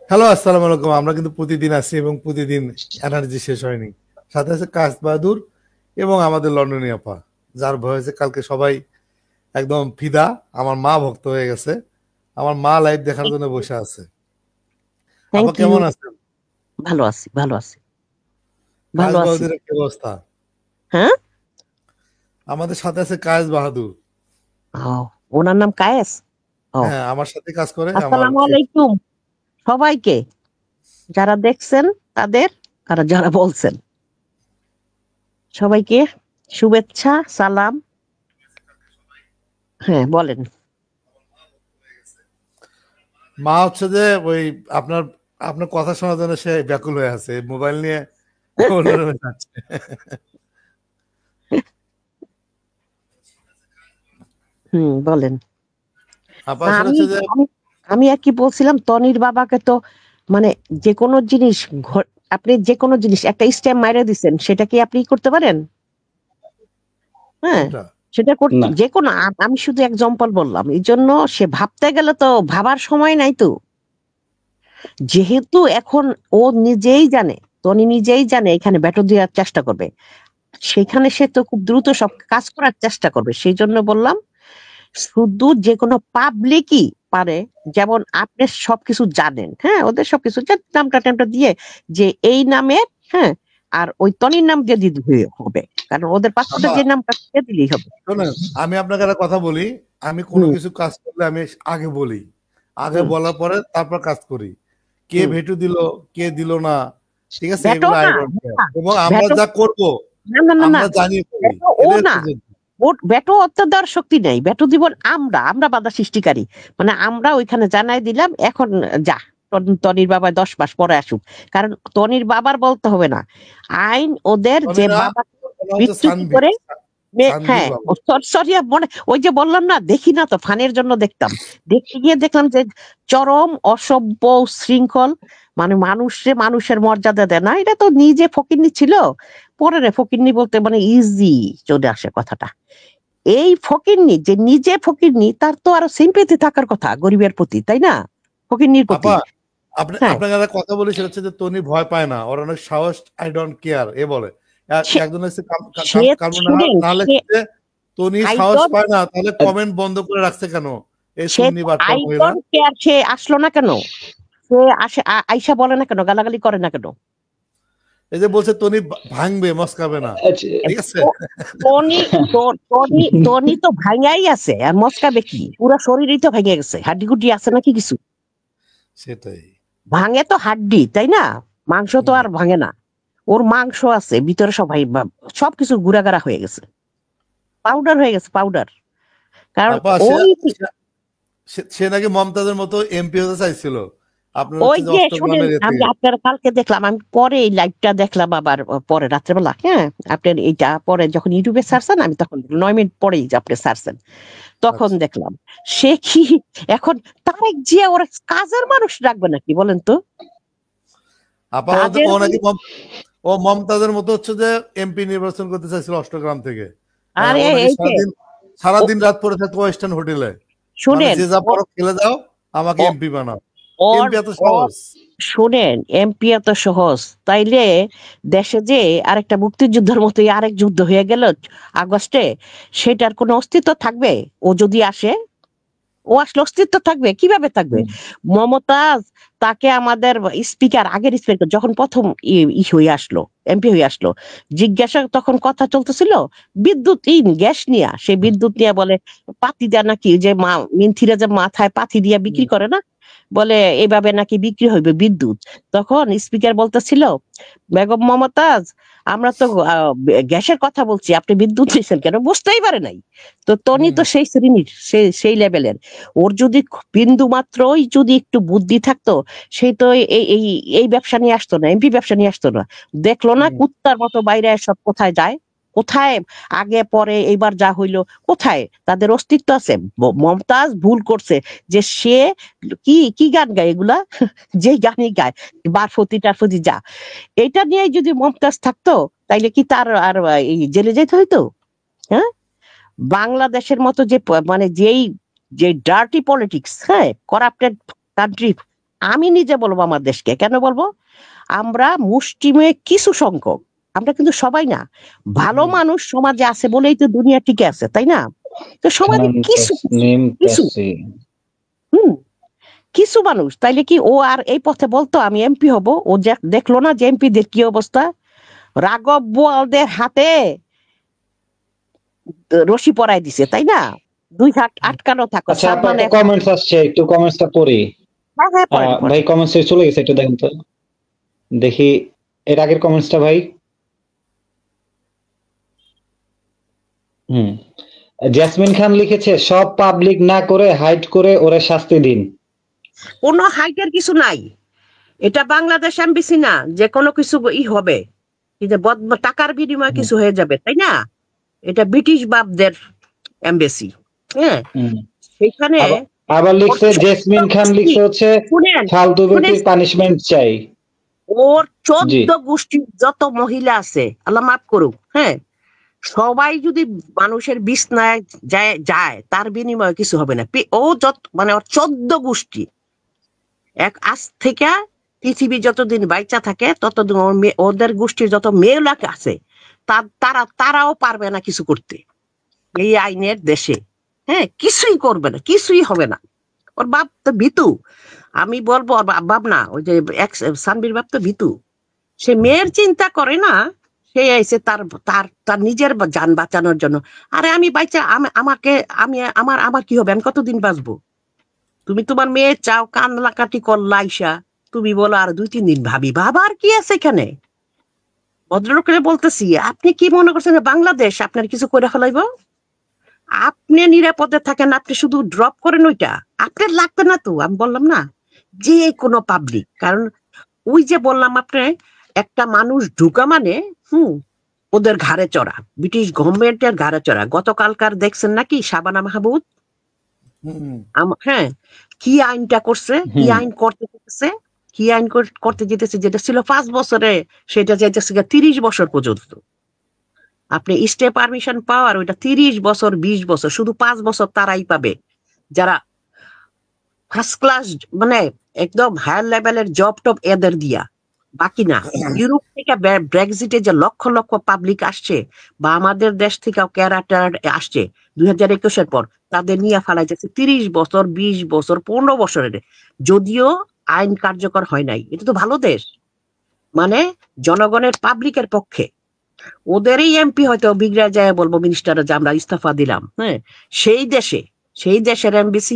Hello, আসসালামু আলাইকুম। আমরা কিন্তু প্রতিদিন আছি এবং প্রতিদিন এনার্জি শেষ হয়নি। সাথে আছে কাজ বাহাদুর এবং আমাদের লন্ডনী আপা, যার ভয়েসে কালকে সবাই একদম ফিদা। আমার মা ভক্ত হয়ে গেছে। আমার মা লাইভ দেখার জন্য বসে আছে। আপা থ্যাংক ইউ। কেমন আছেন? ভালো আছি, ভালো আছি, কাজ ভালো আছি। বাহাদুরের কি অবস্থা? হ্যাঁ। আমাদের সাথে আছে কাজ বাহাদুর। ও, ওনার নাম কায়েস। ও, হ্যাঁ, আমার সাথে কাজ করে আমার আসসালামু আলাইকুম সবাইকে, যারা দেখছেন তাদের আর যারা বলছেন সবাইকে শুভেচ্ছা সালাম। হ্যাঁ, বলেন। মা হচ্ছে যে ওই আপনার আপনার কথা শোনার জন্য সে ব্যাকুল হয়ে আছে, মোবাইল নিয়ে অন্য রুমে যাচ্ছে। বলেন। আপা না, আসলে আমি হচ্ছে যে আমি আমি আর কি বলছিলাম, তনির বাবাকে তো মানে যে কোনো জিনিস আপনি যে কোনো জিনিস একটা স্ট্যাম্প মাইরে দিচ্ছেন, সেটা কি আপনি করতে পারেন? হ্যাঁ, কোনটা? সেটা না। যে কোনো আমি শুধু এক্সাম্পল বললাম, এই জন্য সে ভাবতে গেলে তো ভাবার সময় নাই তো। যেহেতু এখন ও নিজেই জানে, টনি নিজেই জানে এখানে ব্যাটর দেওয়ার চেষ্টা করবে, সেখানে সে তো খুব দ্রুত সব কাজ করার চেষ্টা করবে। সেই জন্য বললাম, শুধু যে কোনো পাবলিকই পারে। যেমন আপনি সবকিছু জানেন, হ্যাঁ, ওদের সবকিছু নামটা টামটা দিয়ে যে এই নামে, হ্যাঁ, আর ওই টনির নাম দিয়ে দিতে হবে, কারণ ওদের পাসপোর্টে আপা যে নামটা দিয়ে দিলেই হবে। শোনেন, আমি আপনাকে একটা কথা বলি। আমি কোনো হুম। কিছু কাজ করলে আমি আগে বলি, আগে হুম। বলার পরে তারপর কাজ করি। কে হুম। ভেটু দিল, কে দিল না, ঠিক আছে, ভেটো এগুলো আই না, ডোন্ট কেয়ার। না, এবং আমরা ভেটো, যা করব না, না, না, না, আমরা জানিয়ে করি, ভেটো ও এটাই না। হচ্ছে যে ওর ব্যাটো অত্যাচার দেওয়ার শক্তি নেই, ব্যাটো দিব আমরা, আমরা বাধা সৃষ্টিকারী। মানে আমরা ওইখানে জানাই দিলাম, এখন যা, তনির বাবা 10 মাস পরে আসুক। কারণ তনির বাবার বলতে হবে না, আইন ওদের যে ধনীরা, বাবা ওরা হচ্ছে বিচ্যুতি সানভি, করে। সানভীর হ্যাঁ, বাবা। সরি, মনে ওই যে বললাম না, দেখি না তো, ফানের জন্য দেখতাম। দেখতে গিয়ে দেখলাম যে চরম অসভ্য, শৃঙ্খল, মানে মানুষে মানুষের মর্যাদা দেয় না। এটা তো নিজে ফকিন্নি ছিল, পরে রে ফকিন্নি বলতে মানে ইজি চলে আসে কথাটা। এই ফকিন্নি যে নিজে ফকিন্নি, তার তো আরো সিম্পেথি থাকার কথা গরিবের প্রতি, তাই না? ফকিন্নির প্রতি। আপা, আপনি হ্যাঁ, আপনাকে একটা কথা বলি, সেটা হচ্ছে যে টনি ভয় পায় না, ওর অনেক সাহস। আই ডোন্ট কেয়ার এ বলে। সে একজন হচ্ছে সে কারণ শুনেন, নাহলে সে হচ্ছে টনি আই সাহস ডোন্ট পায় না, তাহলে কমেন্ট বন্ধ করে রাখছে কেন এই সে সুন্নি বাটপার আই মহিলা? ডোন্ট কেয়ার, সে আসলো না কেন? সে আসে, আইসা বলে না কেন, গালাগালি করে না কেন? এই যে বলছে টনি ভাঙবে, মস্কাবে না, আচ্ছা, ঠিক আছে। তো টনি, টনি তো ভাঙাই আছে, আর মস্কাবে কি? পুরা শরীরই তো ভেঙে গেছে, হাড্ডি গুড্ডি আছে নাকি কিছু? সেটাই। ভাঙে তো হাড্ডি, তাই না? মাংস তো হুম। আর ভাঙে না। ওর মাংস আছে ভিতরে, সবাই সবকিছু গুড়াগাড়া হয়ে গেছে, পাউডার হয়ে গেছে, পাউডার। কারণ আপা সে ওই সে সে নাকি মমতাজের মতো এমপি হতে চাইছিল, আপনার ওই হচ্ছে যে যে শুনেন, অষ্টগ্রামের এ আমি থেকে। আপনার কালকে দেখলাম, আমি পরে এই লাইভটা দেখলাম আবার, পরে রাত্রেবেলা, হ্যাঁ, আপনার এইটা পরে যখন ইউটিউবে ছাড়ছেন, আমি তখন 9 মিনিট পরেই যে আপনি ছাড়ছেন, তখন আচ্ছা দেখলাম সে কি এখন তারেক জিয়া ওর কাজের মানুষ রাখবে নাকি বলেন তো? আপা, কাজের ও নাকি মানুষ। ও মমতাজের মতো হচ্ছে যে এমপি নির্বাচন করতে চাইছিল অষ্টগ্রাম থেকে। আরে ও নাকি এই যে সারাদিন ও, সারাদিন রাত পরে থাকতো ওয়েস্টার্ন হোটেলে। মানে শুনেন, যে যা ও পারো খেলে যাও, আমাকে ও- এমপি বানাও। ওর এমপি এত ওর সহজ? শুনেন, এমপি এত সহজ তাইলে দেশে যে আরেকটা মুক্তিযুদ্ধের মতোই আরেক যুদ্ধ হয়ে গেল আগস্টে, সেটার কোনো অস্তিত্ব থাকবে? ও যদি আসে, ও আসলে অস্তিত্ব থাকবে? কিভাবে থাকবে? মমতাজ, তাকে আমাদের স্পিকার, আগের স্পিকার যখন প্রথম হয়ে আসলো, এমপি হয়ে আসলো, জিজ্ঞাসা তখন কথা চলতেছিল বিদ্যুৎ গ্যাস নিয়ে, সে বিদ্যুৎ নিয়ে বলে পাতি দেয়া নাকি, ওই যে মিন্থিরা যে মাথায় পাতি দিয়া বিক্রি করে না, বলে এইভাবে নাকি বিক্রি হইবে বিদ্যুৎ। তখন স্পিকার বলতেছিল, বেগম মমতাজ, আমরা তো গ্যাসের কথা বলছি, আপনি বিদ্যুৎ নিয়েছেন কেন? বুঝতেই পারে নাই। তো টনি হুম। তো সেই শ্রেণীর, সেই লেভেলের। ওর যদি বিন্দু মাত্রই যদি একটু বুদ্ধি থাকতো, সেই তো এই এই এই ব্যবসা নিয়ে আসতো না, এমপি ব্যবসা নিয়ে আসতো না। দেখলো না হুম। কুত্তার মতো বাইরে সব কোথায় যায়, কোথায় আগে পরে এইবার যা হইলো, কোথায় তাদের অস্তিত্ব আছে? মমতাজ ভুল করছে যে সে কি কি গান গায় এগুলা, যে গানই গায়, বারফতি টারফতি যা, এটা নিয়ে যদি মমতাজ থাকতো, তাইলে কি তার আর এই জেলে যেতে হইতো? হ্যাঁ, বাংলাদেশের মতো যে মানে যেই যে ডার্টি পলিটিক্স, হ্যাঁ, করাপ্টেড কান্ট্রি, আমি নিজে বলবো আমার দেশকে, কেন বলবো? আমরা মুষ্টিমেয় কিছু সংখ্যক, আমরা কিন্তু সবাই না, ভালো মানুষ সমাজে আছে বলেই তো দুনিয়া টিকে আছে, তাই না? তো সমাজে কিছু কিছু হুম কিছু মানুষ, তাইলে কি ও আর এই পথে বলতো আমি এমপি হব? ও দেখলো না যে এমপিদের কি অবস্থা? রাঘব বোয়ালদের হাতে রশি পরাই দিছে, তাই না? 2 হাত আটকানো থাকো। আচ্ছা, আপনার কমেন্টস আসছে, একটু কমেন্টসটা পড়ি। ভাই কমেন্টস চলে গেছে, একটু দেখেন তো, দেখি এর আগের কমেন্টসটা ভাই। জেসমিন খান লিখেছে, সব পাবলিক না করে হাইড করে ওরে শাস্তি দিন। কোনো হাইটের কিছু নাই, এটা বাংলাদেশ এমবিসি না যে কোনো কিছু হবে, টাকার বিনিময়ে কিছু হয়ে যাবে, তাই না? এটা ব্রিটিশ বাপদের এমবেসি। হ্যাঁ, সেখানে আবার লিখছে জেসমিন খান লিখছে হচ্ছে ফালতু ব্যক্তির পানিশমেন্ট চাই। ওর 14 গোষ্ঠীর যত মহিলা আছে, আল্লাহ মাফ করুক, হ্যাঁ, সবাই যদি মানুষের বিছনায় যায় তার বিনিময়ে কিছু হবে না। ও যত মানে ওর 14 গোষ্ঠী আজ থেকে পৃথিবী যতদিন বাইচা থাকে ততদিন ওদের গোষ্ঠীর যত মেয়েলা আছে তারাও পারবে না কিছু করতে এই আইনের দেশে। হ্যাঁ, কিছুই করবে না, কিছুই হবে না। ওর বাপ তো ভীতু, আমি বলবো ওর বাপ না, ওই যে সানবির বাপ তো ভীতু। সে মেয়ের চিন্তা করে না, সে আইছে তার তার তার নিজের যান বাঁচানোর জন্য। আরে আমি বাইচা আমার কি হবে? আমি কতদিন বাঁচবো? তুমি তোমার মেয়ে চাও, কান্নাকাটি করলা আইসা, তুমি বলো আর 2-3 দিন ভাবি। ভাবার কি আছে এখানে? ভদ্রলোকের বলতেছি, আপনি কি মনে করছেন বাংলাদেশ আপনার কিছু করে ফেলাইব? আপনি নিরাপদে থাকেন, আপনি শুধু ড্রপ করেন, ওইটা আপনার লাগবে না তো। আমি বললাম না যে কোনো পাবলিক, কারণ ওই যে বললাম আপনি একটা মানুষ ঢুকা মানে ওদের ঘাড়ে চড়া, ব্রিটিশ গভর্নমেন্টের ঘাড়ে চড়া। গতকালকার দেখছেন নাকি শাবানা মাহমুদ? হ্যাঁ, কি আইনটা করছে, কি আইন করতে যেতেছে, যেটা ছিল 5 বছরে, সেটা যেতেছে 30 বছর পর্যন্ত। আপনি স্টে পারমিশন পাওয়ার ওইটা 30 বছর 20 বছর, শুধু 5 বছর তারাই পাবে যারা ফার্স্ট ক্লাস, মানে একদম হায়ার লেভেলের জব টপ এদের দিয়া, বাকি না। ইউরোপ থেকে ব্রেক্সিটে যে লক্ষ লক্ষ পাবলিক আসছে, বা আমাদের দেশ থেকে ক্যারাটার আসছে 2021-এর পর, তাদের নিয়ে ফেলাই যাচ্ছে 30 বছর 20 বছর 15 বছরের, যদিও আইন কার্যকর হয় নাই। এটা তো ভালো দেশ, মানে জনগণের পাবলিকের পক্ষে। ওদেরই এমপি হয়তো বিগড়া যায় বলবো মিনিস্টার যে আমরা ইস্তফা দিলাম। হ্যাঁ, সেই দেশের এমবিসি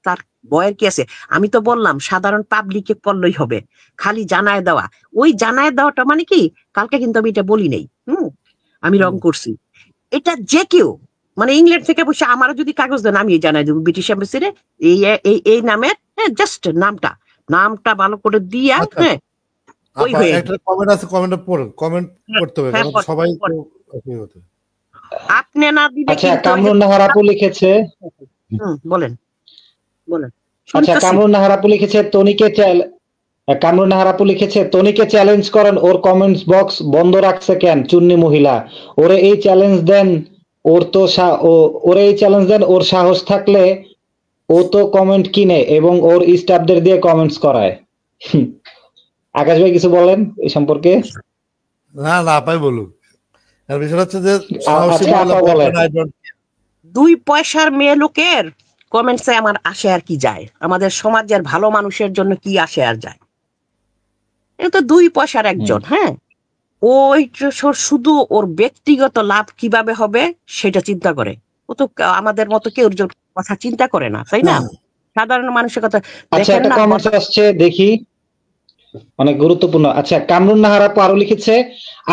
তার বয়ের কি আছে? আমি তো বললাম সাধারণ পাবলিকে পড়লেই হবে, খালি জানায় দেওয়া। ওই জানায় দেওয়াটা মানে কি, কালকে কিন্তু আমি এটা বলি নাই, আমি রং করছি। এটা যে কেউ, মানে ইংল্যান্ড থেকে বসে আমারও যদি কাগজ দেন, আমি জানাই দেবো ব্রিটিশ এম্বাসির এই নামের, হ্যাঁ, জাস্ট নামটা ভালো করে দিয়া, হ্যাঁ, ওই হয়ে একটা কমেন্ট আছে, কমেন্টটা পড়ুন, কমেন্ট করতে হবে, কারণ সবাই আপনি না দিলে। আচ্ছা, কামরুন নাহার আপু লিখেছে, বলেন। আচ্ছা, কামরুন নাহার আপু লিখেছে তনিকে চ্যালেঞ্জ করেন, ওর কমেন্টস বক্স বন্ধ রাখছে কেন চুন্নি মহিলা? ওরে এই চ্যালেঞ্জ দেন, ওর সাহস থাকলে ও তো কমেন্ট কিনে এবং ওর স্টাফদের দিয়ে কমেন্টস করায়। আকাশ ভাই কিছু বলেন এই সম্পর্কে? না আপাই বলুক। আর বিষয় হচ্ছে যে 2 পয়সার মেয়ে লোকের কমেন্টসে আমার আসে আর কি যায়? আমাদের সমাজের ভালো মানুষের জন্য কি আসে আর যায়? এটা তো 2 পয়সার একজন। হ্যাঁ, ওই শুধু ওর ব্যক্তিগত লাভ কিভাবে হবে সেটা চিন্তা করে। ও তো আমাদের মতো কেউ কথা চিন্তা করে না, তাই না? সাধারণ মানুষের কথা দেখেন না। কমেন্টস আসছে দেখি, অনেক গুরুত্বপূর্ণ। আচ্ছা, কামরুন নাহার আপু আরো লিখেছে,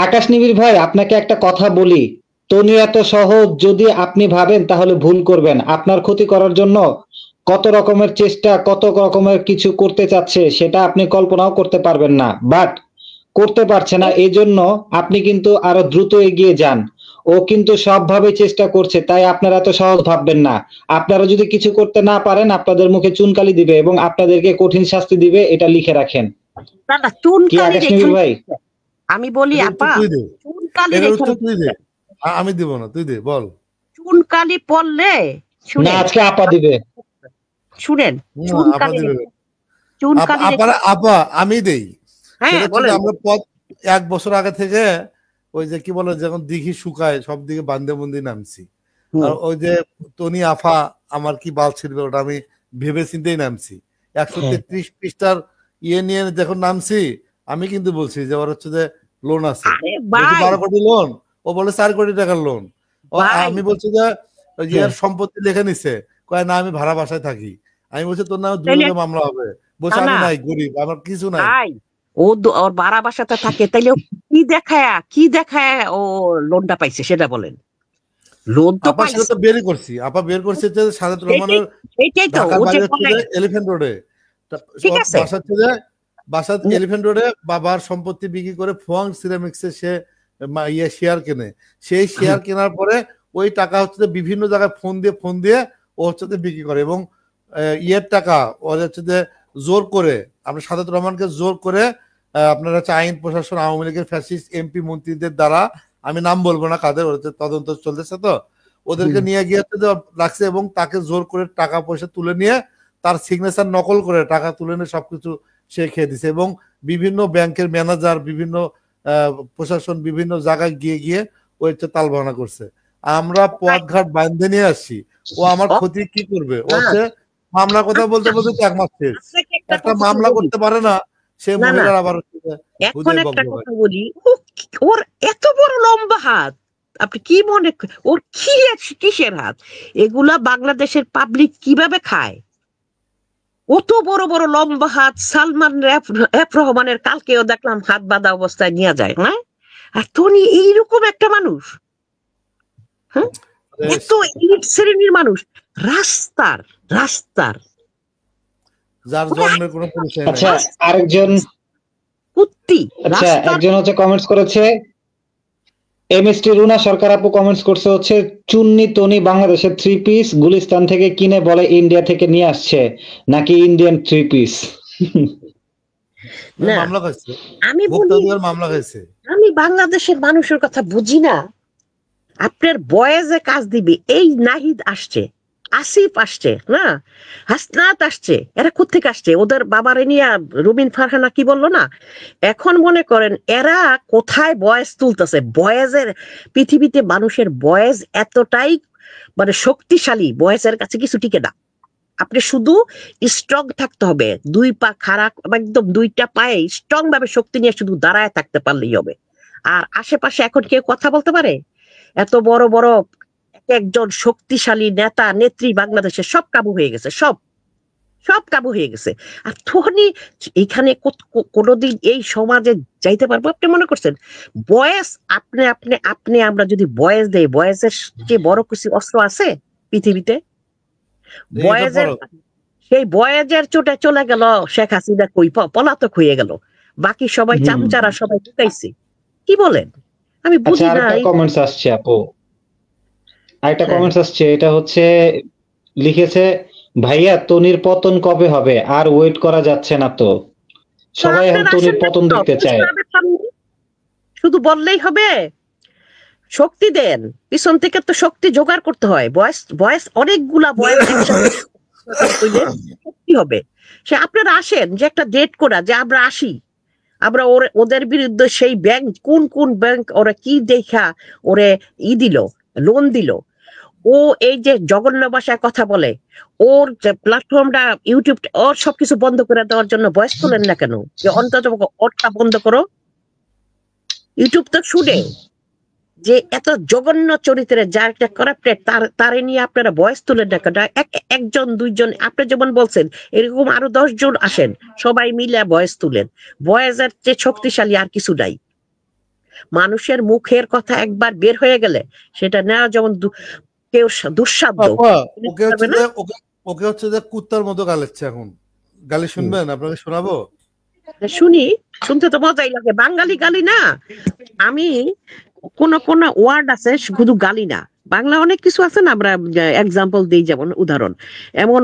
আকাশ নিবিড় ভাই আপনাকে একটা কথা বলি, তনি এত সহজ যদি আপনি ভাবেন তাহলে ভুল করবেন। আপনার ক্ষতি করার জন্য কত রকমের চেষ্টা, কত রকমের কিছু করতে চাচ্ছে সেটা আপনি কল্পনাও করতে পারবেন না, বাট করতে পারছে না, এই জন্য আপনি কিন্তু আরো দ্রুত এগিয়ে যান। ও কিন্তু সবভাবে চেষ্টা করছে, তাই আপনারা এত সহজ ভাববেন না। আপনারা যদি কিছু করতে না পারেন আপনাদের মুখে চুনকালি দিবে এবং আপনাদেরকে কঠিন শাস্তি দিবে, এটা লিখে রাখেন। ভাই আমি বলি আপা, আমি দিব না, তুই দে, বল। চুনকালি পড়লে না, আজকে আপা দিবে। শুনেন, চুনকালি আপা আমি দেই। হ্যাঁ সেটা হচ্ছে বলেন। যে আমরা 1 বছর আগে থেকে ওই যে কি বলে যখন দিঘি শুকায় সব দিকে বান্দে নামছি। আর ওই যে টনি আফা আমার কি বাল ছিড়বে ওটা আমি ভেবে চিন্তেই নামছি। 133 পৃষ্ঠার ইয়ে নিয়ে যখন নামছি আমি কিন্তু বলছি যে ওর হচ্ছে যে লোন আছে, আরে 12 কোটি লোন, ও বলে 4 কোটি টাকার লোন। আমি বলছি যে ওই যে সম্পত্তি লেখা নিছে, কয় না আমি ভাড়া বাসায় থাকি। আমি বলছি তোর নামে দুর্নীতি মামলা হবে। বলছে আমি নাই, গরিব, আমার কিছু নাই। ওর ভাড়া বাসাতে থাকে, তাইলে কি দেখায় ও লোনটা পাইছে সেটা বলেন। লোন তো পাইছে, তো বের করছি, আপা বের করছে যে সাদেত রহমানের ঢাকা বাড়ি হচ্ছে এলিফ্যান্ট রোডে, বাসা এলিফ্যান্ট রোডে বাবার সম্পত্তি বিক্রি করে ফোয়াং সিরামিক্সে সে শেয়ার কেনে। সেই শেয়ার কেনার পরে ওই টাকা হচ্ছে বিভিন্ন জায়গায় ফোন দিয়ে ও হচ্ছে বিক্রি করে, এবং ইয়ের টাকা ও হচ্ছে যে জোর করে আপনার সাদেত রহমানকে জোর করে আপনারা হচ্ছে আইন প্রশাসন আওয়ামী লীগের ফ্যাসিস্ট এমপি মন্ত্রীদের দ্বারা, আমি নাম বলবো না কাদের, তদন্ত চলতেছে তো, ওদেরকে নিয়ে গিয়ে রাখছে এবং তাকে জোর করে টাকা পয়সা তুলে নিয়ে তার সিগনেচার নকল করে টাকা তুলে নিয়ে সবকিছু সে খেয়ে দিছে। এবং বিভিন্ন ব্যাংকের ম্যানেজার, বিভিন্ন প্রশাসন বিভিন্ন জায়গায় গিয়ে ও হচ্ছে তাল বাহানা করছে। আমরা পথঘাট বান্ধে নিয়ে আসছি, ও আমার ক্ষতি কি করবে? ও হচ্ছে মামলার কথা বলতে 1 মাস শেষ, একটা মামলা করতে পারে না সে মহিলার। আবার এখন একটা কথা বলি, ওর এত বড় লম্বা হাত, আপনি কি মনে, ওর কিসের হাত? এগুলা বাংলাদেশের পাবলিক কিভাবে খায়? অত বড় বড় লম্বা হাত সালমান এফ রহমানের কালকেও দেখলাম হাত বাঁধা অবস্থায় নিয়ে যায়, হ্যাঁ? আর টনি এইরকম একটা মানুষ, হ্যাঁ, এত ইলিট শ্রেণীর মানুষ, রাস্তার যার জন্মের কোনো পরিচয় নাই। আচ্ছা আরেকজন একজন হচ্ছে কমেন্টস করেছে, এমএসটি রুনা সরকার আপু কমেন্টস করছে হচ্ছে চুন্নি টনি বাংলাদেশের 3 পিস গুলিস্তান থেকে কিনে বলে ইন্ডিয়া থেকে নিয়ে আসছে, নাকি ইন্ডিয়ান 3 পিস? মামলা খাইছে, আমি বলি মামলা খাইছে। আমি বাংলাদেশের মানুষের কথা বুঝি না। আপনার বয়েজে কাজ দিবে, এই নাহিদ আসছে, আসিফ আসছে, না হাসনাত আসছে, এরা কোথেকে আসছে? ওদের বাবারে নিয়ে রুবিন ফারহানা কি বললো না? এখন মনে করেন এরা কোথায় বয়েজ তুলতেছে? বয়েজের পৃথিবীতে মানুষের বয়েজ এতটাই মানে শক্তিশালী, বয়েজের কাছে কিছু টিকে না। আপনি শুধু স্ট্রং থাকতে হবে, 2 পা খাড়া, একদম 2টা পায়ে স্ট্রং ভাবে শক্তি নিয়ে শুধু দাঁড়ায় থাকতে পারলেই হবে। আর আশেপাশে এখন কেউ কথা বলতে পারে? এত বড় বড় একজন শক্তিশালী নেতা নেত্রী বাংলাদেশের সব কাবু হয়ে গেছে, সব কাবু হয়ে গেছে। আর তখনই এখানে কোনোদিন এই সমাজে যাইতে পারবো? আপনি মনে করছেন বয়েস আপনি আমরা যদি বয়েস দেই, বয়েসের যে বড় কিছু অস্ত্র আছে পৃথিবীতে? বয়েজের সেই বয়েজের চোটে চলে গেল শেখ হাসিনা, কই পলাতক হয়ে গেল, বাকি সবাই চামচারা সবাই ঢুকাইছে। কি বলেন? আমি বুঝি না। কমেন্টস আসছে আপু, আরেকটা কমেন্টস আসছে, এটা হচ্ছে লিখেছে, ভাইয়া টনির পতন কবে হবে? আর ওয়েট করা যাচ্ছে না তো, সবাই এখন টনির পতন দেখতে চায়। শুধু বললেই হবে? শক্তি দেন, পিছন থেকে তো শক্তি জোগাড় করতে হয়। বয়স অনেকগুলা বয়স একসাথে শক্তি হবে। সে আপনারা আসেন, যে একটা ডেট করা, যে আমরা আসি, আমরা ওদের বিরুদ্ধে সেই ব্যাংক, কোন ব্যাংক ওরা কি দেখা ওরে দিল, লোন দিল। ও এই যে জঘন্য ভাষায় কথা বলে, ওর যে প্ল্যাটফর্মটা ইউটিউব, ওর সবকিছু বন্ধ করে দেওয়ার জন্য বয়স তোলেন না কেন? যে অন্তত ওরটা বন্ধ করো। ইউটিউব তো শুনে যে এত জঘন্য চরিত্রের, যার একটা করাপ্টেড, তারে নিয়ে আপনারা বয়স তুলেন না কেন? একজন দুইজন, আপনি যেমন বলছেন এরকম আরো 10 জন আসেন, সবাই মিলে বয়স তুলেন। বয়সের যে শক্তিশালী আর কিছু নাই। মানুষের মুখের কথা একবার বের হয়ে গেলে সেটা নেওয়া যেমন কেউ দুঃসাধ্য। ওকে হচ্ছে যে কুত্তার মতো গালাচ্ছে এখন। গালি শুনবেন? আপনাকে শোনাবো? শুনি, শুনতে তো মজাই লাগে। বাঙালি গালি না, আমি কোন ওয়ার্ড আছে শুধু গালি না, বাংলা অনেক কিছু আছে না, আমরা এক্সাম্পল দিই, যেমন উদাহরণ, এমন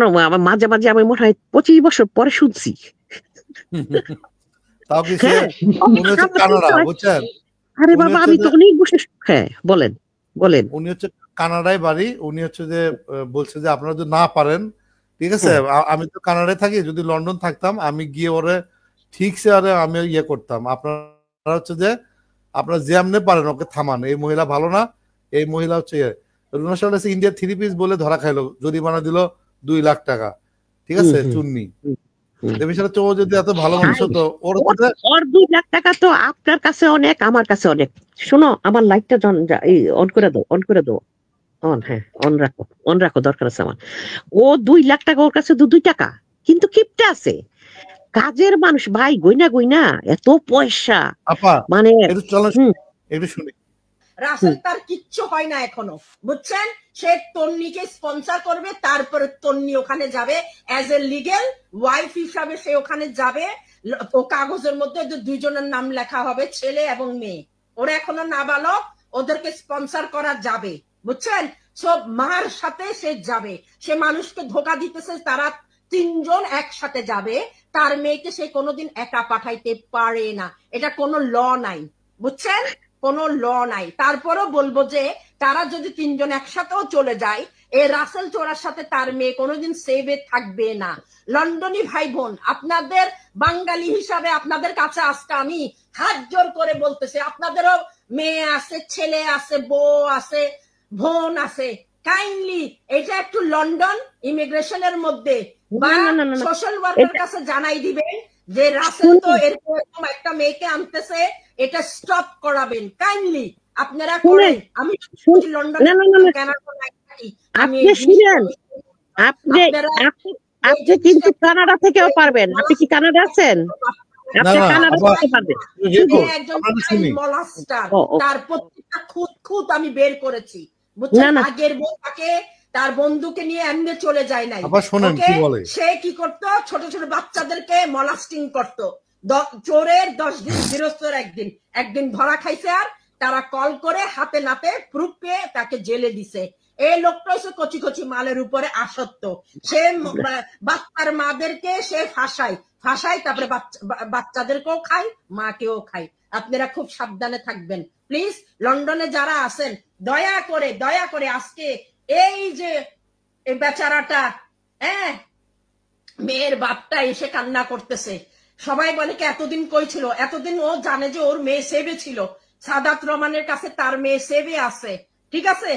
মাঝে মাঝে আমি মনে হয় 25 বছর পরে শুনছি। আরে বাবা, আমি তো অনেক বসে। হ্যাঁ বলেন। উনি হচ্ছে কানাডায় বাড়ি। উনি হচ্ছে যে বলছে যে আপনারা যদি না পারেন, ঠিক আছে, আমি তো কানাডায় থাকি, যদি লন্ডন থাকতাম আমি গিয়ে ওরে ঠিকছে আরে আমি ইয়ে করতাম। আপনারা হচ্ছে যে আপনারা যেমনে পারেন ওকে থামান, এই মহিলা ভালো না, এই মহিলা হচ্ছে রুনা সাহেব হচ্ছে ইন্ডিয়া 3 পিস বলে ধরা খাইলো, জরিমানা দিল 2 লাখ টাকা, ঠিক আছে, চুন্নি। এই বিষয়টা তো ও যদি এত ভালো মানুষ হতো, ওর 2 লাখ টাকা তো আপনার কাছে অনেক, আমার কাছে অনেক। শোনো, আমার লাইটটা অন করে দাও, অন করে দাও, অন, হ্যাঁ অন রাখো, দরকার আছে আমার। ও 2 লাখ টাকা ওর কাছে 2 টাকা, কিন্তু কিপটা আছে, কাজের মানুষ ভাই, গইনা এত পয়সা আপা মানে। একটু চলো একটু শুনি। রাসেল তার কিচ্ছু হয় না এখনো, বুঝছেন? সে তন্নিকে স্পন্সর করবে, তারপরে তন্নি ওখানে যাবে অ্যাজ এ লিগেল ওয়াইফ হিসাবে, সে ওখানে যাবে। ও কাগজের মধ্যে দুইজনের নাম লেখা হবে, ছেলে এবং মেয়ে। ওরা এখনো নাবালক, ওদেরকে স্পন্সর করা যাবে, বুঝছেন? সব মার সাথে সে যাবে, সে মানুষকে ধোকা দিতেছে, তারা 3 জন একসাথে যাবে। তার মেয়েকে সে কোনোদিন একা পাঠাইতে পারে না, এটা কোনো ল নাই, বুঝছেন? কোনো ল নাই। তারপরও বলবো যে তারা যদি 3 জন একসাথেও চলে যায়, এই রাসেল চোরার সাথে তার মেয়ে কোনোদিন সেভে থাকবে না। লন্ডনী ভাই বোন, আপনাদের বাঙালি হিসাবে আপনাদের কাছে আজকে আমি হাত জোর করে বলতেছি, আপনাদেরও মেয়ে আছে, ছেলে আছে, বউ আছে, বোন আছে, কাইন্ডলি এটা একটু লন্ডন ইমিগ্রেশনের মধ্যে বা সোশ্যাল ওয়ার্কের কাছে জানাই দিবেন যে রাসেল তো এরকম একটা মেয়েকে আনতেছে, এটা স্টপ করাবেন কাইন্ডলি। আপনারা করেন, আমি লন্ডনে আপনি শুনেন, আপনি কিন্তু কানাডা থেকেও পারবেন। আপনি কি কানাডা আছেন? আপনি কানাডা থেকে পারবেন। তার প্রত্যেকটা খুঁত আমি বের করেছি, বুঝছেন? আগের বউ তাকে তার বন্ধুকে নিয়ে এমনি চলে যায় নাই, সে কি করতো, ছোট ছোট বাচ্চাদেরকে মলাস্টিং করতো। চোরের 10 দিন, গৃহস্থর একদিন ধরা খাইছে, আর তারা কল করে হাতে নাতে প্রুফ পেয়ে তাকে জেলে দিছে। এই লোকটা হচ্ছে কচি কচি মালের উপরে আসক্ত, সে বাচ্চার মাদেরকে সে ফাঁসায়, তারপরে বাচ্চাদেরকেও খায়, মাকেও খায়। আপনারা খুব সাবধানে থাকবেন প্লিজ। লন্ডনে যারা আছেন, দয়া করে আজকে এই যে এই বেচারাটা, মেয়ের বাপটা এসে কান্না করতেছে, সবাই বলে কি এতদিন কই ছিল? এতদিন ও জানে যে ওর মেয়ে সেভে ছিল, সাদাত রহমানের কাছে তার মেয়ে সেভে আছে, ঠিক আছে?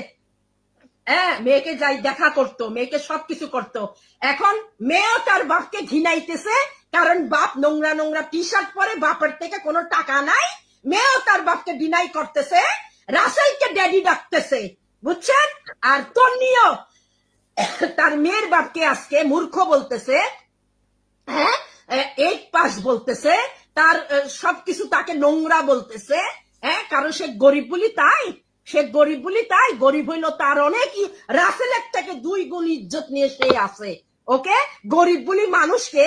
মেয়েকে যাই দেখা করতো, মেয়েকে সবকিছু করতো। এখন মেয়েও তার বাপকে ঘৃণাইতেছে, কারণ বাপ নোংরা নোংরা টি শার্ট পরে, বাপের থেকে কোনো টাকা নাই। মেয়েও তার বাপকে ডিনাই করতেছে, রাসেলকে ড্যাডি ডাকতেছে, বুঝছেন? আর তন্নিও তার মেয়ের বাপকে আজকে মূর্খ বলতেছে, 8 পাস বলতেছে, তার সবকিছু তাকে নোংরা বলতেছে, কারণ সে গরিব বলি তাই, গরিব হইলো তার অনেক, রাসেলের থেকে 2 গুণ ইজ্জত নিয়ে সে আছে। ওকে, গরিব বলি মানুষকে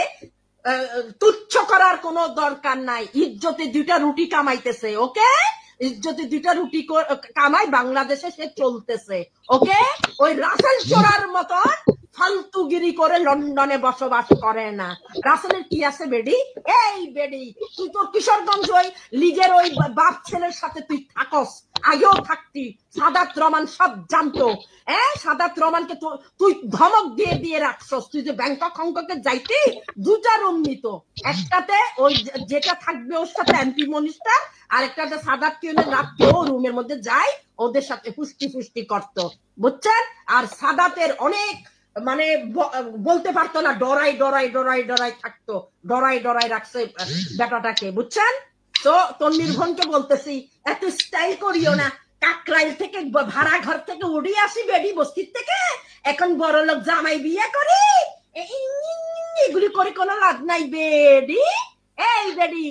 তুচ্ছ করার কোনো দরকার নাই, ইজ্জতে 2টা রুটি কামাইতেছে। ওকে, ইজ্জতে 2টা রুটি কামাই, বাংলাদেশে সে চলতেছে। ওকে, ওই রাসেল চোরার মতন ফালতুগিরি করে লন্ডনে বসবাস করে না। রাসেলের কি আছে বেডি? এই বেডি, তুই তো কিশোরগঞ্জ ওই লিগের ওই বাপ ছেলের সাথে তুই থাকস, আগেও থাকতি। সাদাত রহমান সব জানতো। সাদাত রহমানকে তুই ধমক দিয়ে রাখছস। তুই যে ব্যাংকক হংককে যাইতি, 2টা রুম নিত, একটাতে ওই যেটা থাকবে ওর সাথে এমপি মনিস্টার, আর একটাতে সাদাত রাত্রে ও রুমের মধ্যে যায়, ওদের সাথে ফুষ্টি করতো, বুঝছেন? আর সাদাতের অনেক মানে বলতে পারতো না, ডরাই থাকতো, ডরাই রাখছে বেটাটাকে, বুঝছেন? তো তন্নির বোনকে বলতেছি, এত স্টাইল করিও না, কাকরাইল থেকে ভাড়া ঘর থেকে উড়ে আসি বেডি, বস্তির থেকে, এখন বড় লোক জামাই বিয়ে করি, এগুলি করে কোনো লাভ নাই বেডি। এই বেডি,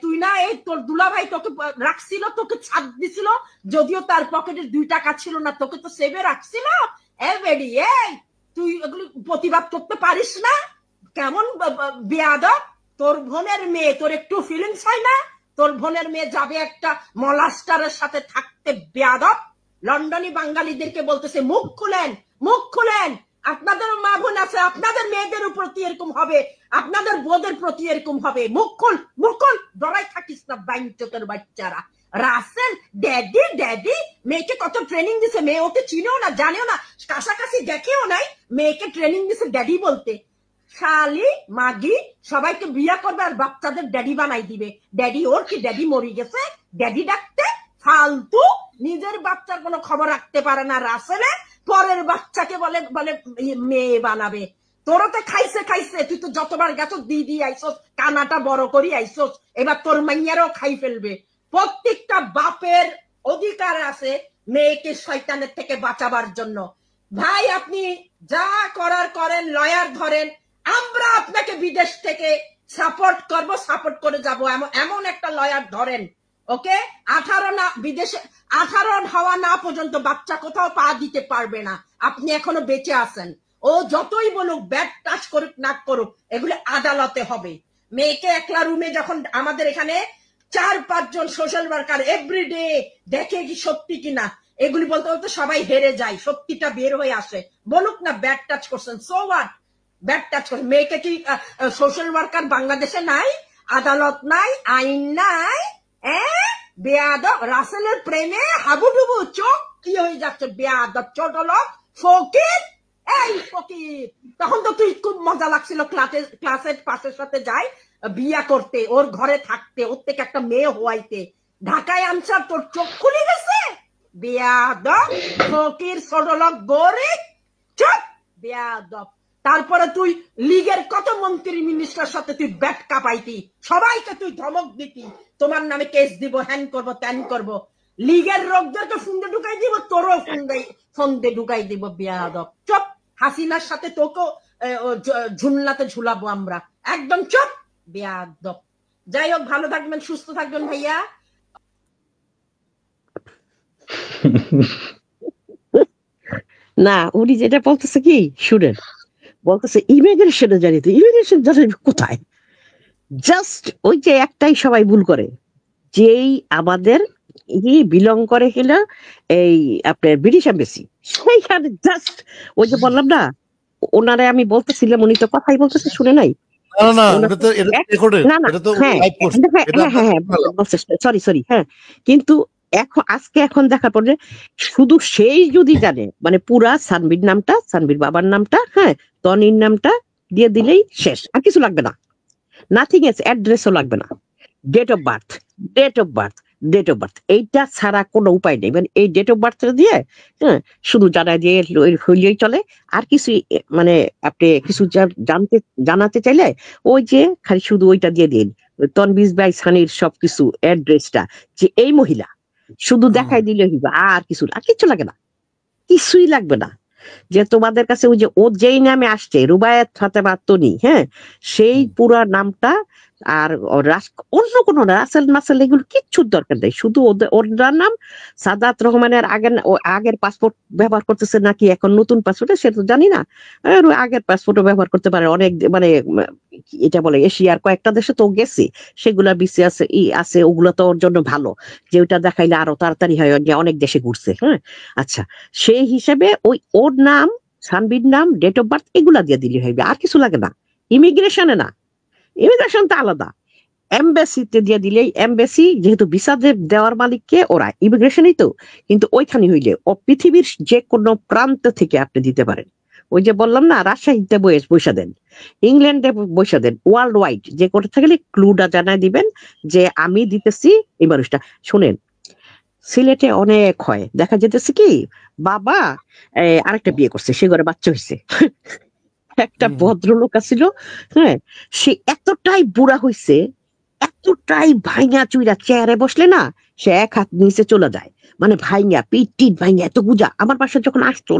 তুই না, এই তোর দুলাভাই তোকে রাখছিল, তোকে ছাদ দিছিল, যদিও তার পকেটে 2 টাকা ছিল না, তোকে তো সেভে রাখছিল। বেডি, তুই এগুলো প্রতিবাদ করতে পারিস না? কেমন বেয়াদব! তোর বোনের মেয়ে, তোর একটু ফিলিংস হয় না? তোর বোনের মেয়ে যাবে একটা মলাস্টারের সাথে থাকতে, বেয়াদব! লন্ডনী বাঙালিদেরকে বলতেছে, মুখ খুলেন। আপনাদেরও মা বোন আছে, আপনাদের মেয়েদের প্রতি এরকম হবে, আপনাদের বোনের প্রতি এরকম হবে। মুখ খুল, ডরাই থাকিস না বাইন চোখের বাচ্চারা। রাসেল ড্যাডি ড্যাডি, মেয়েকে কত ট্রেনিং দিছে, মেয়ে ওকে চিনেও না, জানেও না, কাছাকাছি দেখেও নাই, মেয়েকে ট্রেনিং দিছে ড্যাডি বলতে। শালি মাগি সবাইকে বিয়া করবে আর বাচ্চাদের ড্যাডি বানাই দিবে। ড্যাডি ওর কি ড্যাডি মরে গেছে ড্যাডি ডাকতে? ফালতু, নিজের বাচ্চার কোনো খবর রাখতে পারে না রাসেলে, পরের বাচ্চাকে বলে বলে মেয়ে বানাবে। তোরও তো খাইছে খাইছে, তুই তো যতবার গেছো দিদি আইসোস, কানাটা বড় করি আইসোস, এবার তোর মাইয়ারও খাই ফেলবে। প্রত্যেকটা বাপের অধিকার আছে মেয়েকে শয়তানের থেকে বাঁচাবার জন্য। ভাই আপনি যা করার করেন, লয়ার ধরেন, আমরা আপনাকে বিদেশ থেকে সাপোর্ট করব, সাপোর্ট করে যাব, এমন একটা লয়ার ধরেন, ওকে? 18 না, বিদেশে 18 হওয়া না পর্যন্ত বাচ্চা কোথাও পা দিতে পারবে না। আপনি এখনো বেঁচে আছেন। ও যতই বলুক, ব্যাড টাচ করুক না করুক, এগুলো আদালতে হবে। মেয়েকে একলা রুমে যখন আমাদের এখানে 4-5 জন সোশ্যাল ওয়ার্কার এভরিডে দেখে কি সত্যি কিনা, এগুলি বলতে বলতে সবাই হেরে যায়, সত্যিটা বের হয়ে আসে। বলুক না ব্যাড টাচ করছেন, সো হোয়াট, ব্যাড টাচ করছেন। মেয়েকে কি সোশ্যাল ওয়ার্কার বাংলাদেশে নাই? আদালত নাই, আইন নাই? বেয়াদব, রাসেলের প্রেমে হাবুডুবু, চোখ কি হয়ে যাচ্ছে, বেয়াদব ছোট লোক, ফকির। এই ফকির, তখন তো তুই খুব মজা লাগছিল ক্লাসের পাশের সাথে যাই বিয়া করতে, ওর ঘরে থাকতে, ওর থেকে একটা মেয়ে হওয়াইতে। ঢাকায় আনসার তোর চোখ খুলে গেছে। বেয়াদব ফকির, ছোট লোক, গরিব, চুপ বেয়াদব। তারপরে তুই লীগের কত মন্ত্রী মিনিস্টার সাথে তুই ব্যাট কাঁপাইতি, সবাইকে তুই ধমক দিতি, তোমার নামে কেস দিব, হ্যান করব ত্যান করব। লীগের লোকদেরকে ফোনে ঢুকাই দিব, তোরও ফোনে ঢুকাই দিব, বেয়াদব। চুপ, হাসিনার সাথে তোকেও ঝুলনাতে ঝুলাবো আমরা, একদম চুপ বেয়াদব। যাই হোক, ভালো থাকবেন, সুস্থ থাকবেন ভাইয়া। না, উনি যেটা বলতেছে কি শুনেন, বলতেছে ইমিগ্রেশনে জানি, তো ইমিগ্রেশন জানি কোথায়? জাস্ট ওই যে একটাই সবাই ভুল করে, যেই আমাদের বিলং করে কিনা এই আপনার ব্রিটিশ এম্বাসি, সেইখানে জাস্ট ওই যে বললাম না, ওনারে আমি বলতেছিলাম, উনি তো কথাই বলতেছে, শুনে নাই। সরি, হ্যাঁ, কিন্তু এখন দেখার পরে শুধু সেই যদি জানে, মানে পুরা সানবির নামটা, সানবির বাবার নামটা, হ্যাঁ, তনির নামটা দিয়ে দিলেই শেষ, আর কিছু লাগবে না, নাথিং এলস, অ্যাড্রেসও লাগবে না, ডেট অফ বার্থ, এইটা ছাড়া কোনো উপায় নেই। মানে এই ডেট অফ বার্থটা দিয়ে, হ্যাঁ, শুধু জানা দিয়ে হইলেই চলে। আর কিছু মানে আপনি কিছু জানাতে চাইলে ওই যে খালি শুধু ওইটা দিয়ে দিন, তনবিজ ভাই সানির সবকিছু অ্যাড্রেসটা, যে এই মহিলা, শুধু দেখাই দিলে হইবে, আর কিছু লাগে না, কিছুই লাগবে না। যে তোমাদের কাছে ওই যে ও যেই নামে আসছে, রুবায়াত ফাতেমা তনি, হ্যাঁ, সেই পুরা নামটা, আর অন্য কোন রাসেল মাসেল এগুলো কিচ্ছুর দরকার নেই, শুধু ওর নাম। সাদাত রহমানের আগের পাসপোর্ট ব্যবহার করতেছে নাকি এখন নতুন পাসপোর্টে, সে তো জানি না, আগের পাসপোর্টও ব্যবহার করতে পারে। অনেক মানে এটা বলে এশিয়ার কয়েকটা দেশে তো গেছে, সেগুলা বিসি আছে, ওগুলো তো ওর জন্য ভালো, যে ওইটা দেখাইলে আরো তাড়াতাড়ি হয়, যে অনেক দেশে ঘুরছে। হ্যাঁ, আচ্ছা, সেই হিসেবে ওর নাম, সানবির নাম, ডেট অফ বার্থ, এগুলা দিয়ে দিলে হইবে, আর কিছু লাগে না। ইমিগ্রেশনে না, ইমিগ্রেশন তো আলাদা, এমবাসিতে দিয়ে দিলেই, এমবাসি যেহেতু ভিসা দেওয়ার মালিককে ওরা, ইমিগ্রেশনই তো, কিন্তু ওইখানে হইলে ও পৃথিবীর যে কোনো প্রান্ত থেকে আপনি দিতে পারেন। ওই যে বললাম না, রাজশাহীতে বৈশা দেন, ইংল্যান্ডে বৈশা দেন, ওয়ার্ল্ড ওয়াইড যে করে থাকলে ক্লুটা জানাই দিবেন যে আমি দিতেছি এই মানুষটা। শুনেন, সিলেটে অনেক হয়, দেখা যেতেছে কি বাবা আরেকটা বিয়ে করছে, সে ঘরে বাচ্চা হয়েছে। একটা ভদ্রলোক আছিল, হ্যাঁ, সে এতটাই বুড়া হইছে, এতটাই ভাইঙা চুইরা, চেয়ারে বসলে না সে এক হাত নিচে চলে যায়, মানে ভাইঙা, পিট ভাইঙা, এত গুজা। আমার পাশে যখন আসতো,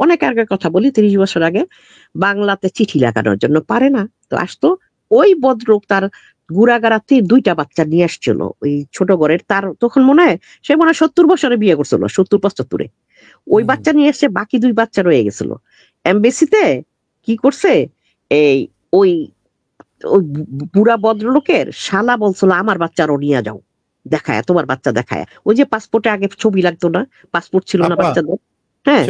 অনেক আগের কথা বলি, 30 বছর আগে, বাংলাতে চিঠি লাগানোর জন্য পারে না, তো আসতো, ওই ভদ্রলোক তার গুড়াগাড়াতে 2টা বাচ্চা নিয়ে আসছিল, ওই ছোট ঘরের, তার তখন মনে হয় সে মনে হয় 70 বছরে বিয়ে করছিল, 70-75-এ ওই বাচ্চা নিয়ে এসে, বাকি 2 বাচ্চা রয়ে গেছিল। এমবেসিতে কি করছে, ওই বুড়া ভদ্রলোকের শালা বলছিল আমার বাচ্চারও নিয়ে যাও, দেখায়, তোমার বাচ্চা দেখায়। ওই যে পাসপোর্টে আগে ছবি লাগতো না, পাসপোর্ট ছিল না বাচ্চাদের। হ্যাঁ,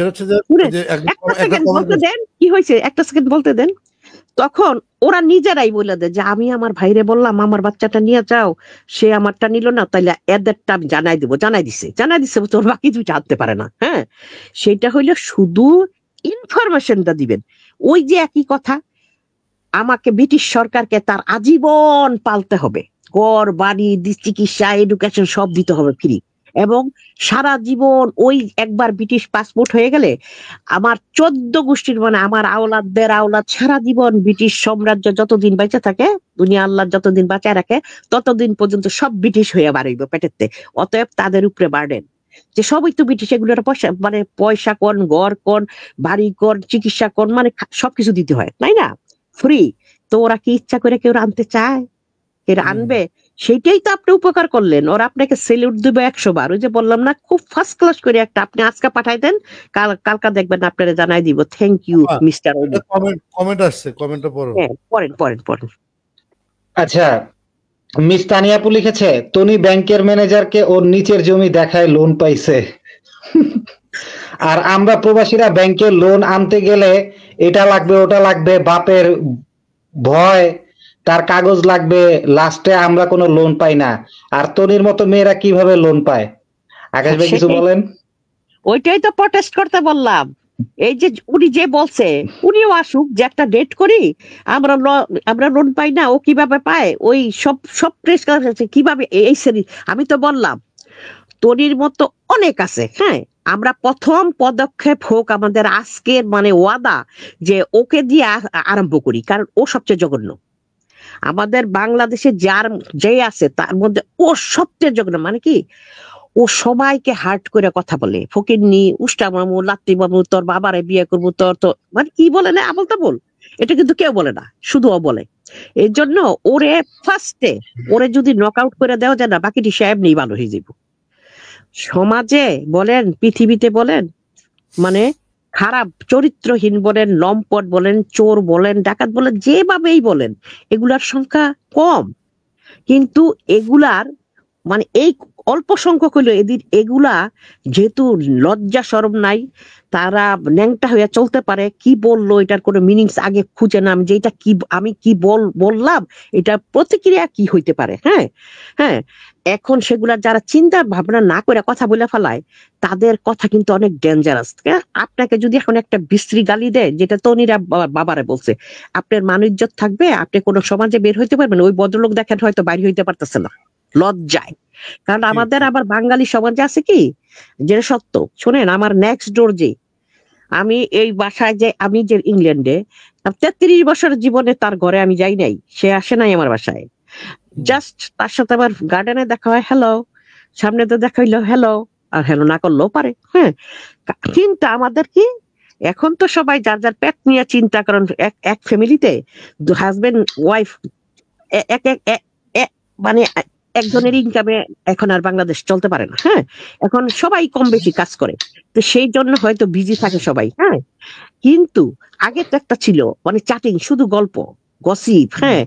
একটা সেকেন্ড বলতে দেন, কি হয়েছে একটা সেকেন্ড বলতে দেন। তখন ওরা নিজেরাই বলে দেয় যে আমি আমার ভাইরে বললাম আমার বাচ্চাটা নিয়ে যাও, সে আমারটা নিল না, তাইলে এদেরটা আমি জানাই দিছে, তোর বাকি দুইটা আনতে পারে না। হ্যাঁ, সেটা হইলো শুধু ইনফরমেশনটা দিবেন। ওই যে একই কথা, আমাকে ব্রিটিশ সরকারকে তার আজীবন পালতে হবে, ঘর বাড়ি চিকিৎসা এডুকেশন সব দিতে হবে ফ্রি, এবং সারা জীবন ওই একবার ব্রিটিশ পাসপোর্ট হয়ে গেলে আমার 14 গোষ্ঠীর মানে আমার আওলাদদের আওলাদ সারা জীবন ব্রিটিশ সাম্রাজ্য যতদিন বেঁচে থাকে, দুনিয়া আল্লাহ যতদিন বাঁচায় রাখে ততদিন পর্যন্ত সব ব্রিটিশ হয়ে বাড়াইব পেটেতে। অতএব তাদের উপরে বার্ডেন যে সবই তো ব্রিটিশ, এগুলোর পয়সা মানে পয়সা কোন, ঘর কোন, বাড়ি কোন, চিকিৎসা কোন, মানে সবকিছু দিতে হয়, তাই না? ফ্রি। তো ওরা কি ইচ্ছা করে কেউ আনতে চায়? এরা আনবে? সেইটাই তো আপনি উপকার করলেন। ওরা আপনাকে সেলিউট দিবে 100 বার। ওই যে বললাম না, খুব ফার্স্ট ক্লাস করে একটা আপনি আজকে পাঠাই দেন, কালকা দেখবেন আপনারা জানাই দিব থ্যাংক ইউ মিস্টার। কমেন্ট আসছে, কমেন্টটা পড়ো। হ্যাঁ, পড়েন। আচ্ছা, মিস তানিয়াপু লিখেছে, টনি ব্যাংকের ম্যানেজারকে ওর নিচের জমি দেখায় লোন পাইছে। আর আমরা প্রবাসীরা ব্যাংকে লোন আনতে গেলে এটা লাগবে ওটা লাগবে, বাপের ভয়, তার কাগজ লাগবে, লাস্টে আমরা কোনো লোন পাই না। আর টনির মতো মেয়েরা কিভাবে লোন পায়? আকাশ ভাই কিছু বলেন। ওইটাই তো প্রটেস্ট করতে বললাম। এই যে উনি যে বলছে, উনিও আসুক, যে একটা ডেট করি, আমরা লোন পাই না, ও কিভাবে পায়, ওই সব প্রেস কিভাবে এই শ্রেণী। আমি তো বললাম তনির মতো অনেক আছে। হ্যাঁ, আমরা প্রথম পদক্ষেপ হোক আমাদের আজকের মানে ওয়াদা, যে ওকে দিয়ে আরম্ভ করি, কারণ ও সবচেয়ে জঘন্য। আমাদের বাংলাদেশে যে আছে তার মধ্যে ও সবচেয়ে জঘন্য। মানে কি, ও সবাইকে হার্ট করে কথা বলে, ফকিরনি, উষ্টা মামু, লাত্তি মামু, তোর বাবারে বিয়ে করবো, তোর তো মানে কি বলে না, আবল তাবল। এটা কিন্তু কেউ বলে না, শুধু ও বলে। এই জন্য ওরে ফার্স্টে যদি নক আউট করে দেওয়া যায় না, বাকিটি সাহেব নেই, ভালো হয়ে যাব। সমাজে বলেন, পৃথিবীতে বলেন, মানে খারাপ চরিত্রহীন বলেন, লম্পট বলেন, চোর বলেন, ডাকাত বলেন, যেভাবেই বলেন, এগুলার সংখ্যা কম। কিন্তু এগুলার মানে এই অল্প সংখ্যক হইলো এগুলা যেহেতু লজ্জা শরম নাই, তারা ন্যাংটা হইয়া চলতে পারে। কি বললো এটার কোনো মিনিংস আগে খুঁজে না, যে এটা কি, আমি কি বললাম, এটা প্রতিক্রিয়া কি হইতে পারে। হ্যাঁ, এখন সেগুলা যারা চিন্তা ভাবনা না করে কথা বলে ফেলায়, তাদের কথা কিন্তু অনেক ডেঞ্জারাস। আপনাকে যদি এখন একটা বিশ্রী গালি দেয়, যেটা তনিরা বাবারে বলছে, আপনার মান ইজ্জত থাকবে? আপনি কোনো সমাজে বের হইতে পারবেন? ওই ভদ্রলোক দেখেন হয়তো বাইরে হইতে পারতেছে না লজ্জায়। কারণ আমাদের আবার বাঙালি সমাজে আছে কি, যেটা সত্য শোনেন, আমার নেক্সট ডোর যে, আমি এই বাসায় যে, আমি যে ইংল্যান্ডে 33 বছর জীবনে তার ঘরে আমি যাই নাই, সে আসে নাই আমার বাসায়। জাস্ট তার সাথে আমার গার্ডেনে দেখা হয়, হ্যালো, সামনে তো দেখা হইলো হ্যালো, আর হ্যালো না করলেও পারে। হ্যাঁ, চিন্তা আমাদের কি, এখন তো সবাই যার যার পেট নিয়ে চিন্তা করেন। এক ফ্যামিলিতে হাজবেন্ড ওয়াইফ মানে একজনের ইনকামে এখন আর বাংলাদেশ চলতে পারে না। হ্যাঁ, এখন সবাই কম বেশি কাজ করে, তো সেই জন্য হয়তো বিজি থাকে সবাই। হ্যাঁ, কিন্তু আগে তো একটা ছিল মানে চাটিং, শুধু গল্প, গসিপ। হ্যাঁ,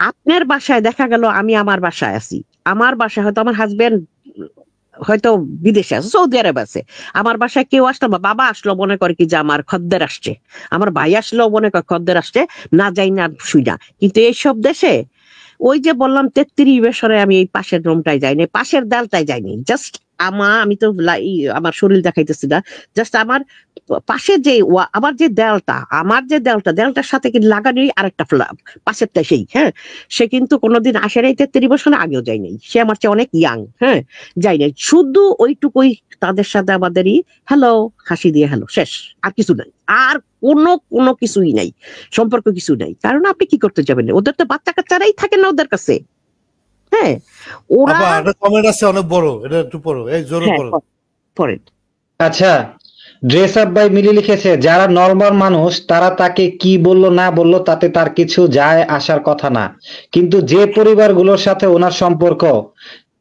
আপনার বাসায় দেখা গেল আমি আমার বাসায় আছি, আমার বাসায় হয়তো আমার হাজবেন্ড হয়তো বিদেশে আছে, সৌদি আরব আছে, আমার বাসায় কেউ আসলো, বাবা আসলো, মনে করে কি যে আমার খদ্দের আসছে, আমার ভাই আসলো মনে করে খদ্দের আসছে, না যাই না শুই না। কিন্তু এইসব দেশে ওই যে বললাম 33 বছরে আমি এই পাশের রুমটাই যাইনি, পাশের দেয়ালটাই যাইনি, জাস্ট আমি তো আমার শরীর দেখাইতেছি না, জাস্ট আমার পাশে যে আমার যে দেয়ালটার সাথে কি লাগানোই আরেকটা পাশেরটা সেই। হ্যাঁ, সে কিন্তু কোনোদিন আসে নাই, 33 বছর আগেও যাই নাই, সে আমার চেয়ে অনেক ইয়াং। হ্যাঁ, যাই নাই, শুধু ওইটুকুই তাদের সাথে আমাদেরই হ্যালো, হাসি দিয়ে হ্যালো, শেষ, আর কিছু নাই, আর কোনো কিছুই নাই, সম্পর্ক কিছু নাই। কারণ আপনি কি করতে যাবেন, ওদের তো বাচ্চা কাচ্চারাই থাকে না ওদের কাছে। হ্যাঁ, ওরা একটা কমেন্ট আছে অনেক বড়, এটা একটু পড়ো, এই জোরে পড়েন। আচ্ছা, ড্রেস আপ বাই মিলি লিখেছে, যারা নরমাল মানুষ তারা তাকে কি বললো না বললো তাতে তার কিছু যায় আসার কথা না, কিন্তু যে পরিবারগুলোর সাথে ওনার সম্পর্ক,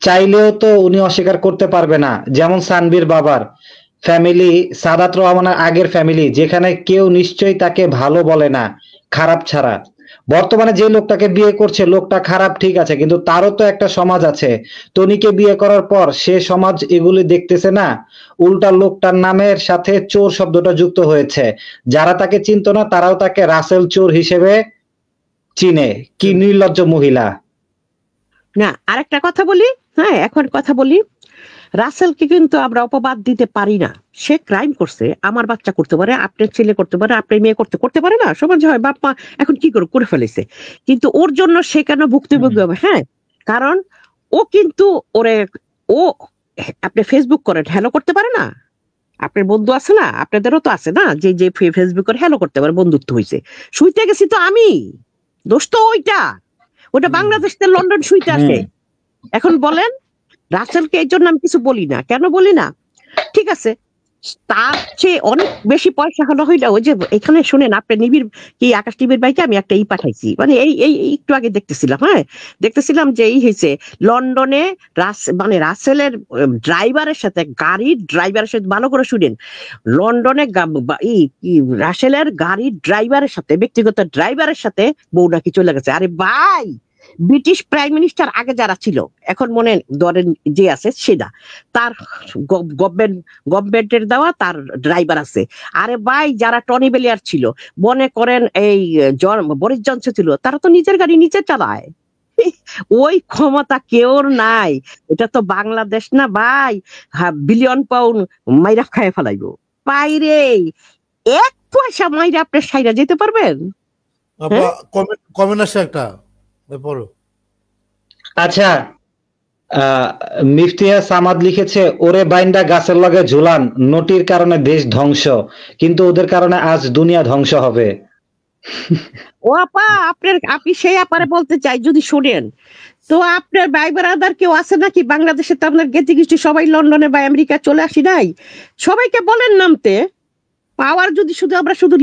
চাইলেও তো উনি অস্বীকার করতে পারবে না। যেমন সানভীর বাবার ফ্যামিলি, সাদাত রহমানের আগের ফ্যামিলি, যেখানে কেউ নিশ্চয়ই তাকে ভালো বলে না, খারাপ ছাড়া। বর্তমানে যে লোকটাকে বিয়ে করছে লোকটা খারাপ ঠিক আছে, কিন্তু তারও তো একটা সমাজ আছে। তনিকে বিয়ে করার পর সে সমাজ এগুলি দেখতেছে না, উল্টা লোকটার নামের সাথে চোর শব্দটা যুক্ত হয়েছে। যারা তাকে চিনত না তারাও তাকে রাসেল চোর হিসেবে চিনে। কি নির্লজ্জ মহিলা! না, আরেকটা কথা বলি, হ্যাঁ এখন কথা বলি, রাসেলকে কিন্তু আমরা অপবাদ দিতে পারি না। সে ক্রাইম করছে, আমার বাচ্চা করতে পারে, আপনার ছেলে করতে পারে, আপনার মেয়ে করতে পারে না, সমাজে হয় বাপ মা এখন কি করে ফেলেছে, কিন্তু ওর জন্য সে কেন ভুক্তভোগী হবে? হ্যাঁ, কারণ ও কিন্তু ও আপনি ফেসবুক করেন, হ্যালো করতে পারে না? আপনার বন্ধু আছে না, আপনাদেরও তো আছে না, যে ফেসবুক করে হ্যালো করতে পারে, বন্ধুত্ব হয়েছে। শুইতে গেছি তো আমি, দোষ তো ওইটা বাংলাদেশ থেকে লন্ডন শুইতে আসে। এখন বলেন, রাসেলকে এই জন্য আমি কিছু বলি না। কেন বলি না? ঠিক আছে, তার চেয়ে অনেক বেশি পয়সা হলো হইলে, ওই যে এখানে শুনেন, আপনি নিবিড় কি আকাশ টিভির বাইকে আমি একটা পাঠাইছি, মানে এই একটু আগে দেখতেছিলাম যে হয়েছে লন্ডনে মানে রাসেলের ড্রাইভারের সাথে, গাড়ির ড্রাইভারের সাথে, ভালো করে শুনেন, লন্ডনে রাসেলের গাড়ির ড্রাইভারের সাথে, ব্যক্তিগত ড্রাইভারের সাথে বউ নাকি চলে গেছে। আরে ভাই, ব্রিটিশ প্রাইম মিনিস্টার আগে যারা ছিল, এখন মনে ধরেন যে আছে সেটা, তার গভর্নমেন্টের দেওয়া তার ড্রাইভার আছে। আরে ভাই, যারা টনি বেলিয়ার ছিল, মনে করেন এই বরিস জনসন ছিল, তারা তো নিজের গাড়ি নিজে চালায়। ওই ক্ষমতা কেউর নাই। এটা তো বাংলাদেশ না ভাই, বিলিয়ন পাউন্ড মাইরা খায় ফেলাইবো বাইরে। এক পয়সা মাইরা আপনি সাইরা যেতে পারবেন? কমেন্ট আসে একটা পড়ো। আচ্ছা, মিফতিয়া সামাদ লিখেছে, ওরে বাইন্ডা গাছের লগে ঝুলান, নটির কারণে দেশ ধ্বংস, কিন্তু ওদের কারণে আজ দুনিয়া ধ্বংস হবে। ও আপা, আপনি সেই আপারে বলতে চাই, যদি শোনেন তো আপনার ভাই ব্রাদার কেউ আছে নাকি বাংলাদেশে? তো আপনার গেতি গিষ্টি সবাই লন্ডনে বা আমেরিকা চলে আসি নাই? সবাইকে বলেন নামতে। পাওয়ার যদি আমরা শুধু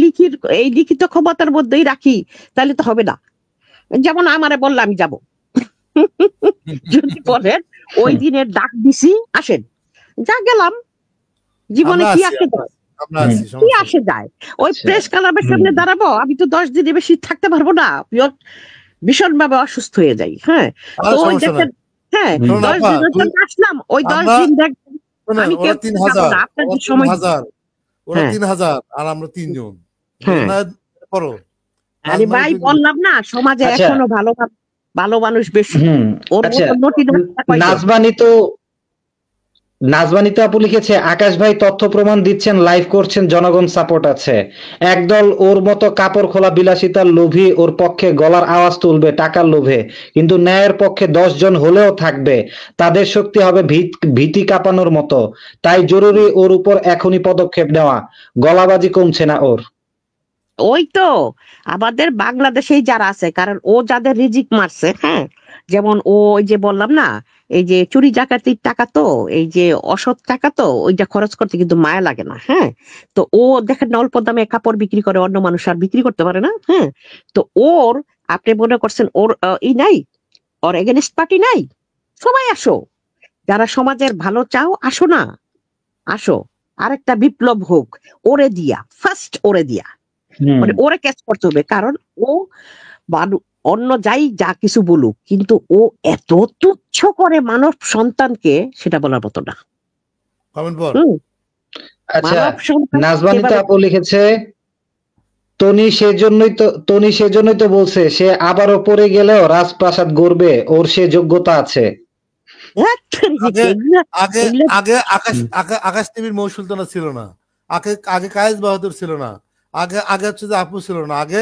এই লিখিত ক্ষমতার মধ্যেই রাখি, তাহলে তো হবে না। যেমন আমারে বললাম আমি যাব, যদি বলেন ওই দিনের ডাক দিছি, আসেন, যা গেলাম, জীবনে কি আসে যায়? ওই প্রেস ক্লাবের সামনে দাঁড়াবো, আমি তো 10 দিনের বেশি থাকতে পারবো না, ভীষণ ভাবে অসুস্থ হয়ে যাই। হ্যাঁ, তো ওই দেখেন, হ্যাঁ 10 দিনের জন্য আসলাম, ওই 10 দিন দেখবেন আমি কেউ 3000 আর আমরা 3 জন। আরে ভাই, বললাম না, সমাজে এখনো ভালো মানুষ বেশি। নাজবানিত আপু লিখেছে, আকাশ ভাই তথ্য প্রমাণ দিচ্ছেন, লাইভ করছেন, জনগণ সাপোর্ট আছে। একদল ওর মতো কাপড় খোলা বিলাসিতার লোভী ওর পক্ষে গলার আওয়াজ তুলবে টাকার লোভে, কিন্তু ন্যায়ের পক্ষে 10 জন হলেও থাকবে, তাদের শক্তি হবে ভীতি কাঁপানোর মতো। তাই জরুরি ওর উপর এখনই পদক্ষেপ নেওয়া, গলাবাজি কমছে না ওর। ওই তো আমাদের বাংলাদেশেই যারা আছে, কারণ ও যাদের রিজিক মারছে, হ্যাঁ, যেমন ওই যে বললাম না, এই যে চুরি ডাকাতির টাকা, তো এই যে অসৎ টাকা, তো ওইটা খরচ করতে কিন্তু মায়া লাগে না। হ্যাঁ, তো ও দেখেন অল্প দামে কাপড় বিক্রি করে, অন্য মানুষ আর বিক্রি করতে পারে না। হ্যাঁ, তো আপনি মনে করছেন ওর নাই, ওর এগেনস্ট পার্টি নাই? সবাই আসো, যারা সমাজের ভালো চাও, আসো না, আসো, আরেকটা বিপ্লব হোক, ওরে দিয়া, মানে ওরে ক্যাচ করতে হবে। কারণ ও অন্য যা কিছু বলুক, কিন্তু ও এত তুচ্ছ করে মানব সন্তানকে, সেটা বলার মতো না। নাজবানিতা আপু লিখেছে, টনি সেজন্যই তো বলছে, সে আবারও পড়ে গেলেও রাজপ্রাসাদ গড়বে, ওর সে যোগ্যতা আছে। আকাশ টিভির মৌ সুলতানা ছিল না, আগে কায়েস বাহাদুর ছিল না, আগে হচ্ছে যে আপু ছিল না, আগে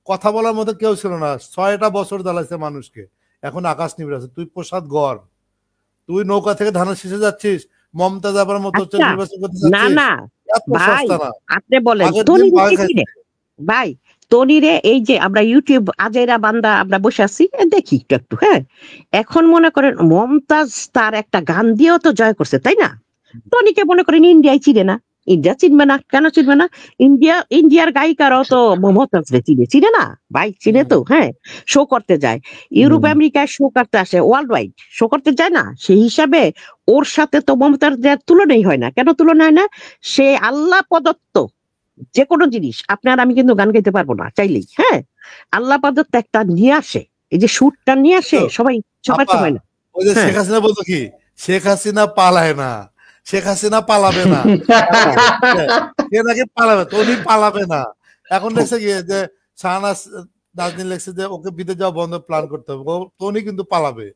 কথা বলার মতো কেউ ছিল না। 6টা বছর জ্বালাইছে মানুষকে, এখন আকাশ নিবিড় আছে। তুই প্রসাদ গড়, তুই নৌকা থেকে ধানের শীষে যাচ্ছিস, মমতা যাবার মতো নির্বাচন করতে যাচ্ছিস। আপনি বলেন ভাই, তনিরে এই যে আমরা ইউটিউব আজেরা বান্দা আমরা বসে আছি, দেখি একটু। হ্যাঁ, এখন মনে করেন মমতাজ তার একটা গান দিয়েও তো জয় করছে, তাই না? তনিকে মনে করেন ইন্ডিয়ায় চিনে না, ইন্ডিয়া চিনবে না, কেন চিনবে না? ইন্ডিয়ার গায়িকারাও তো মমতাজরে চিনে না ভাই, চিনে তো। হ্যাঁ, শো করতে যায়, ইউরোপ আমেরিকায় শো করতে আসে, ওয়ার্ল্ড ওয়াইড শো করতে যায় না? সেই হিসাবে ওর সাথে তো মমতাজ তুলনাই হয় না। কেন তুলনা হয় না? সে আল্লাহ প্রদত্ত যে কোনো জিনিস আপনার আমি কিন্তু গান গাইতে পারবো না চাইলেই, হ্যাঁ আল্লাহ পাদের একটা নিয়ে আসে, এই যে সুরটা নিয়ে আসে সবাই সবার আপা, সময় না। ওই যে হ্যাঁ। শেখ হাসিনা বলতো কি, শেখ হাসিনা পালায় না, শেখ হাসিনা পালাবে না, সে নাকি পালাবে, তনি পালাবে না। এখন দেখছে কি যে শাহনাজ নাজনীন লেখছে যে ওকে বিদেশ যাওয়া বন্ধ প্ল্যান করতে হবে, তনি কিন্তু পালাবে।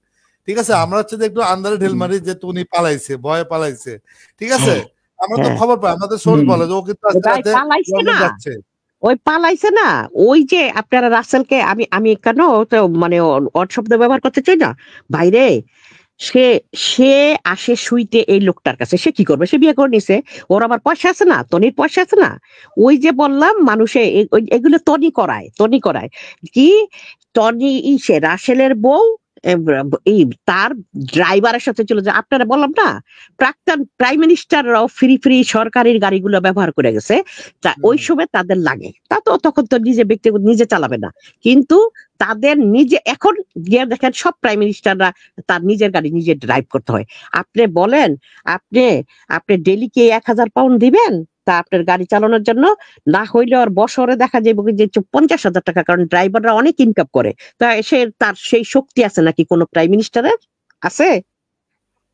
ঠিক আছে, আমরা হচ্ছে যে একটু আন্দারে ঢিল মারি যে তনি পালাইছে, ভয়ে পালাইছে। ঠিক আছে, আমরা তো হ্যাঁ। খবর পাই, আমাদের সোর্স বলে যে ও কিন্তু আস্তে ভাই, আস্তে পালাইছে লন্ডন না, যাচ্ছে। ওই পালাইছে না, ওই যে আপনারা রাসেলকে আমি আমি কেন তো মানে অড শব্দ ব্যবহার করতে চাই না বাইরে, সে সে আসে শুইতে এই লোকটার কাছে, সে কি করবে, সে বিয়ে করে নিছে, ওর আবার পয়সা আছে না, তনির পয়সা আছে না, ওই যে বললাম মানুষে এগুলো তনি করায় কি, তনি সে রাসেলের বউ এই তার ড্রাইভারের সাথে চলে যায়। আপনারা বললাম না প্রাক্তন প্রাইম মিনিস্টাররাও ফ্রি ফ্রি সরকারি গাড়িগুলো ব্যবহার করে গেছে, ওই সময় তাদের লাগে, তা তো তখন তো নিজে ব্যক্তিগত নিজে চালাবে না, কিন্তু তাদের নিজে এখন গিয়ে দেখেন সব প্রাইম মিনিস্টাররা তার নিজের গাড়ি নিজে ড্রাইভ করতে হয়। আপনি বলেন আপনি আপনি ডেলি কি 1000 পাউন্ড দিবেন তা আপনার গাড়ি চালানোর জন্য, না হইলে আর বছরে দেখা যাবে যে 50,000 টাকা, কারণ ড্রাইভাররা অনেক ইনকাম করে, তা সে তার সেই শক্তি আছে নাকি কোন প্রাইম মিনিস্টারের আছে?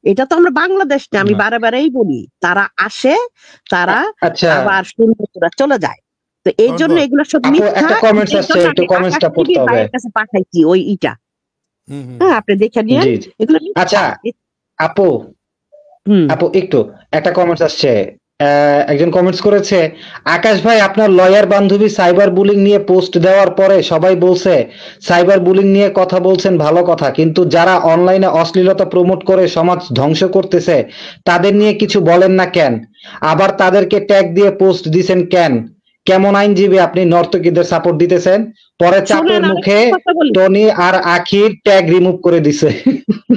এটা তো আমরা বাংলাদেশ না, আমি বারে বারেই বলি, তারা আসে তারা আচ্ছা আবার সুন্দর করে চলে যায়, তো এই জন্য এগুলো সব আপু, মিথ্যা। একটা কমেন্টস এই আসছে, জন্য একটু আমি কমেন্টসটা আকাশ পড়তে টিভির হবে। ভাইয়ের কাছে পাঠাইছি ওই ইটা, হুম, হুম। হ্যাঁ আপনি দেখে নিন জি জি। এগুলো মিথ্যা। আচ্ছা আপু, হুম আপু একটু একটা কমেন্টস আসছে, একজন কমেন্টস করেছে, আকাশ ভাই আপনার লয়ার বান্ধবী সাইবার বুলিং নিয়ে পোস্ট দেওয়ার পরে সবাই বলছে সাইবার বুলিং নিয়ে কথা বলছেন ভালো কথা, কিন্তু যারা অনলাইনে অশ্লীলতা প্রমোট করে সমাজ ধ্বংস করতেছে তাদের নিয়ে কিছু বলেন না কেন, আবার তাদেরকে ট্যাগ দিয়ে পোস্ট দিছেন কেন, কেমন আইনজীবী আপনি নর্তকীদের সাপোর্ট দিতেছেন? পরে চাপের শুনেন, আমি মুখে একটা কথা বলি, টনি আর আখির ট্যাগ রিমুভ করে দিছে।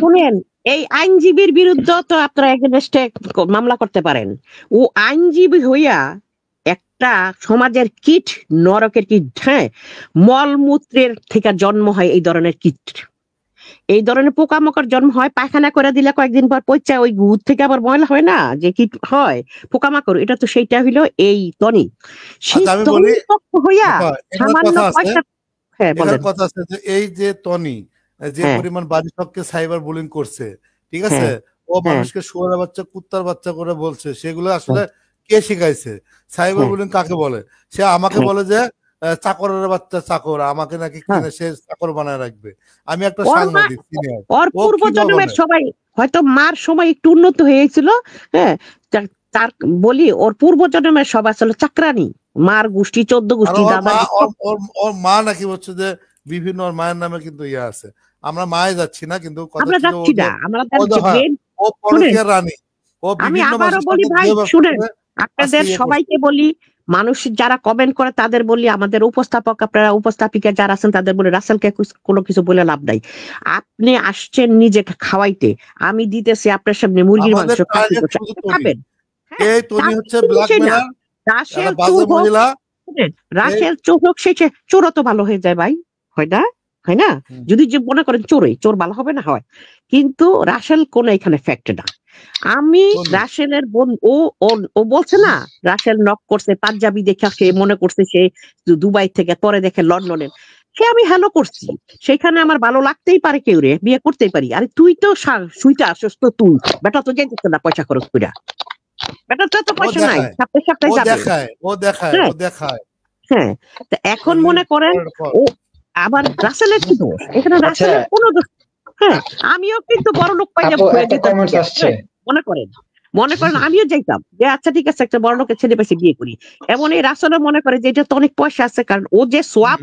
শুনেন, এই আইনজীবীর বিরুদ্ধে তো আপনারা এগেনস্টে মামলা করতে পারেন, ও আইনজীবী হইয়া একটা সমাজের কীট, নরকের কীট, হ্যাঁ মলমূত্রের থেকে জন্ম হয় এই ধরনের কীট, এই ধরনের পোকামাকড় জন্ম হয়, পায়খানা করে দিলে কয়েকদিন পর পচা ওই গুদ থেকে আবার ময়লা হয় না যে কীট হয় পোকামাকড়, এটা তো সেইটা হইলো এই তনি, সেই আচ্ছা, আমি তনি বলি, পক্ষ হইয়া আপা, এখানে সামান্য কথা আছে, পয়সা, হ্যাঁ এখানে বলেন, কথা আছে যে এই যে টনি যে হ্যাঁ পরিমাণ বাড়িসবকে সাইবার বুলিং করছে, ঠিক আছে, হ্যাঁ ও হ্যাঁ মানুষকে শুয়োরের বাচ্চা কুত্তার বাচ্চা করে বলছে, সেগুলো আসলে কে শিখাইছে? সাইবার বুলিং কাকে বলে? সে আমাকে বলে যে চাকরের বাচ্চা চাকর, আমাকে নাকি হ্যাঁ। কিনে সে চাকর বানায় রাখবে। আমি একটা ওর সাংবাদিক সিনিয়র, ওর ও পূর্ব কি জন্মের বলে? সবাই হয়তো মার সময় একটু উন্নত হয়েছিল, হ্যাঁ তার বলি ওর পূর্ব জন্মের সব আসলে চাকরানি, মার গোষ্ঠী 14 আর গোষ্ঠী ওর দাদা মা, সব। ওর মা নাকি হচ্ছে যে বিভিন্ন, ওর মায়ের নামে কিন্তু ইয়ে আছে, আমরা মায়ে যাচ্ছি না, কিন্তু কথা আমরা হচ্ছে যে ও যাচ্ছি যে না, আমরা ও যে হ্যাঁ, ও শুনেন, পরকীয়ার রানী, ও আমি বিভিন্ন আবারও মানুষের বলি সাথে ভাই বিয়ে ব্যবসা শুনেন, করে আজকে আপনাদের ইয়ে করছে। সবাইকে বলি, মানুষ যারা কমেন্ট করে তাদের বলি, আমাদের উপস্থাপক আপনারা উপস্থাপিকা যারা আছেন তাদের বলি, রাসেলকে কোনো কিছু বলে লাভ নাই, আপনি আসছেন নিজে খাওয়াইতে, আমি দিতেছি আপনার সামনে মুরগির আমাদের মাংস, খাসি টার্গেট গোশত, শুধু আপনি তনি, খাবেন, হ্যাঁ এই তনি তার হচ্ছে কোনো বিষয় না। ব্ল্যাকমেলার, রাসেল একটা বাজে চোর হোক, মহিলা। শুনেন, রাসেল চোর হোক, সে চোরও তো ভালো হয়ে যায় ভাই, হয় না? হয় না? হুম। যদি যে মনে করেন চোর ভালো হবে না, হয়, কিন্তু রাসেল কোন এখানে ফ্যাক্ট না। আমি তনি, রাসেলের বোন, ও ও বলছে না রাসেল নক করছে পাঞ্জাবি দেখে, সে মনে করছে সে দুবাই থেকে, পরে দেখে লন্ডনের, সে আমি হ্যালো করছি, সেখানে আমার ভালো লাগতেই পারে, কেউ রে বিয়ে করতেই পারি, আরে তুই তো সুইটা আসস তো, তুই বেটা তো যাইতেছে না পয়সা খরচ করে, বেটার তো ও পয়সা নাই, দেখায়, সপ্তাহে ও সপ্তাহে যাবে, দেখায়, ও দেখায়, হ্যাঁ ও দেখায়। হ্যাঁ, তা এখন তনি, মনে করেন ও আবার রাসেলের কি দোষ এখানে? আচ্ছা রাসেলের কোনো দোষ, হ্যাঁ আমিও কিন্তু বড় লোক পাইলে আপু, একটা যেতাম কমেন্টস বিয়ে, আসছে, হ্যাঁ, মনে করেন আমিও যাইতাম যে আচ্ছা ঠিক আছে একটা বড় লোকের ছেলে পাশে বিয়ে করি, এমন এই রাসেলও মনে করে যে এটা তো অনেক পয়সা আছে, কারণ ও যে সোয়াপ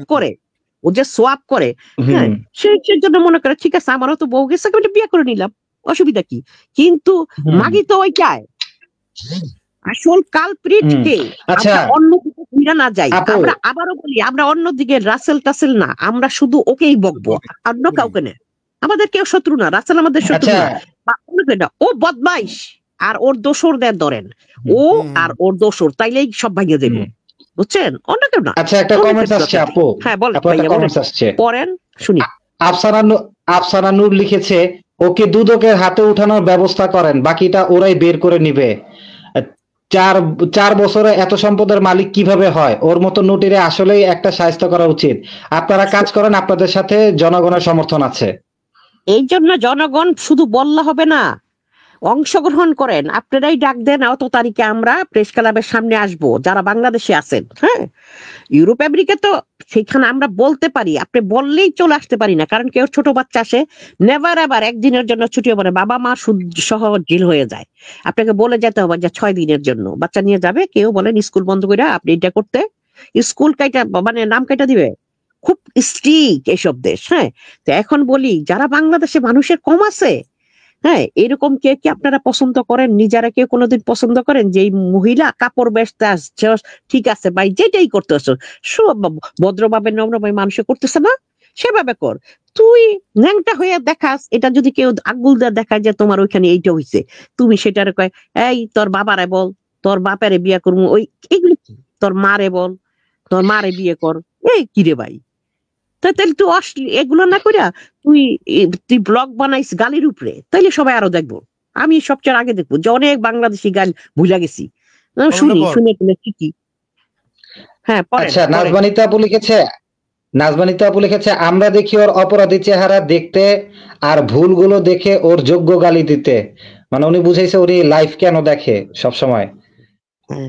করে, হ্যাঁ হুম সেই জন্য মনে করে ঠিক আছে আমারও তো বউ গেছে, আমি বিয়ে করে নিলাম, অসুবিধা কি? কিন্তু হুম মাগি তো ওইটাই আসল কালপ্রিট হুম। কে, আচ্ছা আমরা অন্যদিকে ঘুরে না যাই, আপু, আমরা আবারও বলি আমরা অন্যদিকে রাসেল টাসেল না, আমরা শুধু ওকেই বকবো, অন্য কাউকে না, আমাদের কেউ শত্রু না, রাসেল আমাদের শত্রু আচ্ছা না, বা অন্য কেউ না। ও বদমাইশ আর ওর দোসরদের ধরেন, ও আর ওর দোসর তাইলেই সব ভাঙিয়ে দেবে, হুম। বুঝছেন? অন্য কেউ না। আচ্ছা একটা কমেন্টস আসছে আপু, হ্যাঁ বলেন আপু একটা ভাইয়া, বলেন, কমেন্টস আসছে, পড়েন শুনি। আফসানা নূর লিখেছে, ওকে দুদকের হাতে উঠানোর ব্যবস্থা করেন, বাকিটা ওরাই বের করে নিবে। চার 4 বছরে এত সম্পদের মালিক কিভাবে হয়? ওর মতো নুটিরে আসলেই একটা শায়েস্তা করা উচিত। আপনারা কাজ করেন, আপনাদের সাথে জনগণের সমর্থন আছে। এই জন্য জনগণ শুধু বললে হবে না, অংশগ্রহণ করেন। আপনারাই ডাক দেন, অত তারিখে আমরা প্রেস ক্লাবের সামনে আসব যারা বাংলাদেশে আছেন। হ্যাঁ, ইউরোপ আমেরিকা তো সেখানে আমরা বলতে পারি, আপনি বললেই চলে আসতে পারি না, কারণ কেউ ছোট বাচ্চা আসে নেভার এভার একদিনের জন্য ছুটি পড়ে, বাবা মা সহ জেল হয়ে যায়। আপনাকে বলে যেতে হবে যে 6 দিনের জন্য বাচ্চা নিয়ে যাবে, কেউ বলেন স্কুল বন্ধ করে আপনি এটা করতে, স্কুল কাইটা মানে নাম কাইটা দিবে। খুব স্ট্রিক্ট এইসব দেশ। হ্যাঁ, তো এখন বলি যারা বাংলাদেশে মানুষের কম আছে, হ্যাঁ, এরকম কে কি আপনারা পছন্দ করেন? নিজেরা কেউ কোনোদিন পছন্দ করেন যে এই মহিলা কাপড় বেচতে আসছে, ঠিক আছে ভাই, যেটাই করতে আসছো ভদ্রভাবে নম্রভাবে মানুষে করতেছে না, সেভাবে কর। তুই ন্যাংটা হয়ে দেখাস, এটা যদি কেউ আঙ্গুল দিয়ে দেখায় যে তোমার ওইখানে এইটা হইছে, তুমি সেটারে কয় এই তোর বাবারে বল, তোর বাপারে বিয়ে করবো, ওই এগুলি কি? তোর মারে বল, তোর মারে বিয়ে কর, এই কিরে ভাই? তাহলে তুই এগুলো না কইরা তুই ব্লগ বানাইস গালির উপরে, তাইলে সবাই আরো দেখবো। আমি সবচেয়ে আগে দেখবো যে অনেক বাংলাদেশি গাল ভুলা গেছি। শুনি ঠিকই। হ্যাঁ, আচ্ছা, নাজমানিতা আপু লিখেছে আমরা দেখি ওর অপরাধী চেহারা দেখতে আর ভুলগুলো দেখে ওর যোগ্য গালি দিতে। মানে উনি বুঝাইছে উনি লাইভ কেন দেখে সব সময়,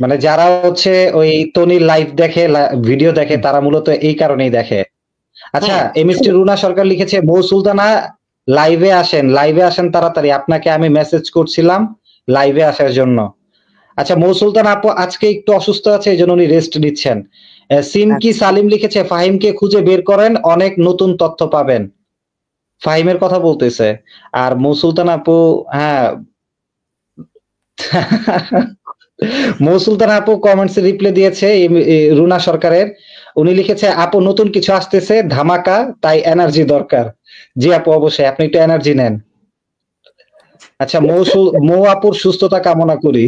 মানে যারা হচ্ছে ওই তনির লাইভ দেখে, ভিডিও দেখে, তারা মূলত এই কারণেই দেখে। আচ্ছা, এমএসটি রুনা সরকার লিখেছে মৌ সুলতানা লাইভে আসেন তাড়াতাড়ি, আপনাকে আমি মেসেজ করছিলাম লাইভে আসার জন্য। আচ্ছা, মৌ সুলতানা আপু আজকে একটু অসুস্থ আছে, এই জন্য উনি রেস্ট নিচ্ছেন। সিমকি সালিম লিখেছে ফাহিমকে খুঁজে বের করেন, অনেক নতুন তথ্য পাবেন। ফাহিমের কথা বলতেছে। আর মৌ সুলতানা আপু, হ্যাঁ মৌ সুলতানা আপু কমেন্টসে রিপ্লাই দিয়েছে রুনা সরকারের। উনি লিখেছে আপু নতুন কিছু আসতেছে ধামাকা, তাই এনার্জি দরকার। জি আপু, অবশ্যই আপনি একটু এনার্জি নেন। আচ্ছা, মৌ আপুর সুস্থতা কামনা করি।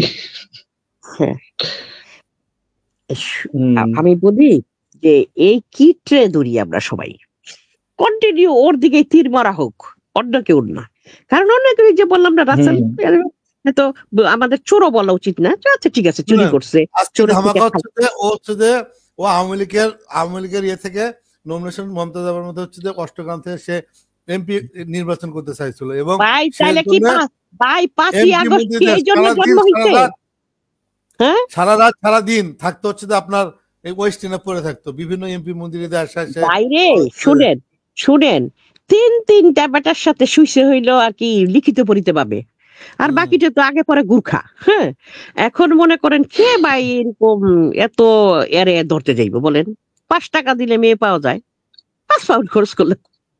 আমি বলি যে এই কিটরে ধরি আমরা সবাই, কন্টিনিউ ওর দিকে তীর মারা হোক, অন্য কেউ না। কারণ অনেক যে বললাম না রাসেল, তো আমাদের চোরও বলা উচিত না। আচ্ছা ঠিক আছে, চুরি করছে, ও আওয়ামী লীগের ইয়ে থেকে নমিনেশন মমতাজ আবার মধ্যে হচ্ছে যে অষ্টগ্রাম থেকে সে এমপি নির্বাচন করতে চাইছিল, এবং ভাই তাইলে কি ভাই 5ই আগস্ট এই জন্য জন্ম হইছে? হ্যাঁ, সারা রাত সারা দিন থাকতো হচ্ছে যে আপনার এই ওয়েস্টিনে পড়ে থাকতো বিভিন্ন এমপি মন্দিরে আসা। বাইরে শুনেন 3টা বেটার সাথে শুইছে হইলো আর কি লিখিত পড়িতে পাবে, আর বাকিটা তো আগে পরে গুর্খা। হ্যাঁ, এখন মনে করেন কে ভাই এরকম এত এরে ধরতে যাইবো বলেন? 5 টাকা দিলে মেয়ে পাওয়া যায়, 5 পাউন্ড খরচ করলে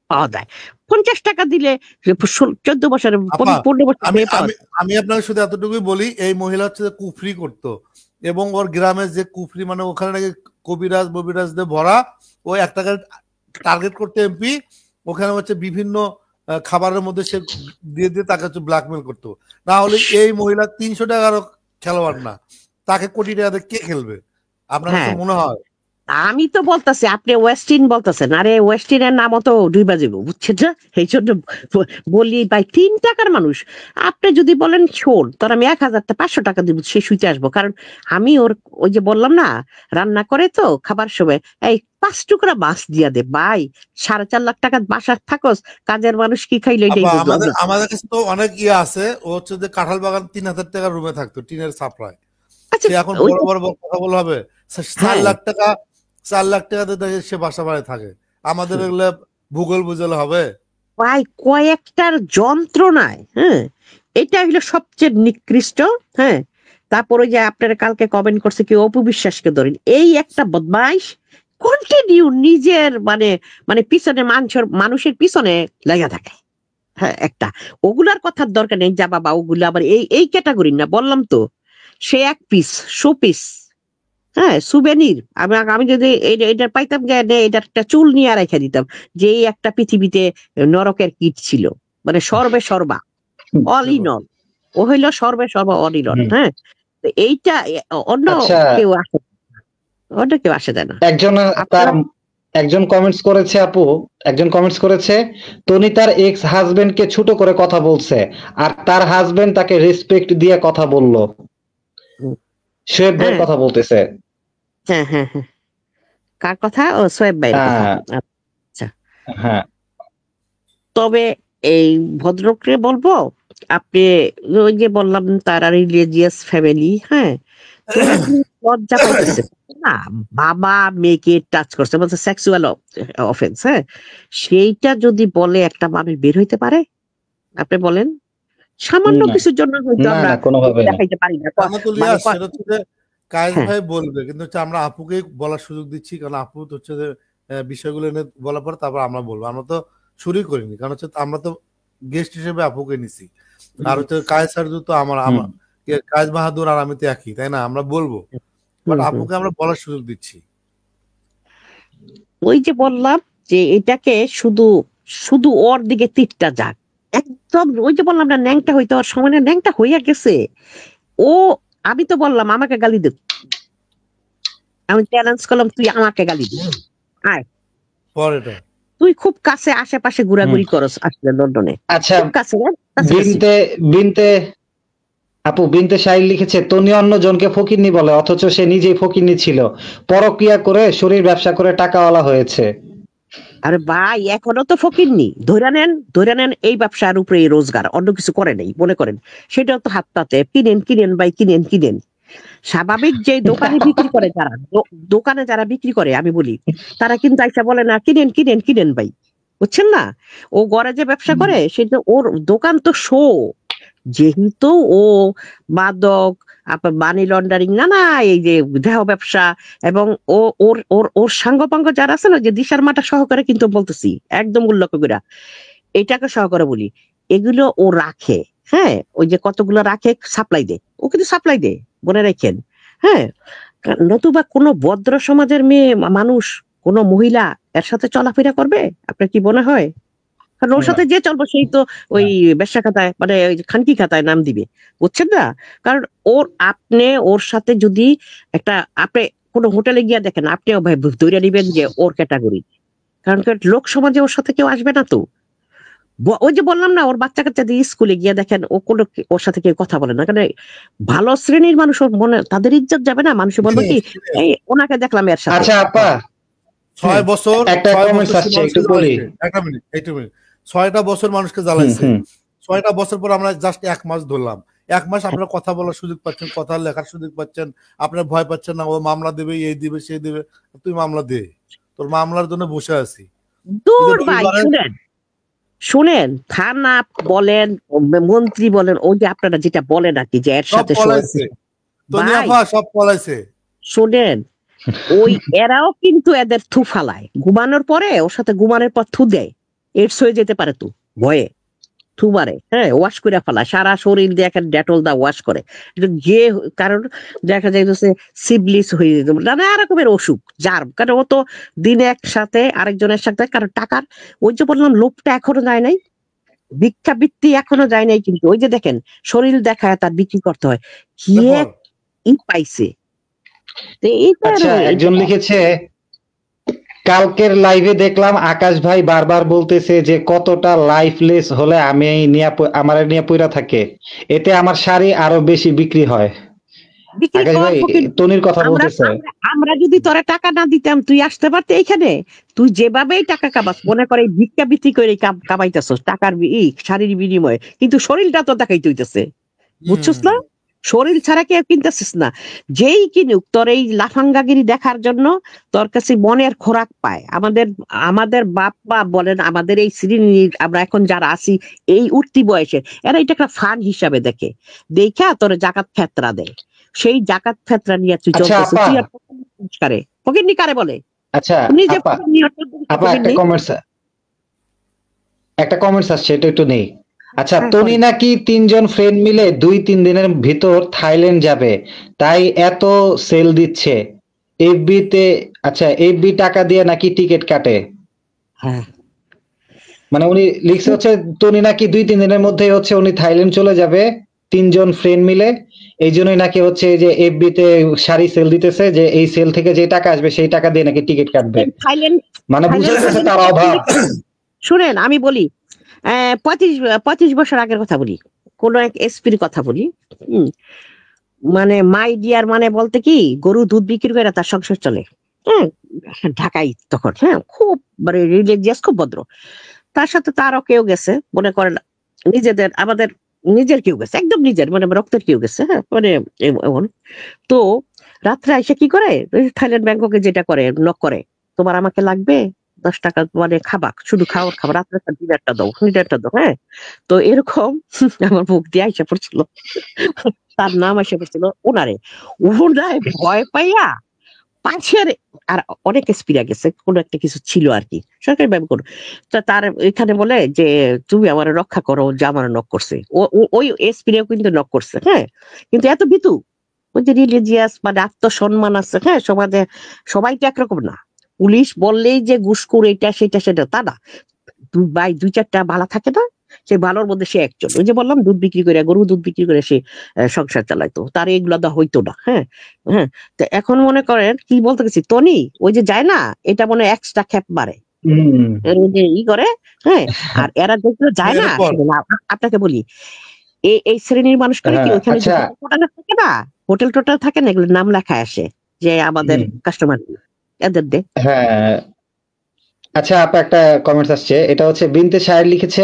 পাওয়া যায়, 50 টাকা দিলে 14 বছরে 15 বছর মেয়ে পাওয়া যায়। আমি আপনাকে শুধু এতটুকুই বলি, এই মহিলা হচ্ছে যে কুফরি করতো, এবং ওর গ্রামের যে কুফরি মানে ওখানে নাকি কবিরাজ ববিরাজদের ভরা, ও একটা টার্গেট করতে এমপি, ওখানে হচ্ছে বিভিন্ন খাবারের মধ্যে সে দিয়ে তাকে হচ্ছে ব্ল্যাকমেল করতো। না হলে এই মহিলা 300 টাকারও খেলোয়াড় না, তাকে কোটি টাকা দিয়ে কে খেলবে? আপনার কাছে মনে হয়? আমি তো বলতেছি আপনি ওয়েস্টিন বলতেছেন, আরে ওয়েস্টিনের নামও তো ডুইবা যাবো, বুঝছেন না? এই জন্য বলি ভাই 3 টাকার মানুষ। আপনি যদি বলেন শোন তোর আমি 1500 টাকা দিব, সে শুইতে আসবো। কারণ আমি ওই যে বললাম না, রান্না করে তো খাবার সময় এই 5 টুকরা মাছ দিয়া দে ভাই, 4.5 লাখ টাকা বাসার থাকস, কাজের মানুষ কি খাইলে আমাদের কাছে তো অনেক ইয়ে আছে। ও হচ্ছে যে কাঁঠাল বাগান 3000 টাকার রুমে থাকতো, টিনের ছাপড়ায়। এখন বড় বড় কথা বলা হবে 4 লাখ টাকা, 4 লাখ টাকা দিয়ে সে বাসা বাড়ি থাকে। আমাদের এগুলো ভূগোল বুঝলে হবে ভাই? কয়েকটার যন্ত্রণায়, হ্যাঁ, এটা হলো সবচেয়ে নিকৃষ্ট। হ্যাঁ, তারপরে যে আপনারা কালকে কমেন্ট করছে কি অপু বিশ্বাসকে ধরেন, এই একটা বদমাইশ কন্টিনিউ নিজের মানে পিছনে মানুষের পিছনে লাগা থাকে। হ্যাঁ, একটা ওগুলার কথার দরকার নেই, যা বাবা ওগুলো আবার এই ক্যাটাগরি না, বললাম তো সে এক পিস শো পিস। হ্যাঁ, সুবেনির। আমি যদি এটা পাইতাম, এটা একটা চুল নিয়ে রেখে দিতাম যে এই একটা পৃথিবীতে নরকের কীট ছিল, মানে সর্বা অল ইন অল। ও হইলো সর্বা অল ইন অল। হ্যাঁ, এইটা অন্য কেউ আসে দেয় না। একজন কমেন্টস করেছে আপু, টনি তার এক্স হাজবেন্ডকে ছোট করে কথা বলছে, আর তার হাজবেন্ড তাকে রেসপেক্ট দিয়ে কথা বললো। শোয়েব ভাইয়ের হ্যাঁ কথা বলতেছে। হ্যাঁ হ্যাঁ হ্যাঁ কার কথা? ও সোয়েব ভাইয়ের কথা। হ্যাঁ আচ্ছা, হ্যাঁ তবে এই ভদ্রকে বলবো, আপনি ওই যে বললাম তারা রিলিজিয়াস ফ্যামিলি, হ্যাঁ, তো আপনি লজ্জা পাইতেছে না? বাবা মেয়েকে টাচ করছে, বলছে সেক্সুয়াল অফেন্স, হ্যাঁ, সেইটা যদি বলে একটা মানুষ বের হইতে পারে? আপনি বলেন, সামান্য না কিছুর জন্য হয়তো না আমরা না কোনোভাবে না। দেখাইতে পারি না, জামাতুল মানে ইয়াস, সেটা হচ্ছে যে কায়েস হ্যাঁ ভাই বলবে, কিন্তু হচ্ছে আমরা আপুকে বলার সুযোগ দিচ্ছি, কারণ আপু তো হচ্ছে যে বিষয়গুলো এনে বলার পর তারপর আমরা বলবো। আমরা তো শুরুই করিনি, কারণ হচ্ছে আমরা তো গেস্ট হিসেবে আপুকে নিছি। আর হচ্ছে কায়েস আর তো আমার হুম। কায়েস বাহাদুর আর আমি তো একই, তাই না? আমরা বলবো, বাট হুম, হুম। আপুকে আমরা বলার সুযোগ দিচ্ছি। ওই যে বললাম যে এটাকে শুধু শুধু ওর দিকে তীরটা যাক, একদম ওই যে বললাম না, ন্যাংটা হইতে ওর সময় না, ন্যাংটা হইয়া গেছে ও। আমি তো বললাম আমাকে গালি দে, আমি চ্যালেঞ্জ করলাম তুই আমাকে গালি দে, আয়, পরেটা তুই খুব কাছে আশেপাশে ঘোরাঘুরি করস আসলে লন্ডনে, আচ্ছা খুব কাছে না? কাছাকাছি। বিনতে বিনতে আপু বিনতে শাইল লিখেছে, তনি অন্য জনকে ফকিন্নি বলে অথচ সে নিজেই ফকিন্নি ছিল, পরক্রিয়া করে শরীর ব্যবসা করে টাকাওয়ালা হয়েছে। আরে ভাই এখনো তো ফকিরনি, ধরে নেন এই ব্যবসার উপরে এই রোজগার, অন্য কিছু করে নেই মনে করেন, সেটাও তো হাত পাতে কিনেন ভাই, কিনেন। স্বাভাবিক যে দোকানে বিক্রি করে যারা, দোকানে যারা বিক্রি করে আমি বলি, তারা কিন্তু আইসা বলে না কিনেন ভাই, বুঝছেন না? ও ঘরে যে ব্যবসা করে সেটা ওর দোকান তো শো, যেহেতু ও মাদক, আপনার মানি লন্ডারিং, না এই যে দেহ ব্যবসা, এবং ও ওর ওর ওর সাঙ্গপাঙ্গ যারা আছে না, যে দিশার মাটা সহকারে কিন্তু বলতেছি একদম উল্লেখ করে এটাকে সহকারে বলি, এগুলো ও রাখে, হ্যাঁ, ওই যে কতগুলো রাখে সাপ্লাই দে, ও কিন্তু সাপ্লাই দে, মনে রাখেন, হ্যাঁ। নতুবা কোনো ভদ্র সমাজের মেয়ে মানুষ, কোন মহিলা এর সাথে চলাফেরা করবে? আপনার কি মনে হয়? কারণ ওর সাথে যে চলবো সেই তো ওই ব্যবসা খাতায়, মানে ওই যে খানকি খাতায় নাম দিবে, বুঝছেন না? কারণ আপনি ওর সাথে যদি একটা, আপনি কোনো হোটেলে গিয়া দেখেন, আপনিও ভাই ধরে নিবেন যে ওর ক্যাটাগরি, কারণ কি লোক সমাজে ওর সাথে কেউ আসবে না তো। ওই যে বললাম না, ওর বাচ্চা কাচ্চা দিয়ে স্কুলে গিয়ে দেখেন ও কোনো ওর সাথে কেউ কথা বলে না, কারণ ভালো শ্রেণীর মানুষ ওর মনে, তাদের ইজ্জত যাবে না, মানুষ বলবে কি এই ওনাকে দেখলাম এর সাথে। আচ্ছা আপা 6 বছর, একটা 6 কমেন্টস বছর আসছে, মানুষকে একটু বলি। জ্বালাইছে। একটা মিনিট, 6টা বছর মানুষকে জ্বালাইছে। 6টা বছর পর আমরা জাস্ট 1 মাস ধরলাম, 1 মাস আপনারা কথা বলার সুযোগ পাচ্ছেন, কথা লেখার সুযোগ পাচ্ছেন, আপনার ভয় পাচ্ছেন না ও মামলা দেবে, এই দিবে সেই দিবে। তুই মামলা দে, তোর মামলার জন্য বসে আছি। দূর ভাই, শুনেন থানা বলেন, মন্ত্রী বলেন, ওই যে আপনারা যেটা বলেন আর কি, যে এর সব সাথে পলাইছে, তনি আপা সব পলাইছে। শুনেন, ওই এরাও কিন্তু এদের থু ফালায়, ঘুমানোর পরে ওর সাথে ঘুমানোর পর থু দেয়, এডস হয়ে যেতে পারে তো ভয়ে থু মারে, হ্যাঁ, ওয়াশ করে ফেলায় সারা শরীর দিয়ে, একটা ডেটল দা ওয়াশ করে, যে কারণ দেখা যায় সিবলিস হয়ে যেত, নানা রকমের অসুখ যার, কারণ ও তো দিনে একসাথে আরেকজনের সাথে, কারণ টাকার ওই যে বললাম লোভটা এখনো যায় নাই, ভিক্ষাবৃত্তি এখনো যায় নাই, কিন্তু ওই যে দেখেন শরীর দেখায় তার বিক্রি করতে হয়, কি ই পাইছে। আচ্ছা একজন লিখেছে, কালকের লাইভে দেখলাম আকাশ ভাই বারবার বলতেছে যে কতটা লাইফলেস হলে আমি আমার নিয়ে পইরা থাকে, এতে আমার শাড়ি আরো বেশি বিক্রি হয়। আকাশ ভাই তনির কথা বলতেছে। আমরা যদি তোরা টাকা না দিতাম তুই আসতে পারতি এইখানে, তুই যেভাবেই টাকা কামাস, মনে করে ভিক্ষা বৃত্তি করে কামাইতেছস টাকার শাড়ির বিনিময়ে, কিন্তু শরীরটা তো দেখাইতে হইতেছে, বুঝছস না? শরীর ছাড়া কেউ কিনতেছিস না, যেই কিনুক তোর এই লাফাঙ্গাগিরি দেখার জন্য তোর কাছে মনের খোরাক পায়। আমাদের বাপ মা বলেন, আমাদের এই শ্রেণীর আমরা এখন যারা আছি এই উঠতি বয়সে, এরা এটা একটা ফান হিসাবে দেখে, দেখা তোর জাকাত ফেতরা দেয়, সেই জাকাত ফেতরা নিয়ে তুই চলতেছিস, তুই আর ফকিন্নি কারে বলে? আচ্ছা একটা কমেন্টস আসছে, এটা একটু নেই। আচ্ছা, তনি নাকি 3 জন ফ্রেন্ড মিলে 2-3 দিনের ভিতর থাইল্যান্ড যাবে, তাই এত সেল দিচ্ছে এফবি তে। আচ্ছা, এফবি টাকা দিয়ে নাকি টিকিট কাটে, মানে উনি লিখছে হচ্ছে তনি নাকি 2-3 দিনের মধ্যে হচ্ছে উনি থাইল্যান্ড চলে যাবে 3 জন ফ্রেন্ড মিলে, এই জন্যই নাকি হচ্ছে যে এফবি তে শাড়ি সেল দিতেছে, যে এই সেল থেকে যে টাকা আসবে সেই টাকা দিয়ে নাকি টিকিট কাটবে, মানে বুঝে গেছে তার অভাব। শুনেন আমি বলি, 35 বছর আগের কথা বলি, কোন এক এসপির কথা বলি, মানে মাই ডিয়ার মানে বলতে কি গরু দুধ বিক্রি করে তার সংসার চলে। হ্যাঁ, ঢাকাই তখন, হ্যাঁ, খুব মানে রিলিজিয়াস, খুব ভদ্র। তার সাথে তারও কেউ গেছে, মনে করেন নিজেদের আমাদের নিজের কেউ গেছে, একদম নিজের মানে রক্তের কেউ গেছে, হ্যাঁ, মানে এমন। তো রাত্রে আইসা কি করে, ওই থাইল্যান্ড ব্যাংককে যেটা করে নক করে, তোমার আমাকে লাগবে 10 টাকা, মানে খাবা, শুধু খাবার খাবার, রাত্রে ডিনারটা দাও, ডিনারটা দাও, হ্যাঁ। তো এরকম আমার মুখ দিয়ে আইসা পড়ছিল, তার নাম এসে পড়ছিল ওনারে, ওনারে ভয় পাইয়া পাশের আর অনেক এসপিরা গেছে, কোন একটা কিছু ছিল আর কি, সরকারি ব্যাংক কোন। তা তার এখানে বলে যে তুমি আমার রক্ষা করো, যে আমার নক করছে, ওই এসপিরাও কিন্তু নক করছে, হ্যাঁ। কিন্তু এত ভীতু, ওই যে রিলিজিয়াস মানে আত্মসম্মান আছে, হ্যাঁ, সমাজে সবাই তো একরকম না। পুলিশ বললেই যে ঘুষখোর এটা সেটা সেটা তা না, দুই চারটা ভালো থাকে না, সেই ভালোর মধ্যে সে একজন। ওই যে বললাম দুধ বিক্রি করে, গরু দুধ বিক্রি করে সে সংসার চালাইতো, তার এগুলা দা হইতো না, হ্যাঁ। হ্যাঁ, তো এখন মনে করেন কি বলতে গেছি, টনি ওই যে যায় না, এটা মনে এক্সট্রা খ্যাপ মারে, এর মধ্যে ই করে, হ্যাঁ। আর এরা যেগুলো যায় না, এরপর সেগুলো আপনাকে বলি, এই শ্রেণীর মানুষ করে কি, ওইখানে যে আচ্ছা হোটেল থাকে না, হোটেল টোটেল থাকে না, এগুলো নাম লেখা আসে যে আমাদের কাস্টমার, এদের দে। হ্যাঁ, আচ্ছা আপা একটা কমেন্টস আসছে, এটা হচ্ছে বিনতে শায়ের লিখেছে,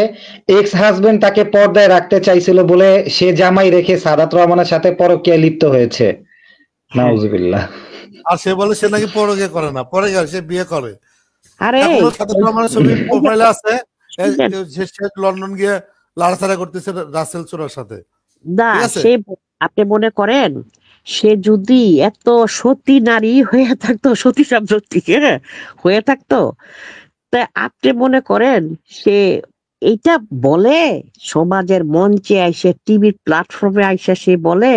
এক্স হাজবেন্ড তাকে পর্দায় রাখতে চাইছিল বলে সে জামাই রেখে সাদাত রহমানের সাথে পরকীয়ায় লিপ্ত হয়েছে। নাউজুবিল্লাহ। আর সে বলে সে নাকি পরকে করে না, পরে গেলে সে বিয়ে করে। আরে এখনো সাদাত রহমানের ছবি প্রোফাইলে আছে, সে লন্ডন গিয়ে লাড়াছাড়া করতেছে রাসেল চোরার সাথে, না, ঠিক আছে? সে আপনি মনে করেন সে যদি এত সতী নারী হয়ে থাকতো, সতী সাম্প্রতিক হয়ে থাকতো, তা আপনি মনে করেন সে এইটা বলে সমাজের মঞ্চে আইসে, টিভির প্ল্যাটফর্মে আইসে সে বলে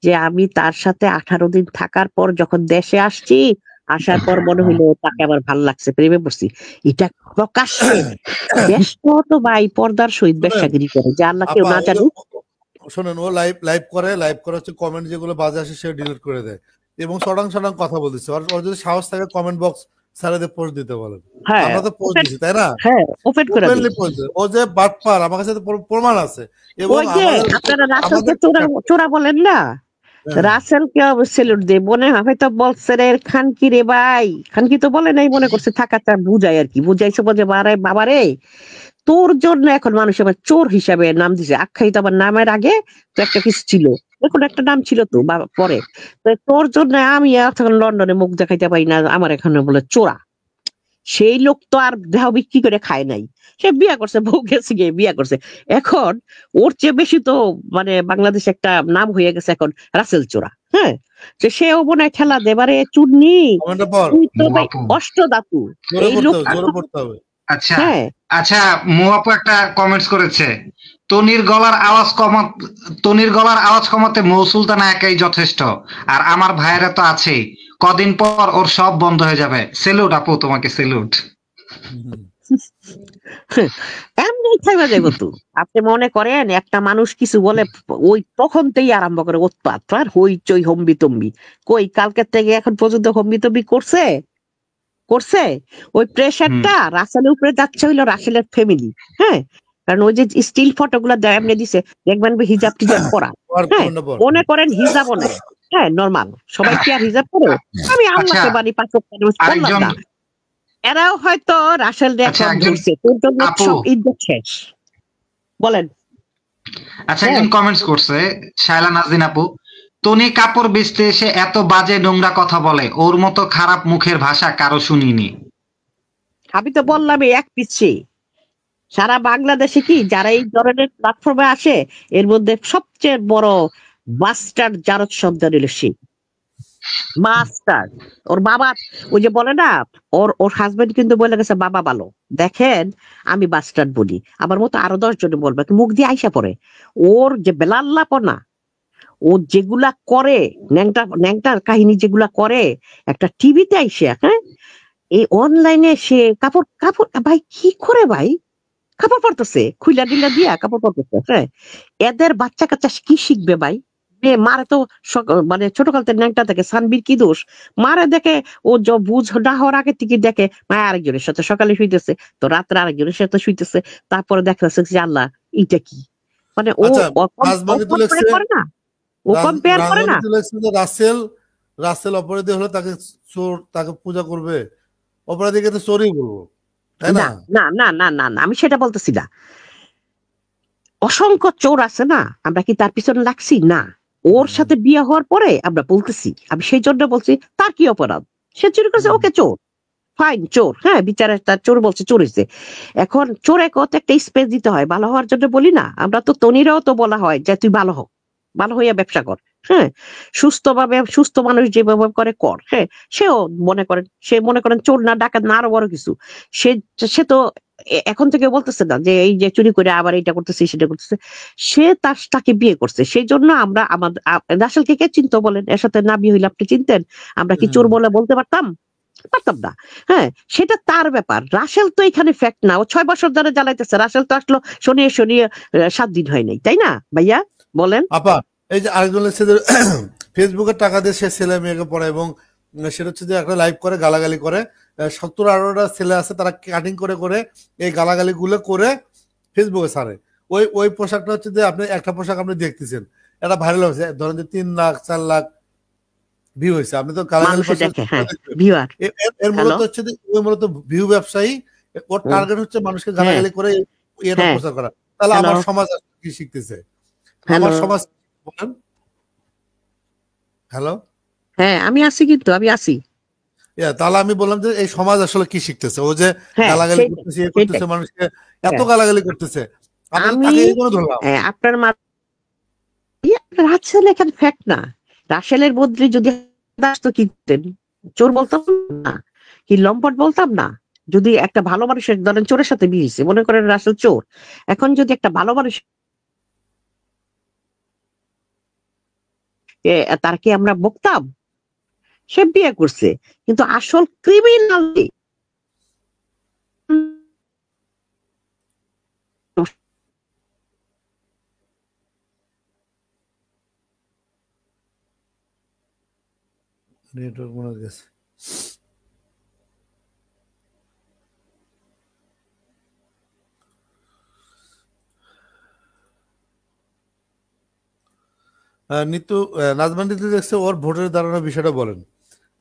যে আমি তার সাথে 18 দিন থাকার পর যখন দেশে আসছি, আসার পর মনে হইলো তাকে আমার ভালো লাগছে, প্রেমে পড়ছি। এটা প্রকাশ্যে দেশ তো ভাই পর্দার সহিত বেশ্যাগিরি করে, যে আল্লাহ কেউ আপা না ওই যে জানুক। শোনেন, ও লাইভ করে হচ্ছে কমেন্ট যেগুলো বাজে আসে সে ডিলিট করে দেয় এবং সডাং কথা বলতেছে। ওর যদি সাহস থাকে কমেন্ট বক্স স্যারেদের পোস্ট দিতে বলেন, হ্যাঁ, আমরা তো পোস্ট ওপেন, দিছি তাই না, হ্যাঁ, ওপেন করে দিই। ওপেনলি পোস্ট দিই। ও যে বাটপার আমার কাছে তো প্রমাণ আছে এবং ওই যে আপনারা রাসেলকে চোরা চোরা বলেন না, রাসেলকে সেলুট দিয়ে মনে হয় হয়তো বলছে রে খানকি রে ভাই, খানকি তো বলে নাই, মনে করছে থাকাটা বুঝাই আর কি, বুঝাইছে বলছে বাবা রে, তোর জন্য এখন মানুষ আবার চোর হিসাবে নাম দিছে, আখ্যায়িত আমার নামের আগে তো একটা কিছু ছিল, এখন একটা নাম ছিল তো পরে, তো তোর জন্য আমি এখন লন্ডনে মুখ দেখাইতে পারি না, আমার এখানে বলে চোরা। সেই লোক তো আর দেহ বিক্রি করে খায় নাই, সে বিয়া করছে, বউ গেছে গিয়ে বিয়া করছে। এখন ওর চেয়ে বেশি তো মানে বাংলাদেশে একটা নাম হয়ে গেছে এখন রাসেল চোরা, হ্যাঁ। সেও মনে হয় খেলা দেবারে চুন্নি, তুই তো ভাই অষ্টধাতু, এই লোক জোরে পড়তে হবে। আচ্ছা হ্যাঁ। আচ্ছা, মুআপু একটা কমেন্টস করেছে, তনির গলার আওয়াজ কমাতে মৌ সুলতানা একাই যথেষ্ট, আর আমার ভাইয়েরা তো আছেই, কদিন পর ওর সব বন্ধ হয়ে যাবে। সেলুট আপু, তোমাকে সেলুট। এমনি থাইবা যাইব তো। আপনি মনে করেন একটা মানুষ কিছু বলে ওই তখন থেকেই আরম্ভ করে উৎপাত, আর হইচই হম্বি তম্বি, কই কালকে থেকে এখন পর্যন্ত হম্বি তম্বি করছে, ওই প্রেশারটা রাসেলের উপরে যাচ্ছে হইলো রাসেলের ফ্যামিলি, হ্যাঁ। কারণ ওই যে স্টিল ফটোগুলো এমনি দিছে, দেখবেন হিজাব টিজাব পরা, হ্যাঁ, মনে করেন হিজাবও নাই, হ্যাঁ, নরমাল, সবাই কি আর হিজাব পরে? আমি আল্লাহকে বাড়ি 5 ওয়াক্ত নামাজ পড়লাম না, এরাও হয়তো রাসেল এখন ধরছে, তোর জন্য সব ইজ্জত শেষ। বলেন। আচ্ছা, একজন কমেন্টস করছে, শায়লা নাজরিন আপু, তনি কাপড় বেচতে এসে এত বাজে নোংরা কথা বলে, ওর মতো খারাপ মুখের ভাষা কারো শুনিনি। আমি তো বললাম এক পিছিয়ে সারা বাংলাদেশে কি যারা এই ধরনের প্ল্যাটফর্মে আসে, এর মধ্যে সবচেয়ে বড় বাস্টার্ড জারদ শব্দ নিল সে বাস্টার্ড। ওর বাবা ওই যে বলে না, ওর হাজবেন্ড কিন্তু বলে গেছে বাবা ভালো, দেখেন আমি বাস্টার্ড বলি, আমার মতো আরো 10 জন বলবে, মুখ দিয়ে আইসা পড়ে। ওর যে বেলাল্লাপনা, ও যেগুলা করে, ন্যাংটার কাহিনী যেগুলা করে, একটা টিভিতে আইসে, হ্যাঁ, এই অনলাইনে সে কাপড় ভাই কি করে ভাই, কাপড় পরতেছে, খুইলা ডিলা দিয়া কাপড় পরতেছে, হ্যাঁ। এদের বাচ্চা কাচ্চা কি শিখবে ভাই? মারে তো মানে ছোটকাল থেকে ন্যাংটা থেকে, সানবির কি দোষ, মারে দেখে ও বুঝ না হওয়ার আগে থেকে দেখে মায় আরেকজনের সাথে সকালে শুইতেছে, তো রাত্রে আরেকজনের সাথে শুইতেছে, তারপরে দেখা যাচ্ছে যে আল্লাহ এইটা কি, মানে ও করে না, ও কম্পেয়ার করে না। রাঙ্গামাটিতে লেখছে যে রাসেল অপরাধী হলে তাকে চোর, তাকে পূজা করবে, অপরাধীকে তো চোরই বলবো, তাই না না? না না না না না, আমি সেটা বলতেছি না। অসংখ্য চোর আছে না, আমরা কি তার পিছনে লাগছি না? ওর সাথে বিয়ে হওয়ার পরে আমরা বলতেছি, আমি সেই জন্য বলছি তার কি অপরাধ, সে চুরি করেছে, ওকে চোর, ফাইন চোর, হ্যাঁ বিচারে তার চোর বলছে চোর হয়েছে। এখন চোরে কত একটা স্পেস দিতে হয়, ভালো হওয়ার জন্য বলি না আমরা, তো তনিরাও তো বলা হয় যে তুই ভালো হ, ভালো হইয়া ব্যবসা কর, হ্যাঁ সুস্থভাবে, সুস্থ মানুষ যেভাবে করে কর, হ্যাঁ সেও মনে করেন চোর না ডাকাত না আরো বড় কিছু, সে সে তো এখন থেকে বলতেছে না যে এই যে চুরি করে আবার এইটা করতেছে সেটা করতেছে, সে তাকে বিয়ে করছে, সেই জন্য আমরা আমাদের রাসেলকে কে চিনতো বলেন, এর সাথে না বিয়ে হইলে আপনি চিনতেন? আমরা কি চোর বলে বলতে পারতাম? পারতাম না। হ্যাঁ সেটা তার ব্যাপার, রাসেল তো এখানে ফ্যাক্ট না, ও 6 বছর ধরে জ্বালাইতেছে, রাসেল তো আসলো শনিয়ে 7 দিন হয় নাই, তাই না ভাইয়া বলেন? আপা, এই যে আরেকজন লেখছে যে ফেসবুকের টাকা দিয়ে সে ছেলে মেয়েকে পড়ায়, এবং সেটা হচ্ছে যে একটা লাইভ করে গালাগালি করে, 70-18টা ছেলে আছে, তারা কাটিং করে করে এই গালাগালি গুলো করে ফেসবুকে ছাড়ে। ওই পোশাকটা হচ্ছে যে আপনি একটা পোশাক আপনি দেখতেছেন, এটা ভাইরাল হয়েছে, ধরেন যে 3 লাখ 4 লাখ ভিউ হয়েছে, আপনি তো গালাগালি মানুষে দেখে, হ্যাঁ ভিউয়ার। এর হ্যালো, মূলত হচ্ছে যে ওই মূলত ভিউ ব্যবসায়ী, ওর টার্গেট হচ্ছে মানুষকে হ্যাঁ গালাগালি করে এটা হ্যাঁ, প্রচার করা। তাহলে হ্যালো আমার সমাজ আসলে কি শিখতেছে? হ্যালো, আমার সমাজ, বলেন। হ্যালো, হ্যাঁ আমি আছি, কিন্তু আমি আছি, তাহলে আমি বললাম যে এই সমাজ আসলে কি শিখতেছে? ও যে হ্যাঁ গালাগালি সেইটাই করতেছে, সেইটাই। মানুষকে এত হ্যাঁ গালাগালি করতেছে, আমি তো আমি তাকে এই জন্য ধরলাম। হ্যাঁ, আপনার রাসেল এখানে ফ্যাক্ট না, রাসেলের বদলে যদি আসতো কি করতেন? চোর বলতাম না, কি লম্পট বলতাম না? যদি একটা ভালো মানুষের, ধরেন চোরের সাথে বিয়ে হয়েছে, মনে করেন রাসেল চোর, এখন যদি একটা ভালো মানুষ, তার কি আমরা বকতাম? সে বিয়ে করছে, কিন্তু আসল ক্রিমিনাল নেটওয়ার্ক মনে হয় গেছে। নিতু, নাজমান নিতু দেখছে ওর ভোটের দাঁড়ানোর বিষয়টা বলেন।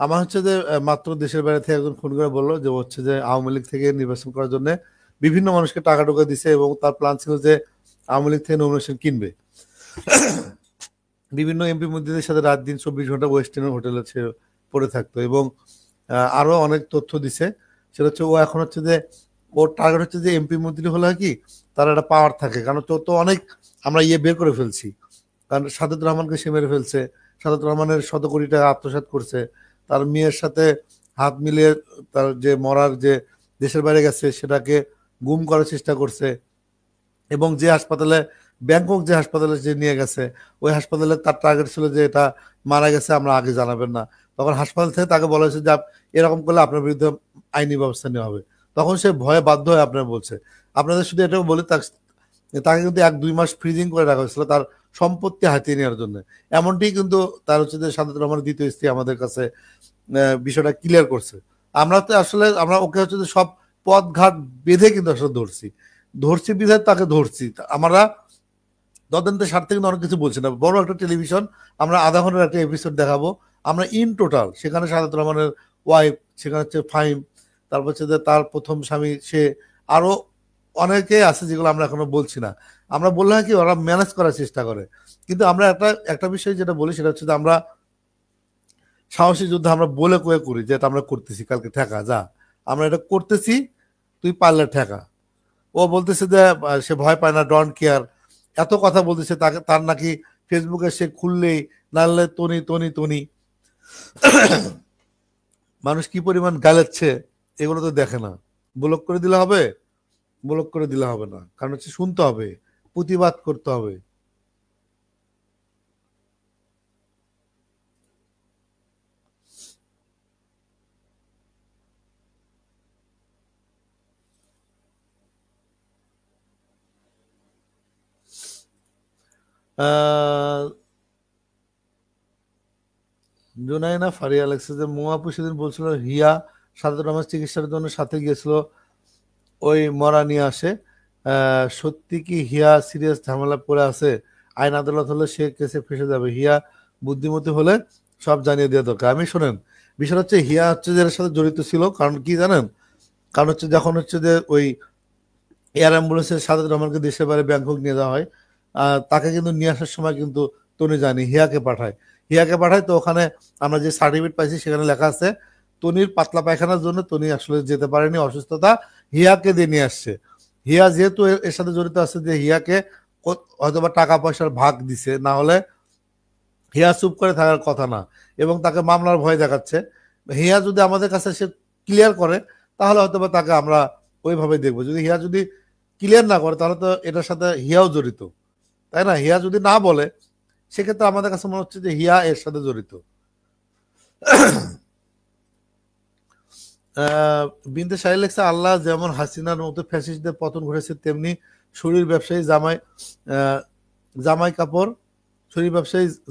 আমার হচ্ছে যে মাত্র দেশের বাইরে থেকে একজন ফোন করে বললো যে হচ্ছে যে আওয়ামী লীগ থেকে নির্বাচন করার জন্য বিভিন্ন মানুষকে টাকা টোকা দিছে, এবং তার প্ল্যান ছিল যে আওয়ামী লীগ থেকে নমিনেশন কিনবে। বিভিন্ন এমপি মন্ত্রীদের সাথে রাত দিন 24 ঘন্টা ওয়েস্ট এন্ডের হোটেলে পড়ে থাকতো, এবং আরো অনেক তথ্য দিছে। সেটা হচ্ছে ও এখন হচ্ছে যে ওর টার্গেট হচ্ছে যে এমপি মন্ত্রী হলে হয় কি তার একটা পাওয়ার থাকে, কারণ তো অনেক আমরা বের করে ফেলছি, কারণ সাদেক রহমানকে সে মেরে ফেলছে, সাদেক রহমানের 100 কোটি টাকা আত্মসাৎ করছে, তার মেয়ের সাথে হাত মিলিয়ে তার যে মরার যে দেশের বাইরে গেছে সেটাকে গুম করার চেষ্টা করছে, এবং যে হাসপাতালে, ব্যাংকক যে হাসপাতালে যে নিয়ে গেছে, ওই হাসপাতালে তার টার্গেট ছিল যে এটা মারা গেছে, আমরা আগে জানাবেন না। তখন হাসপাতাল থেকে তাকে বলা হয়েছে যে এরকম করলে আপনার বিরুদ্ধে আইনি ব্যবস্থা নেওয়া হবে। তখন সে ভয়ে বাধ্য হয়ে আপনার বলছে। আপনাদের শুধু এটাও বলি, তাকে কিন্তু 1-2 মাস ফ্রিজিং করে রাখা হয়েছিল তার সম্পত্তি হাতিয়ে নেওয়ার জন্য। এমনটি কিন্তু তার হচ্ছে যে সাদেক রহমানের দ্বিতীয় স্ত্রী আমাদের কাছে বিষয়টা ক্লিয়ার করছে। আমরা তো আসলে আমরা ওকে হচ্ছে যে সব পথ ঘাট বেঁধে কিন্তু আসলে ধরছি বিধায় তাকে ধরছি। আমরা তদন্তের স্বার্থে কিন্তু অনেক কিছু বলছি না। বড় একটা টেলিভিশন, আমরা আধা ঘন্টার একটা এপিসোড দেখাবো, আমরা ইন টোটাল সেখানে সাদেক রহমানের ওয়াইফ, সেখানে হচ্ছে ফাহিম, তারপর হচ্ছে যে তার প্রথম স্বামী, সে আরো অনেকে আছে যেগুলো আমরা এখনো বলছি না। আমরা বললাম কি ওরা ম্যানেজ করার চেষ্টা করে, কিন্তু আমরা একটা বিষয় যেটা বলি সেটা হচ্ছে যে আমরা সাহসী যুদ্ধ আমরা বলে কয়ে করি যে এটা আমরা করতেছি, কালকে ঠেকা যা, আমরা এটা করতেছি, তুই পারলে ঠেকা। ও বলতেছে যে সে ভয় পায় না, ডন্ট কেয়ার, এত কথা বলতেছে, তাকে তার নাকি ফেসবুকে সে খুললেই নাহলে তনি তনি তনি মানুষ কি পরিমাণ গালাচ্ছে এগুলো তো দেখে না। ব্লক করে দিলে হবে? ব্লক করে দিলে হবে না, কারণ হচ্ছে শুনতে হবে, প্রতিবাদ করতে হবে। জুনাইনা ফারিয়া লেখছে যে মুয়াপু সেদিন বলছিল হিয়া সাদেক রহমান চিকিৎসার জন্য সাথে গিয়েছিল ওই মরা নিয়ে আসে, সত্যি কি হিয়া সিরিয়াস ঝামেলা পড়ে আছে? আইন আদালত হলে সে কেসে ফেসে যাবে। হিয়া বুদ্ধিমতী হলে সব জানিয়ে দেওয়া দরকার। আমি শোনেন, বিষয় হচ্ছে হিয়া হচ্ছে যে এর সাথে জড়িত ছিল, কারণ কি জানেন, কারণ হচ্ছে যখন হচ্ছে যে ওই এয়ার অ্যাম্বুলেন্সের সাদেক রহমানকে দেশের বাইরে ব্যাংকক নিয়ে যাওয়া হয়, তাকে কিন্তু নিয়ে আসার সময় কিন্তু তনি জানি হিয়াকে পাঠায়। তো ওখানে আমরা যে সার্টিফিকেট পাইছি সেখানে লেখা আছে তনির পাতলা পায়খানার জন্য তনি আসলে যেতে পারেনি, অসুস্থতা, হিয়াকে দিয়ে নিয়ে আসছে। হিয়া যেহেতু এর সাথে জড়িত আছে, যে হিয়াকে হয়তোবা টাকা পয়সার ভাগ দিছে, না হলে হিয়া চুপ করে থাকার কথা না, এবং তাকে মামলার ভয় দেখাচ্ছে। হিয়া যদি আমাদের কাছে সে ক্লিয়ার করে তাহলে হয়তোবা তাকে আমরা ওইভাবে দেখবো। যদি হিয়া যদি ক্লিয়ার না করে তাহলে তো এটার সাথে হিয়াও জড়িত, তাই না? হিয়া যদি না বলে সেক্ষেত্রে আমাদের কাছে মনে হচ্ছে যে হিয়া এর সাথে জড়িত। বিনতে শাহী লেখছে, আল্লাহ যেমন হাসিনার মতো ফ্যাসিস্টদের পতন ঘটেছে, তেমনি শরীর ব্যবসায়ী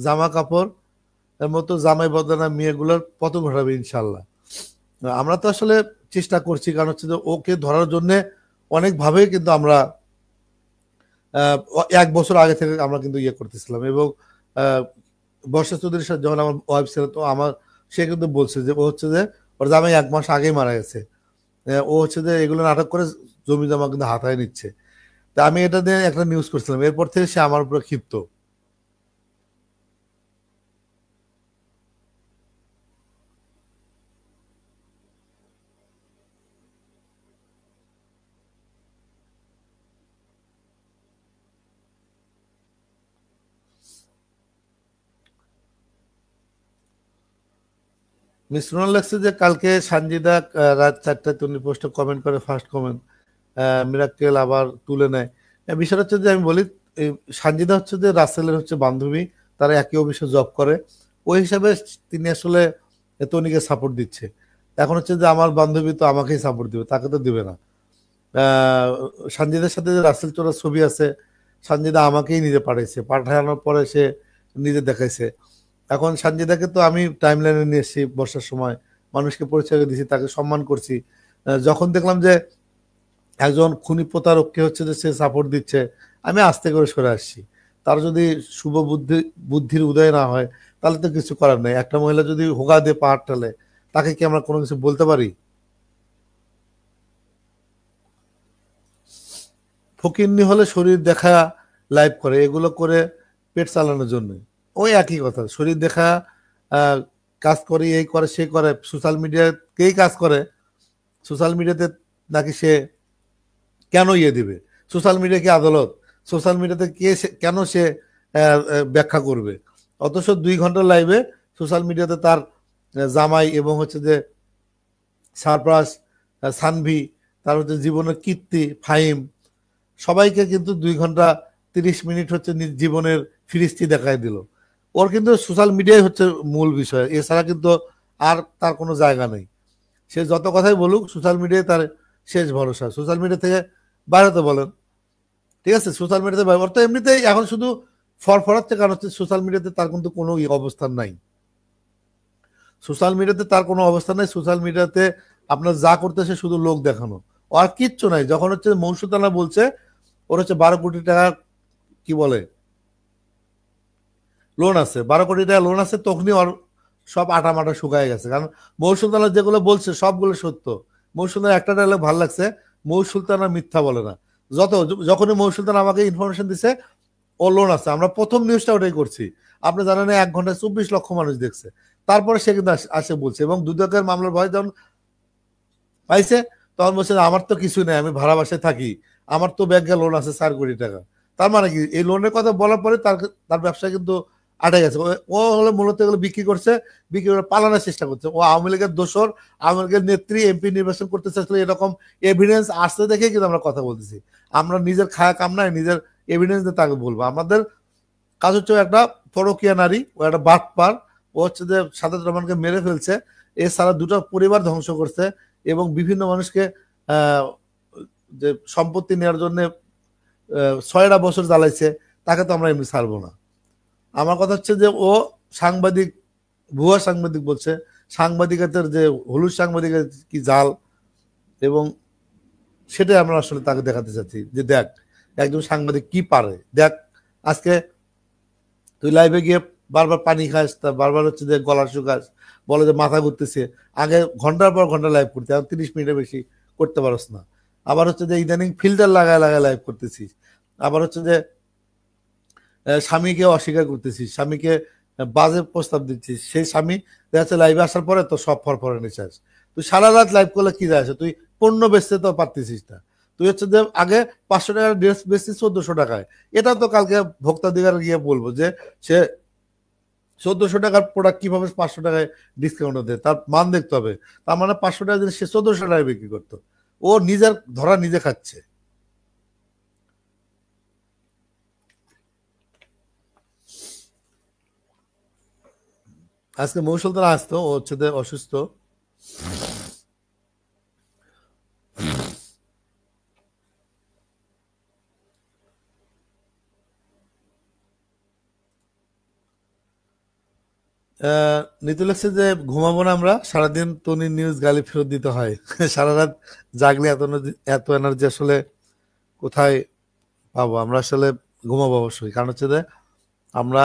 জামা কাপড় এর মতো জামাই বদলানা মেয়েগুলোর পতন ঘটাবে ইনশাল্লাহ। আমরা তো আসলে চেষ্টা করছি, কারণ হচ্ছে যে ওকে ধরার জন্য অনেকভাবেই কিন্তু আমরা 1 বছর আগে থেকে আমরা কিন্তু ইয়ে করতেছিলাম। এবং বর্ষা চৌধুরীর সাথে যখন আমার ওয়াইফ ছিল, তো সে কিন্তু বলছে যে ও হচ্ছে যে ওর জামাই 1 মাস আগেই মারা গেছে, ও হচ্ছে যে এগুলো নাটক করে জমি জমা কিন্তু হাতায় নিচ্ছে। তা আমি এটা নিয়ে একটা নিউজ করছিলাম, এরপর থেকে সে আমার উপরে ক্ষিপ্ত। মিস রোনাল লেখছে যে কালকে সানজিদা রাত 4টায় তনি পোস্টে কমেন্ট করে, ফার্স্ট কমেন্ট মিরাক্কেল আবার তুলে নেয়। বিষয়টা হচ্ছে যে আমি বলি, সানজিদা হচ্ছে যে রাসেলের হচ্ছে বান্ধবী, তারা একই অফিসে জব করে, ওই হিসাবে তিনি আসলে তনিকে সাপোর্ট দিচ্ছে। এখন হচ্ছে যে আমার বান্ধবী তো আমাকেই সাপোর্ট দিবে, তাকে তো দিবে না। সানজিদার সাথে যে রাসেল চোরার ছবি আছে, সানজিদা আমাকেই নিজে পাঠানোর পরে সে নিজে দেখাইছে। এখন সানজিদাকে তো আমি টাইম লাইনে নিয়ে এসেছি, বর্ষার সময় মানুষকে পরিচয় দিয়েছি, তাকে সম্মান করছি। যখন দেখলাম যে একজন খুনি প্রতারককে হচ্ছে যে সে সাপোর্ট দিচ্ছে, আমি আস্তে করে সরে আসছি। তার যদি শুভ বুদ্ধির উদয় না হয় তাহলে তো কিছু করার নেই। একটা মহিলা যদি হোগা দিয়ে পাহাড় টালে, তাকে কি আমরা কোনো কিছু বলতে পারি? ফকিন্নি হলে শরীর দেখা লাইভ করে, এগুলো করে পেট চালানোর জন্য। ওই একই কথা, শরীর দেখা কাজ করে, এই করে সে করে, সোশ্যাল মিডিয়াতেই কাজ করে। সোশ্যাল মিডিয়াতে নাকি সে কেন ইয়ে দিবে? সোশ্যাল মিডিয়া কি আদালত? সোশ্যাল মিডিয়াতে কেন সে ব্যাখ্যা করবে? অথচ 2 ঘন্টা লাইভে সোশ্যাল মিডিয়াতে তার জামাই এবং হচ্ছে যে সারপ্রাস, সানভি, তার হচ্ছে জীবনের কীর্তি, ফাহিম, সবাইকে কিন্তু 2 ঘন্টা 30 মিনিট হচ্ছে জীবনের ফিরিস্তি দেখায় দিল। ওর কিন্তু সোশ্যাল মিডিয়াই হচ্ছে মূল বিষয়, এছাড়া কিন্তু আর তার কোনো জায়গা নেই। সে যত কথাই বলুক, সোশ্যাল মিডিয়ায় তার শেষ ভরসা। সোশ্যাল মিডিয়া থেকে বাইরে তো বলেন, ঠিক আছে, সোশ্যাল মিডিয়াতে ওর তো এমনিতেই এখন শুধু ফরফরাচ্ছে, কারণ হচ্ছে সোশ্যাল মিডিয়াতে তার কিন্তু কোনো অবস্থান নাই। সোশ্যাল মিডিয়াতে তার কোনো অবস্থান নাই। সোশ্যাল মিডিয়াতে আপনার যা করতেছে শুধু লোক দেখানো, আর কিচ্ছু নাই। যখন হচ্ছে মৌসুতানা বলছে ওর হচ্ছে 12 কোটি টাকা কি বলে লোন আছে, 12 কোটি টাকা লোন আছে, তখনই ওর সব আটা মাটা শুকায় গেছে। কারণ মৌ সুলতানা যেগুলো বলছে সবগুলো সত্য। মৌ সুলতানা একটা ডায়লগ ভালো লাগছে, মৌ সুলতানা মিথ্যা বলে না। যখনই মৌ সুলতানা আমাকে ইনফরমেশন দিছে ও লোন আছে, আমরা প্রথম নিউজটা ওটাই করছি। আপনি জানেন 1 ঘন্টায় 24 লক্ষ মানুষ দেখছে। তারপরে সে কিন্তু আসে বলছে, এবং দুদকের মামলার ভয় যখন পাইছে তখন বলছে আমার তো কিছু নেই, আমি ভাড়া বাসায় থাকি, আমার তো ব্যাংকে লোন আছে 4 কোটি টাকা। তার মানে কি, এই লোনের কথা বলার পরে তার ব্যবসা কিন্তু আটে গেছে। ও হলো মূলত এগুলো বিক্রি করে পালানোর চেষ্টা করছে। ও আওয়ামী লীগের দোসর, আওয়ামী লীগের নেত্রী, এমপি নির্বাচন করতে চাচ্ছিল, এরকম এভিডেন্স আসতে দেখে কিন্তু আমরা কথা বলতেছি। আমরা নিজের খায়া কাম নাই, নিজের এভিডেন্স দিয়ে তাকে বলবো। আমাদের কাজ হচ্ছে একটা পরকীয়া নারী, ও একটা বাটপার, ও হচ্ছে যে সাদেক রহমানকে মেরে ফেলছে, এছাড়া 2টা পরিবার ধ্বংস করছে, এবং বিভিন্ন মানুষকে যে সম্পত্তি নেওয়ার জন্য 6টা বছর জ্বালাইছে। তাকে তো আমরা এমনি ছাড়বো না। আমার কথা হচ্ছে যে ও সাংবাদিক, ভুয়া সাংবাদিক বলছে, সাংবাদিকতার যে হলুদ সাংবাদিকের কি জাল, এবং সেটাই আমরা আসলে তাকে দেখাতে চাচ্ছি যে দেখ একজন সাংবাদিক কি পারে। দেখ আজকে তুই লাইভে গিয়ে বারবার পানি খাস, তা বারবার হচ্ছে যে গলা শুকাস, বলে যে মাথা ঘুরতেছে। আগে ঘন্টার পর ঘন্টা লাইভ করতে, এখন 30 মিনিটের বেশি করতে পারস না। আবার হচ্ছে যে ইদানিং ফিল্টার লাগায় লাগায় লাইভ করতেছিস। আবার হচ্ছে যে স্বামীকে অস্বীকার করতেছিস, স্বামীকে বাজে প্রস্তাব দিচ্ছিস। সেই স্বামী দেখা যাচ্ছে লাইভে আসার পরে তো সব ফরফরে নিচ্ছিস। তুই সারা রাত লাইভ করলে কি যায় আসে? তুই পণ্য বেচতে তো পারতেছিস না। তুই হচ্ছে যে আগে 500 টাকার ড্রেস বেচছিস 1400 টাকায়। এটা তো কালকে ভোক্তাধিকার গিয়ে বলবো যে সে 1400 টাকার প্রোডাক্ট কিভাবে 500 টাকায় ডিসকাউন্ট দেয়, তার মান দেখতে হবে। তার মানে 500 টাকা জিনিস সে 1400 টাকায় বিক্রি করতো। ও নিজের ধরা নিজে খাচ্ছে। আজকে মৌসুল তারা আসতো, ও হচ্ছে যে অসুস্থ। নিতু লাগছে যে ঘুমাবো না আমরা সারাদিন, তনির নিউজ গালি ফেরত দিতে হয়। সারা রাত জাগলে এত এনার্জি আসলে কোথায় পাবো? আমরা আসলে ঘুমাবো অবশ্যই, কারণ হচ্ছে যে আমরা,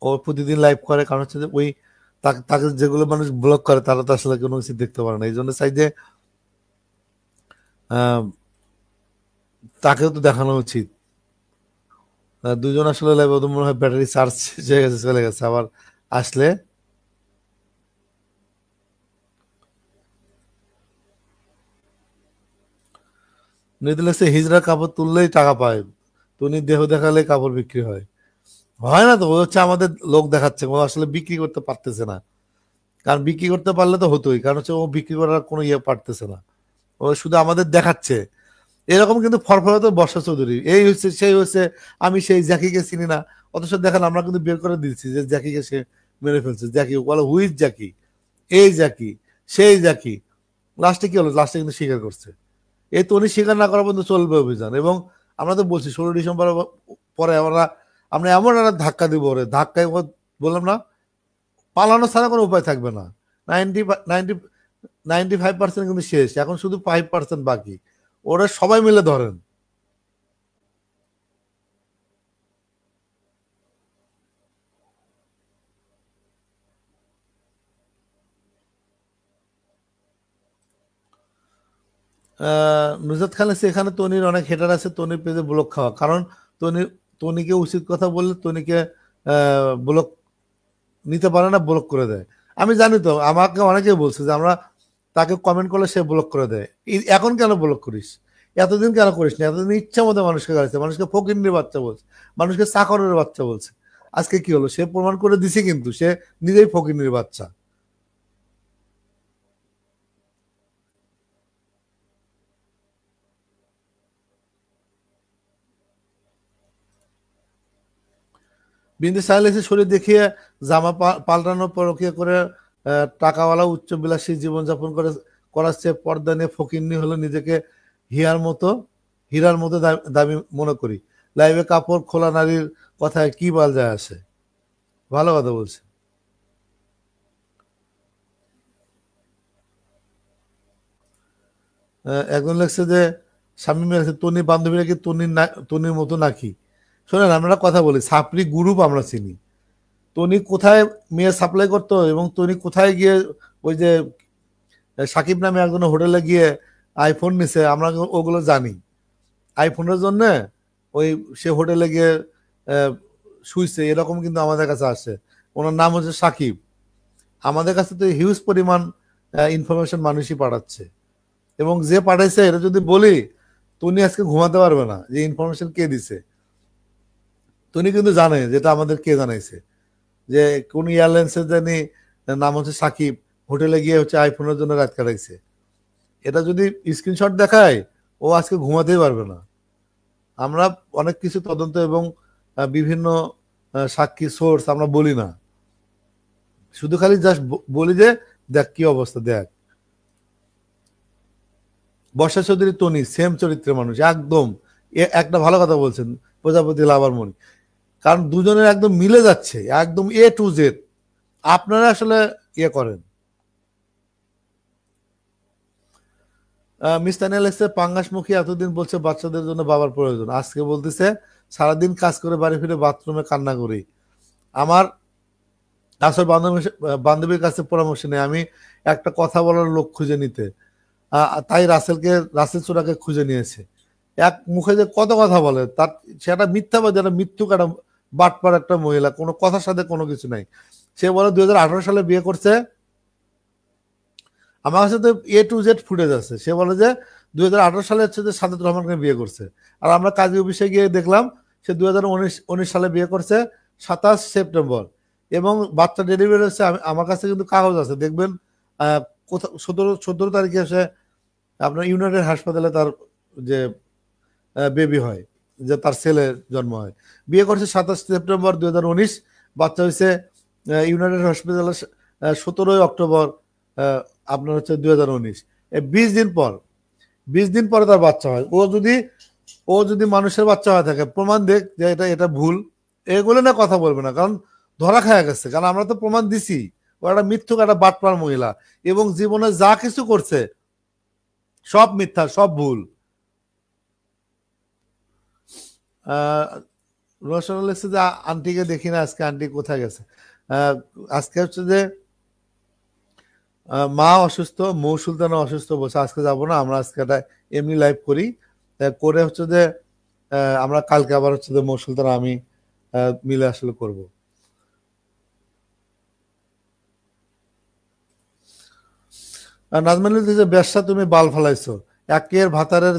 ও প্রতিদিন লাইভ করে, কারণ হচ্ছে যে ওই তাকে যেগুলো মানুষ ব্লক করে তারা তো আসলে কোনো কিছু দেখতে পারে না। এই জন্য চাই যে তাকেও তো দেখানো উচিত। দুজন আসলে লাইভ, ওদের মনে হয় ব্যাটারি চার্জ হয়ে গেছে, চলে গেছে। আবার আসলে নিতে লাগছে হিজড়া কাপড় তুললেই টাকা পায়, তুমি দেহ দেখালে কাপড় বিক্রি হয়। হয় না তো, ও হচ্ছে আমাদের লোক দেখাচ্ছে, ও আসলে বিক্রি করতে পারতেছে না। কারণ বিক্রি করতে পারলে তো হতোই, কারণ হচ্ছে ও বিক্রি করার কোনো ইয়ে পারতেছে না, ও শুধু আমাদের দেখাচ্ছে। এরকম কিন্তু ফরফরা তো বর্ষা চৌধুরী, এই হচ্ছে সেই হচ্ছে, আমি সেই জ্যাকিকে চিনি না, অথচ দেখেন আমরা কিন্তু বের করে দিচ্ছি যে জ্যাকিকে সে মেরে ফেলছে। জ্যাকি বলে হুইজ জ্যাকি, এই জ্যাকি, সেই জ্যাকি। লাস্টে কি হলো? লাস্টে কিন্তু স্বীকার করছে। এই তনি স্বীকার না করা পর্যন্ত চলবে অভিযান। এবং আমরা তো বলছি 16 ডিসেম্বর পরে আমরা এমন একটা ধাক্কা দিব, ওরে ধাক্কায় বললাম না, পালানো ছাড়া কোনো উপায় থাকবে না। 95% কিন্তু শেষ, এখন শুধু 5% বাকি। ওরা সবাই মিলে ধরেন। নুসরাত খান আছে এখানে, তনির অনেক হেটার আছে, তনির পেজে ব্লক খাওয়া। কারণ তনিকে উচিত কথা বললে তনিকে ব্লক নিতে পারে না, ব্লক করে দেয়। আমি জানি তো, আমাকে অনেকে বলছে যে আমরা তাকে কমেন্ট করলে সে ব্লক করে দেয়। এখন কেন ব্লক করিস? এতদিন কেন করিস না? এতদিন ইচ্ছা মতো মানুষকে গাইছে, মানুষকে ফকিন্নির বাচ্চা বলছে, মানুষকে চাকরের বাচ্চা বলছে। আজকে কি হলো? সে প্রমাণ করে দিছে কিন্তু সে নিজেই ফকিন্নির বাচ্চা। বিন্দু সাইলেসে শরীর দেখিয়ে জামা পাল্টানো, পরকীয়া করে টাকাওয়ালা উচ্চবিলাসী জীবনযাপন করাচ্ছে, পর্দা নিয়ে ফকিন্নি হলো নিজেকে হীরার মতো দামি মনে করি। লাইভে কাপড় খোলা নারীর কথায় কি বল যায় আসে? ভালো কথা বলছে। একজন লেখছে যে স্বামী লেখছে তনির বান্ধবীরা কি তনির মতো নাকি? শোনেন, আমরা কথা বলি, সাপড়ি গ্রুপ আমরা চিনি। তনি কোথায় মেয়ে সাপ্লাই করতো এবং তনি কোথায় গিয়ে ওই যে সাকিব নামে একজন হোটেলে গিয়ে আইফোন নিছে, আমরা ওগুলো জানি। আইফোনের জন্য ওই সে হোটেলে গিয়ে শুইছে, এরকম কিন্তু আমাদের কাছে আসে। ওনার নাম হচ্ছে সাকিব। আমাদের কাছে তো হিউজ পরিমাণ ইনফরমেশন মানুষই পাঠাচ্ছে, এবং যে পাঠাইছে এটা যদি বলি, তনি আজকে ঘুমাতে পারবে না যে ইনফরমেশন কে দিছে। তনি কিন্তু জানে যেটা আমাদের কে জানাইছে, যে কোন এয়ারলাইন্সের জানি নাম হচ্ছে সাকিব, হোটেলে গিয়ে হচ্ছে আইফোনের জন্য রাত কাটাইছে। এটা যদি স্ক্রিনশট দেখায়, ও আজকে ঘুমাতেই পারবে না। আমরা অনেক কিছু তদন্ত এবং বিভিন্ন সাক্ষী সোর্স আমরা বলি না, শুধু খালি জাস্ট বলি যে দেখ কি অবস্থা, দেখ। বর্ষা চৌধুরী তনি সেম চরিত্রের মানুষ একদম। একটা ভালো কথা বলছেন প্রজাপতি লাভার মনি, কারণ দুজনের একদম মিলে যাচ্ছে, একদম A to Z। আপনারা আসলে ইয়ে করেন। মিস্টানিয়াল এসে পাঙ্গাসমুখী এতদিন বলছে বাচ্চাদের জন্য বাবার প্রয়োজন, আজকে বলতেছে সারাদিন কাজ করে বাড়ি ফিরে বাথরুমে কান্না করি। আমার আসল বান্ধবীর কাছে পরামর্শ নেই, আমি একটা কথা বলার লোক খুঁজে নিতে। তাই রাসেল চূড়াকে খুঁজে নিয়েছে। এক মুখে যে কত কথা বলে, তার সেটা মিথ্যাবাদী, একটা মিথ্যুক, একটা বাটপার একটা মহিলা, কোনো কথার সাথে কোনো কিছু নাই। সে বলে 2018 সালে বিয়ে করছে। আমার কাছে তো A to Z ফুটেজ আছে। সে বলে যে 2018 সালে হচ্ছে যে সাদেক রহমানকে বিয়ে করছে। আর আমরা কাজী অফিসে গিয়ে দেখলাম সে 2019 সালে বিয়ে করছে 27 সেপ্টেম্বর, এবং বাচ্চা ডেলিভারি হচ্ছে। আমার কাছে কিন্তু কাগজ আছে, দেখবেন কোথাও 17 তারিখে সে আপনার ইউনাইটেড হাসপাতালে তার যে বেবি হয়, যে তার ছেলের জন্ম হয়। বিয়ে করছে 27 সেপ্টেম্বর 2019, বাচ্চা হয়েছে ইউনাইটেড হসপিটালে 17 অক্টোবর আপনার হচ্ছে 2019। 20 দিন পরে তার বাচ্চা হয়। ও যদি মানুষের বাচ্চা হয়ে থাকে, প্রমাণ দেখ যে এটা ভুল, এগুলো না কথা বলবে না, কারণ ধরা খাওয়া গেছে। কারণ আমরা তো প্রমাণ দিছি ও একটা মিথ্যুক, একটা বাটপার মহিলা, এবং জীবনে যা কিছু করছে সব মিথ্যা, সব ভুল। রোশন লিখছে যে আন্টিকে দেখি না আজকে, আন্টি কোথায় গেছে। আজকে হচ্ছে যে মা অসুস্থ, মৌ সুলতানা অসুস্থ, বসে আজকে যাবো না। আমরা আজকে একটা এমনি লাইভ করি, করে হচ্ছে যে আমরা কালকে আবার হচ্ছে যে মৌ সুলতানা আমি মিলে আসলে করব। নাজমানুল যে ব্যবসা তুমি বাল ফালাইছো, একের ভাতারের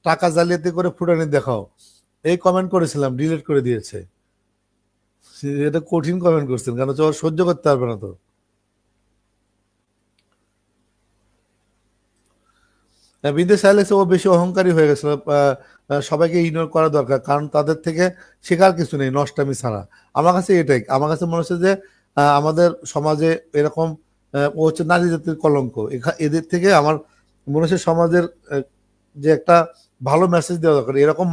টাকা জালিয়াতি করে ফুটানি দেখাও, এই কমেন্ট করেছিলাম, ডিলিট করে দিয়েছে। এটা কঠিন কমেন্ট করছেন, কেন সহ্য করতে পারবে না তো। বিদেশ আইলেক্স ও বেশি অহংকারী হয়ে গেছিল, সবাইকে ইগনোর করা দরকার, কারণ তাদের থেকে শেখার কিছু নেই, নষ্টামি ছাড়া। আমার কাছে এটাই, আমার কাছে মনে হচ্ছে যে আমাদের সমাজে এরকম ও হচ্ছে নারী জাতির কলঙ্ক। এদের থেকে আমার মনে হচ্ছে সমাজের যে একটা ভালো মেসেজ দেওয়া দরকার। এরকম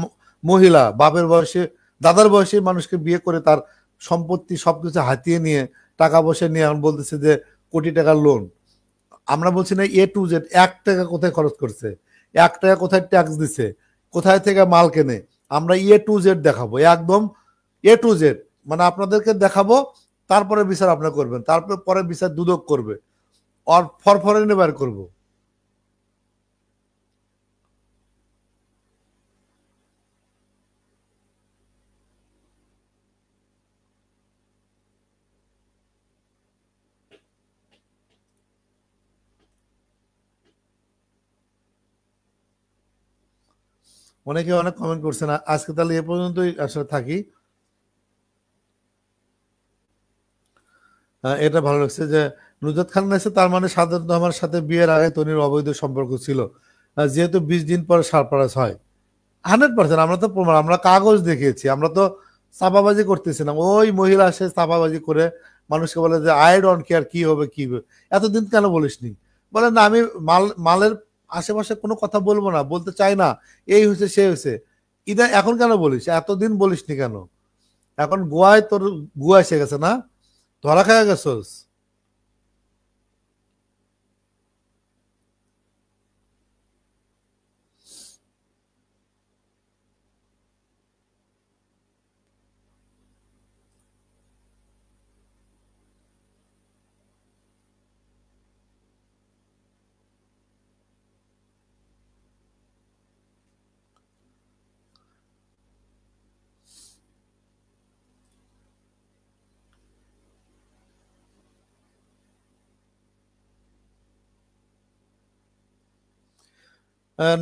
মহিলা বাপের বয়সে, দাদার বয়সে মানুষকে বিয়ে করে তার সম্পত্তি সবকিছু হাতিয়ে নিয়ে, টাকা পয়সা নিয়ে এখন বলতেছে যে কোটি টাকার লোন। আমরা বলছি না A to Z 1 টাকা কোথায় খরচ করছে, 1 টাকা কোথায় ট্যাক্স দিছে, কোথায় থেকে মাল কেনে, আমরা A to Z দেখাবো, একদম A to Z। মানে আপনাদেরকে দেখাবো, তারপরে বিচার আপনারা করবেন, তারপরে পরে বিচার দুদক করবে, আর ফরফরে নেবার করবো। অনেকে অনেক কমেন্ট করছেন। আজকে তাহলে এ পর্যন্তই আসলে থাকি। এটা ভালো লাগছে যে নুজরত খান এসে, তার মানে সাদেক রহমানের সাথে বিয়ের আগে তনির অবৈধ সম্পর্ক ছিল, যেহেতু 20 দিন পরে সারপ্রাইজ হয়। 100%, আমরা তো প্রমাণ, আমরা কাগজ দেখিয়েছি, আমরা তো চাপাবাজি করতেছি না। ওই মহিলা সে চাপাবাজি করে মানুষকে বলে যে আই ডোন্ট কেয়ার, কি হবে কি হবে। এতদিন কেন বলিসনি? বলে না, আমি মালের আশেপাশে কোনো কথা বলবো না, বলতে চাই না, এই হয়েছে সে হয়েছে। এখন কেন বলিস? এতদিন বলিসনি কেন? এখন গোয়ায় তোর গুয়া এসে গেছে না, ধরা খাওয়া গেছস।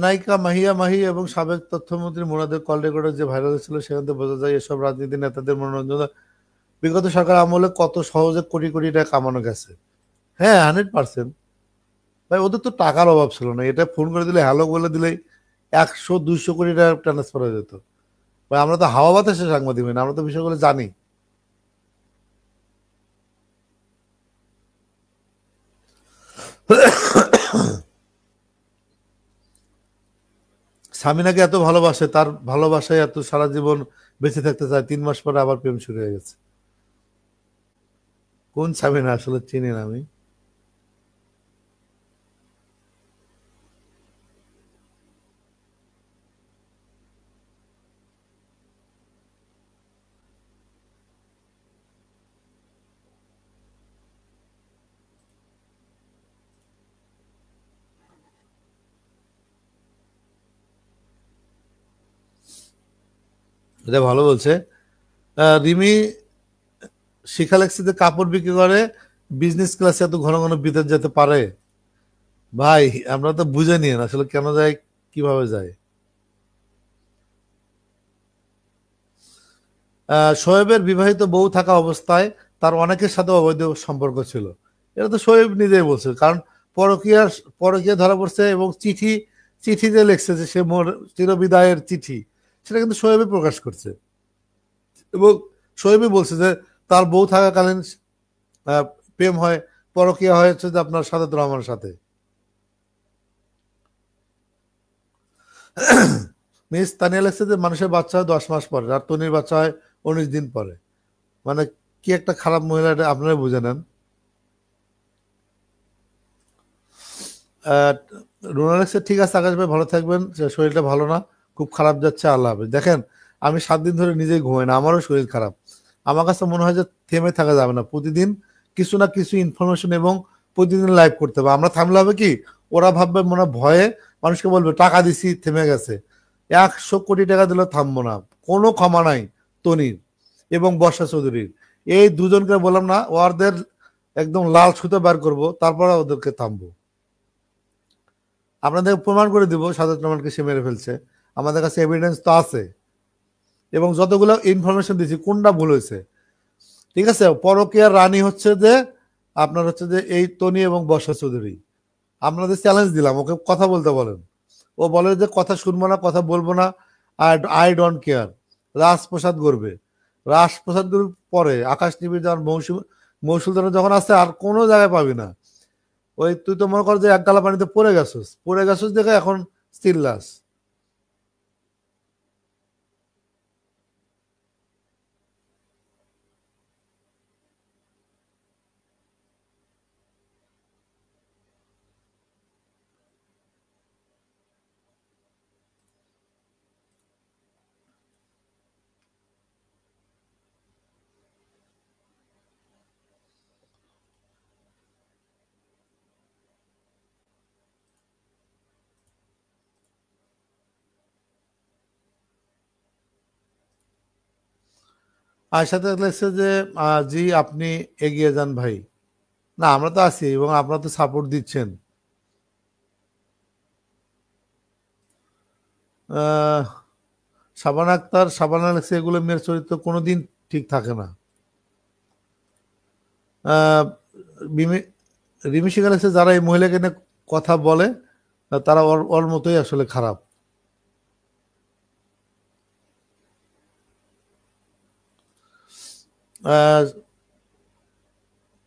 নায়িকা মাহিয়া মাহি এবং সাবেক তথ্যমন্ত্রী মুরাদের কল রেকর্ডার যে ভাইরাল ছিল, সেখান থেকে বোঝা যায় এসব রাজনীতি নেতাদের মনোরঞ্জন বিগত সরকার আমলে কত সহজে কোটি কোটি টাকা কামানো গেছে। হ্যাঁ, 100%। ভাই, ওদের তো টাকার অভাব ছিল না, এটা ফোন করে দিলে, হ্যালো বলে দিলেই 100-200 কোটি টাকা ট্রান্সফার হয়ে যেত। ভাই, আমরা তো হাওয়া বাতাসে সাংবাদিক হই না, আমরা তো বিষয়গুলো জানি। সামিনাকে এত ভালোবাসে, তার ভালোবাসায় এত সারা জীবন বেঁচে থাকতে চায়, 3 মাস পরে আবার প্রেম শুরু হয়ে গেছে। কোন সামিনা আসলে চিনি না আমি। এটা ভালো বলছে। রিমি শিখা লেগছে যে কাপড় বিক্রি করে বিজনেস ক্লাসে এত ঘন ঘন বিদেশ যেতে পারে। ভাই আমরা তো বুঝে নিয়ে আসলে কেন যায়, কিভাবে যায়। শোয়েবের বিবাহিত বউ থাকা অবস্থায় তার অনেকের সাথে অবৈধ সম্পর্ক ছিল, এটা তো শোয়েব নিজেই বলছে। কারণ পরকীয়া ধরা পড়ছে এবং চিঠি চিঠি যে লিখছে যে সে মোর চিরবিদায়ের চিঠি, সেটা কিন্তু শোয়েবই প্রকাশ করছে। এবং শোয়েবই বলছে যে তার বউ থাকাকালীন প্রেম হয়, পরকীয়া হয়েছে যে আপনার সাদেত রহমানের সাথে। মিস তানিয়া লিখছে যে মানুষের বাচ্চা হয় 10 মাস পরে, আর তনির বাচ্চা হয় 19 দিন পরে। মানে কি একটা খারাপ মহিলা, এটা আপনারা বুঝে নেন। রুনা লিখছে ঠিক আছে আকাশ ভাই, ভালো থাকবেন, শরীরটা ভালো না, খুব খারাপ যাচ্ছে, আল্লাহ হাফেজ। দেখেন আমি 7 দিন ধরে নিজেই ঘুমাই না, আমারও শরীর খারাপ। আমার কাছে মনে হয় যে থেমে থাকা যাবে না, প্রতিদিন কিছু না কিছু ইনফরমেশন এবং প্রতিদিন লাইভ করতে হবে। আমরা থামলে হবে কি, ওরা ভাববে মনে হয় ভয়ে মানুষকে বলবে টাকা দিছি থেমে গেছে। 100 কোটি টাকা দিলেও থামবো না, কোনো ক্ষমা নাই তনির এবং বর্ষা চৌধুরীর। এই দুজনকে বললাম না, ওদের একদম লাল সুতো বার করবো, তারপর ওদেরকে থামবো। আপনাদের প্রমাণ করে দিব সাদেত রহমানকে সে মেরে ফেলছে, আমাদের কাছে এভিডেন্স তো আছে। এবং যতগুলো ইনফরমেশন দিয়েছি কোনটা ভুল হয়েছে, ঠিক আছে। পরকীয়ার রানী হচ্ছে যে আপনার হচ্ছে যে এই তনি এবং বর্ষা চৌধুরী। আপনাদের চ্যালেঞ্জ দিলাম, ওকে কথা বলতে বলেন। ও বলে যে কথা শুনবো না, কথা বলবো না, I don't care. Rajprasad গড়বে, Rajprasad গড়বে পরে আকাশ নিবিড় যখন মৌসুলদার যখন আসছে আর কোনো জায়গায় পাবি না। ওই তুই তো মনে কর যে এক গালা পানিতে পড়ে গেছিস দেখে এখন চিল্লাস। আর সাথে লাগছে যে জি আপনি এগিয়ে যান ভাই। না আমরা তো আছি এবং আপনারা তো সাপোর্ট দিচ্ছেন। শাবানা আক্তার, শাবানা লাগছে এগুলো মেয়ের চরিত্র কোনোদিন ঠিক থাকে না। রিমি শিখা লাগছে যারা এই মহিলাকে নিয়ে কথা বলে তারা ওর মতোই আসলে খারাপ।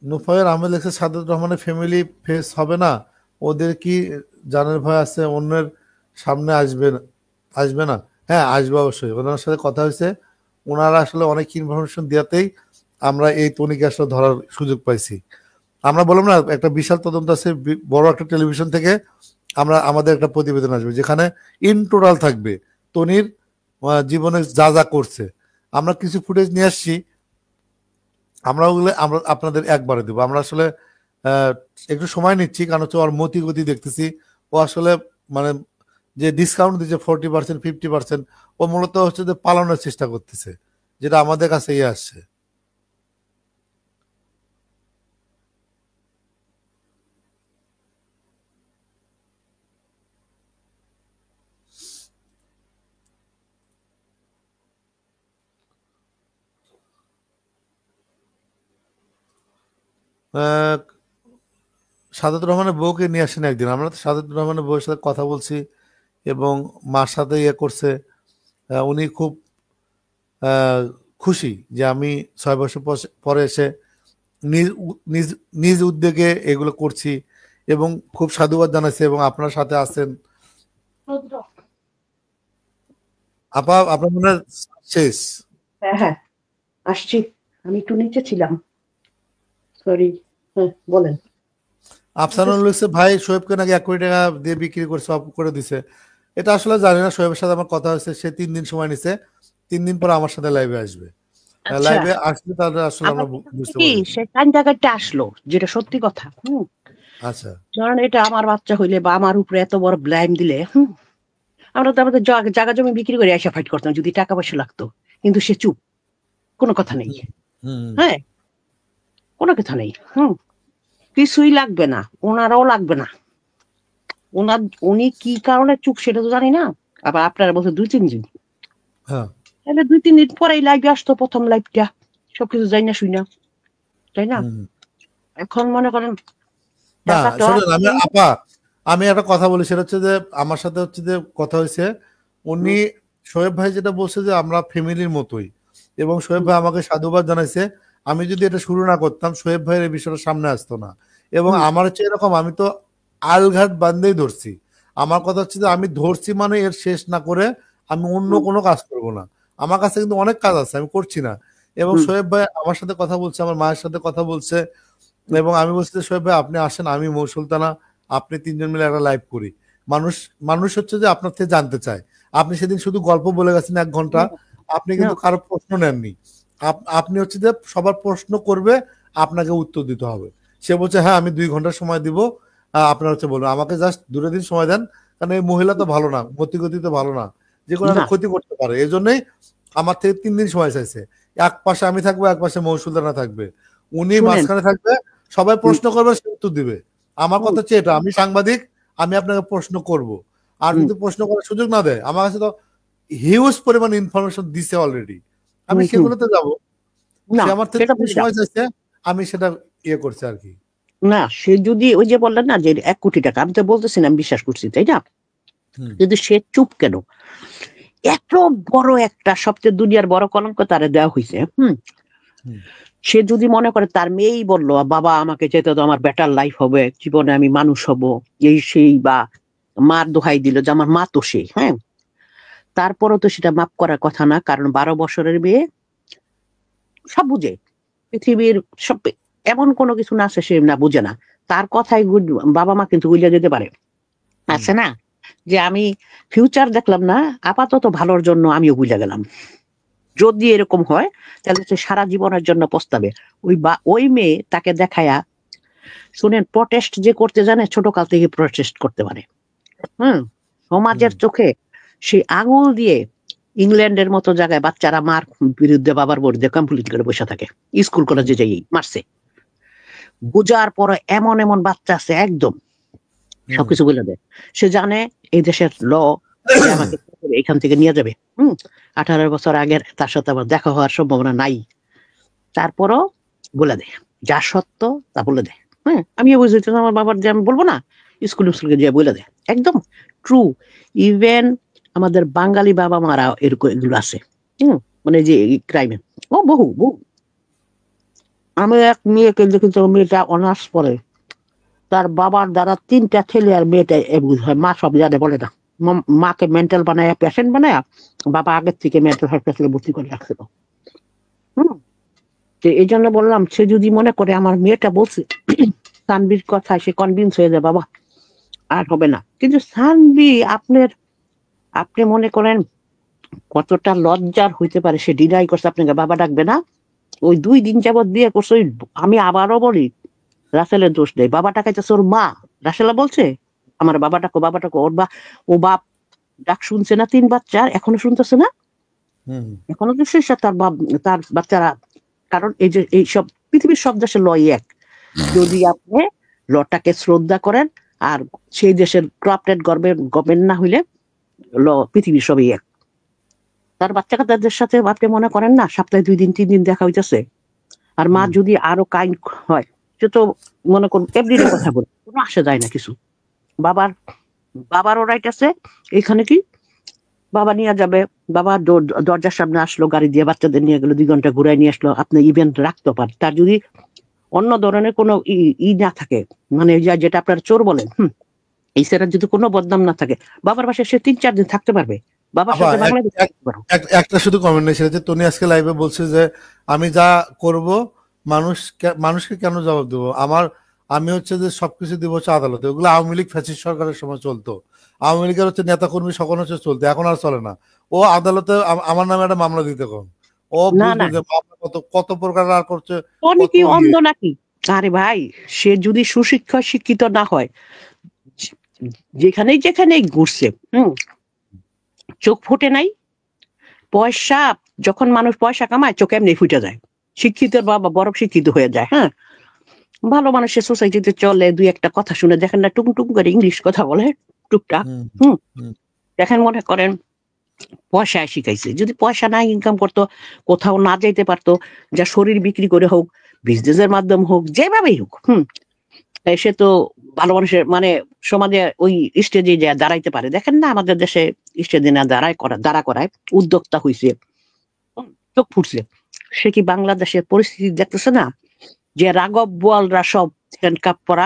নুফায়ের আহমেদ লেখছে সাদেত রহমানের ফ্যামিলি ফেস হবে না, ওদের কি জানের ভয় আছে, অন্যের সামনে আসবে না? হ্যাঁ আসবে অবশ্যই, ওনার সাথে কথা হয়েছে, ওনারা আসলে অনেক ইনফরমেশন দেওয়াতেই আমরা এই তনিকে আসলে ধরার সুযোগ পাইছি। আমরা বললাম না একটা বিশাল তদন্ত আছে, বড় একটা টেলিভিশন থেকে আমাদের একটা প্রতিবেদন আসবে যেখানে ইন টোটাল থাকবে তনির জীবনে যা যা করছে। আমরা কিছু ফুটেজ নিয়ে আসছি, আমরা ওগুলো আপনাদের একবারে দেবো। আমরা আসলে একটু সময় নিচ্ছি, কারণ হচ্ছে ওর মতি গতি দেখতেছি। ও আসলে মানে যে ডিসকাউন্ট দিচ্ছে 40% 50%, ও মূলত হচ্ছে যে পালানোর চেষ্টা করতেছে, যেটা আমাদের কাছে আসছে। সাদেত রহমানের বউকে নিয়ে আসেন একদিন, আমরা তো সাদেত রহমানের বউয়ের সাথে কথা বলছি এবং মার সাথে ইয়ে করছে। উনি খুব খুশি যে আমি 6 বছর পরে এসে নিজ উদ্যোগে এগুলো করছি এবং খুব সাধুবাদ জানাইছে এবং আপনার সাথে আছেন। আপা আপনার মনে হয় শেষ? হ্যাঁ আসছি, আমি একটু নিচে ছিলাম, সরি। বলেন। আফসানুল হচ্ছে ভাই শোয়েবকে নাকি 1 কোটি টাকা দিয়ে বিক্রি করে সব করে দিছে। এটা আসলে জানি না, শোয়েবের সাথে আমার কথা হয়েছে, সে 3 দিন সময় নিছে, 3 দিন পরে আমার সাথে লাইভে আসবে। লাইভে আসলে তাহলে আসলে আমরা বুঝতে কি পারবো। সে কান্দাকাটতে আসলো, যেটা সত্যি কথা। আচ্ছা কারণ এটা আমার বাচ্চা হইলে বা আমার উপরে এত বড় ব্লেম দিলে, আমরা তো আমাদের জায়গা জমি বিক্রি করে এসে ফাইট করতাম যদি টাকা পয়সা লাগতো। কিন্তু সে চুপ, কোনো কথা নেই। হ্যাঁ, কোনো কথা নেই। কিছুই লাগবে না, ওনারাও লাগবে না। উনি কি কারণে চুপ সেটা তো জানি না। আবার আপনারা বলছে 2-3 দিন, তাহলে 2-3 দিন পরেই লাইভে আসতো, প্রথম লাইভটা, সবকিছু যাই না শুই না, তাই না? এখন মনে করেন না শোনেন, আমি একটা কথা বলি, সেটা হচ্ছে যে আমার সাথে হচ্ছে যে কথা হয়েছে, উনি শোয়েব ভাই যেটা বলছে যে আমরা ফ্যামিলির মতোই, এবং শোয়েব ভাই আমাকে সাধুবাদ জানাইছে। আমি যদি এটা শুরু না করতাম, শোয়েব ভাইয়ের এই বিষয়টা সামনে আসতো না। এবং আমার হচ্ছে এরকম, আমি তো আলঘাট বান্ধেই ধরছি। আমার কথা হচ্ছে যে আমি ধরছি মানে এর শেষ না করে আমি অন্য কোনো কাজ করব না। আমার কাছে কিন্তু অনেক কাজ আছে, আমি করছি না। এবং শোয়েব ভাই আমার সাথে কথা বলছে, আমার মায়ের সাথে কথা বলছে, এবং আমি বলছি যে শোয়েব ভাই আপনি আসেন, আমি মৌ সুলতানা, আপনি 3 জন মিলে একটা লাইভ করি। মানুষ হচ্ছে যে আপনার থেকে জানতে চায়। আপনি সেদিন শুধু গল্প বলে গেছেন 1 ঘন্টা, আপনি কিন্তু কারো প্রশ্ন নেননি। আপনি হচ্ছে যে সবার প্রশ্ন করবে, আপনাকে উত্তর দিতে হবে। সে বলছে হ্যাঁ আমি 2 ঘন্টা সময় দিব, আপনার হচ্ছে বলুন, আমাকে জাস্ট 2 দিন সময় দেন, কারণ এই মহিলা তো ভালো না, মতিগতি তো ভালো না, যে কোনো একটা ক্ষতি করতে পারে। এই জন্যই আমার থেকে 3 দিন সময় চাইছে। এক পাশে আমি থাকবো, এক পাশে মৌ সুলতানা থাকবে, উনি মাঝখানে থাকবে, সবাই প্রশ্ন করবে, সে উত্তর দিবে। আমার কথা হচ্ছে এটা, আমি সাংবাদিক, আমি আপনাকে প্রশ্ন করব। আর যদি প্রশ্ন করার সুযোগ না দেয়, আমার কাছে তো হিউজ পরিমাণ ইনফরমেশন দিছে অলরেডি, আমি সেগুলোতে যাব। সে আমার থেকে সময় চাইছে, আমি সেটা ইয়ে করছি আর কি। না, সে যদি ওই যে বললেন না যে 1 কোটি টাকা, আমি তো বলতেছি না, আমি বিশ্বাস করছি, তাই না? কিন্তু সে চুপ কেন? এত বড় একটা সবচেয়ে দুনিয়ার বড় কলঙ্ক তারে দেওয়া হয়েছে। সে যদি মনে করে তার মেয়েই বললো বাবা আমাকে যেতে তো, আমার বেটার লাইফ হবে, জীবনে আমি মানুষ হব, এই সেই, বা মার দোহাই দিল যে আমার মা তো সেই, হ্যাঁ, তারপরও তো সেটা মাফ করার কথা না। কারণ 12 বছরের মেয়ে সব বুঝে, পৃথিবীর সব, এমন কোনো কিছু না আছে সে না বুঝে না। তার কথাই বাবা মা কিন্তু বুঝে যেতে পারে, আছে না, যে আমি ফিউচার দেখলাম না, আপাতত ভালোর জন্য আমিও বুঝে গেলাম। যদি এরকম হয় তাহলে সে সারা জীবনের জন্য পস্তাবে। ওই মেয়ে তাকে দেখায়া, শুনেন, প্রটেস্ট যে করতে জানে, ছোটকাল থেকে প্রটেস্ট করতে পারে। সমাজের চোখে সে আঙুল দিয়ে ইংল্যান্ডের মতো জায়গায় বাচ্চারা মার বিরুদ্ধে, বাবার বিরুদ্ধে কমপ্লেন করে বসে থাকে, স্কুল কলেজে যাই মারছে। বোঝার পরে এমন এমন বাচ্চা আছে একদম সবকিছু বলে দেয়। সে জানে এই দেশের ল আমাকে এখান থেকে নিয়ে যাবে। 18 বছর আগের তার সাথে আমার দেখা হওয়ার সম্ভাবনা নাই, তারপরও বলে দেয়, যা সত্য তা বলে দেয়। আমিও বুঝেছি আমার বাবার, যে আমি বলবো না, স্কুলকে যে বলে দেয়, একদম ট্রু। ইভেন আমাদের বাঙালি বাবা মারা এরকম এগুলো আছে, মানে যে ক্রাইমে, ও বহু বহু। আমি এক মেয়েকে দেখেছি, মেয়েটা অনার্স পড়ে, তার বাবার দ্বারা 3টা ছেলে আর মেয়েটা এগুলো হয়, মা সব জানে, বলে না, মাকে মেন্টাল বানায়, পেশেন্ট বানায়, বাবা আগের থেকে মেন্টাল হসপিটালে ভর্তি করে রাখছিল। এই জন্য বললাম, সে যদি মনে করে আমার মেয়েটা বলছে সানবির কথা, সে কনভিন্স হয়ে যায়, বাবা আর হবে না। কিন্তু সানবি আপনি মনে করেন কতটা লজ্জার হইতে পারে, সে ডিনাই করছে আপনাকে বাবা ডাকবে না। ওই 2 দিন যাবত বিয়ে করছে, আমি আবারও বলি, রাসেলের দোষ নেই, বাবা ডাকাইতেছে ওর মা। রাসেলা বলছে আমার বাবা ডাকো, বাবা ডাকো, ও বাপ ডাক শুনছে না, 3 বাচ্চার, এখনো শুনতেছে না, এখনো তো শেষ তার বাচ্চারা। কারণ এই যে এইসব পৃথিবীর সব দেশের লই এক, যদি আপনি লটাকে শ্রদ্ধা করেন, আর সেই দেশের ক্রাপ্টেড গভর্নমেন্ট না হইলে পৃথিবীর সবই এক। তার বাচ্চা কাচ্চাদের সাথে আপনি মনে করেন না, সপ্তাহে 2 দিন 3 দিন দেখা হইতেছে, আর মা যদি আরো কাইন্ড হয়, সে তো মনে করুন এভরিডে কথা বলে, কোনো আসে যায় না কিছু। বাবারও রাইট আছে এখানে, কি বাবা নিয়ে যাবে, বাবা দরজার সামনে আসলো গাড়ি দিয়ে, বাচ্চাদের নিয়ে গেলো, 2 ঘন্টা ঘুরাই নিয়ে আসলো, আপনি ইভেন্ট রাখতে পারেন। তার যদি অন্য ধরনের কোনো না থাকে, মানে যেটা আপনারা চোর বলেন, এই সেটার যদি কোনো বদনাম না থাকে, বাবার বাসায় সে 3-4 দিন থাকতে পারবে। বাবার সাথে বাংলাদেশ একটা শুধু কমেন্ট নেই, সেটা যে টনি আজকে লাইভে বলছে যে আমি যা করব মানুষকে কেন জবাব দেবো, আমি হচ্ছে যে সবকিছু দিব হচ্ছে আদালতে। ওগুলো আওয়ামী লীগ ফ্যাসিস্ট সরকারের সময় চলতো, আওয়ামী লীগের হচ্ছে নেতা কর্মী সকল হচ্ছে চলতো, এখন আর চলে না। ও আদালতে আমার নামে একটা মামলা দিতে কম, ও কত প্রকার আর করছে। কি অন্ধ নাকি? আরে ভাই, সে যদি শিক্ষিত না হয়, যেখানেই ঘুরছে, চোখ ফুটে নাই, পয়সা যখন মানুষ পয়সা কামায় চোখ এমনি ফুটে যায়, শিক্ষিতের বাবা বরফ শিক্ষিত হয়ে যায়। হ্যাঁ, ভালো মানুষের সোসাইটিতে চলে, দুই একটা কথা শুনে দেখেন না, টুং টুং করে ইংলিশ কথা বলে টুকটাক। হুম, হুম, হুম, দেখেন মনে করেন পয়সায় শিখাইছে, যদি পয়সা না ইনকাম করতো, কোথাও না যাইতে পারতো, যা শরীর বিক্রি করে হোক, বিজনেসের মাধ্যম হোক, যেভাবেই হোক, সে তো ভালো মানুষের মানে সমাজে ওই স্টেজে যা দাঁড়াইতে পারে। দেখেন না আমাদের দেশে স্টেজে না দাঁড়া করায় উদ্যোক্তা হইছে, চোখ ফুটছে। সে কি বাংলাদেশের পরিস্থিতি দেখতেছে না, যে রাঘব বোয়ালরা সব হ্যান্ডকাপ পরা,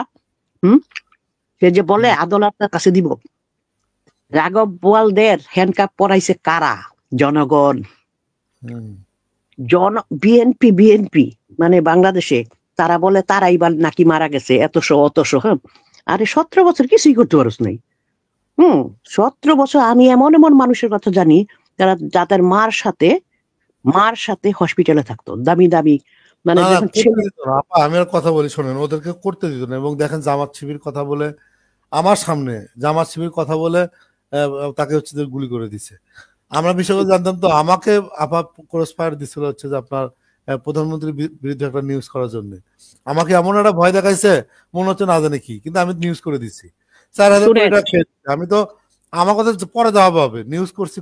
সে যে বলে আদল আপনার কাছে দিব, রাঘব বোয়ালদের হ্যান্ডকাপ পরাইছে কারা? জনগণ। হুম, বিএনপি মানে বাংলাদেশে তারা বলে তারাই বা নাকি মারা গেছে এতশো অতশো। আরে 17 বছর কিছুই করতে পারস নাই। 17 বছর আমি এমন এমন মানুষের কথা জানি যাদের মার সাথে হসপিটালে থাকতো, দামি দামি মানে না, যখন করতে দিত না আপা। আমি আর কথা বলি শোনেন, ওদেরকে করতে দিত না। এবং দেখেন জামাত শিবির কথা বলে আমার সামনে জামাত শিবির কথা বলে তাকে হচ্ছে যে গুলি করে দিছে। আমরা বিষয়টা জানতাম তো, আমাকে আপা ক্রস ফায়ার দিছিল হচ্ছে যে আপনার প্রধানমন্ত্রীর বিরুদ্ধে একটা নিউজ করার জন্য। আমাকে এমন একটা ভয় দেখাইছে মনে হচ্ছে না জানে কি, কিন্তু আমি নিউজ করে দিচ্ছি 4,000 কোটি টাকা খেয়ে দিচ্ছি। আমি তো আমার কথা পরে জবাব হবে, নিউজ করছি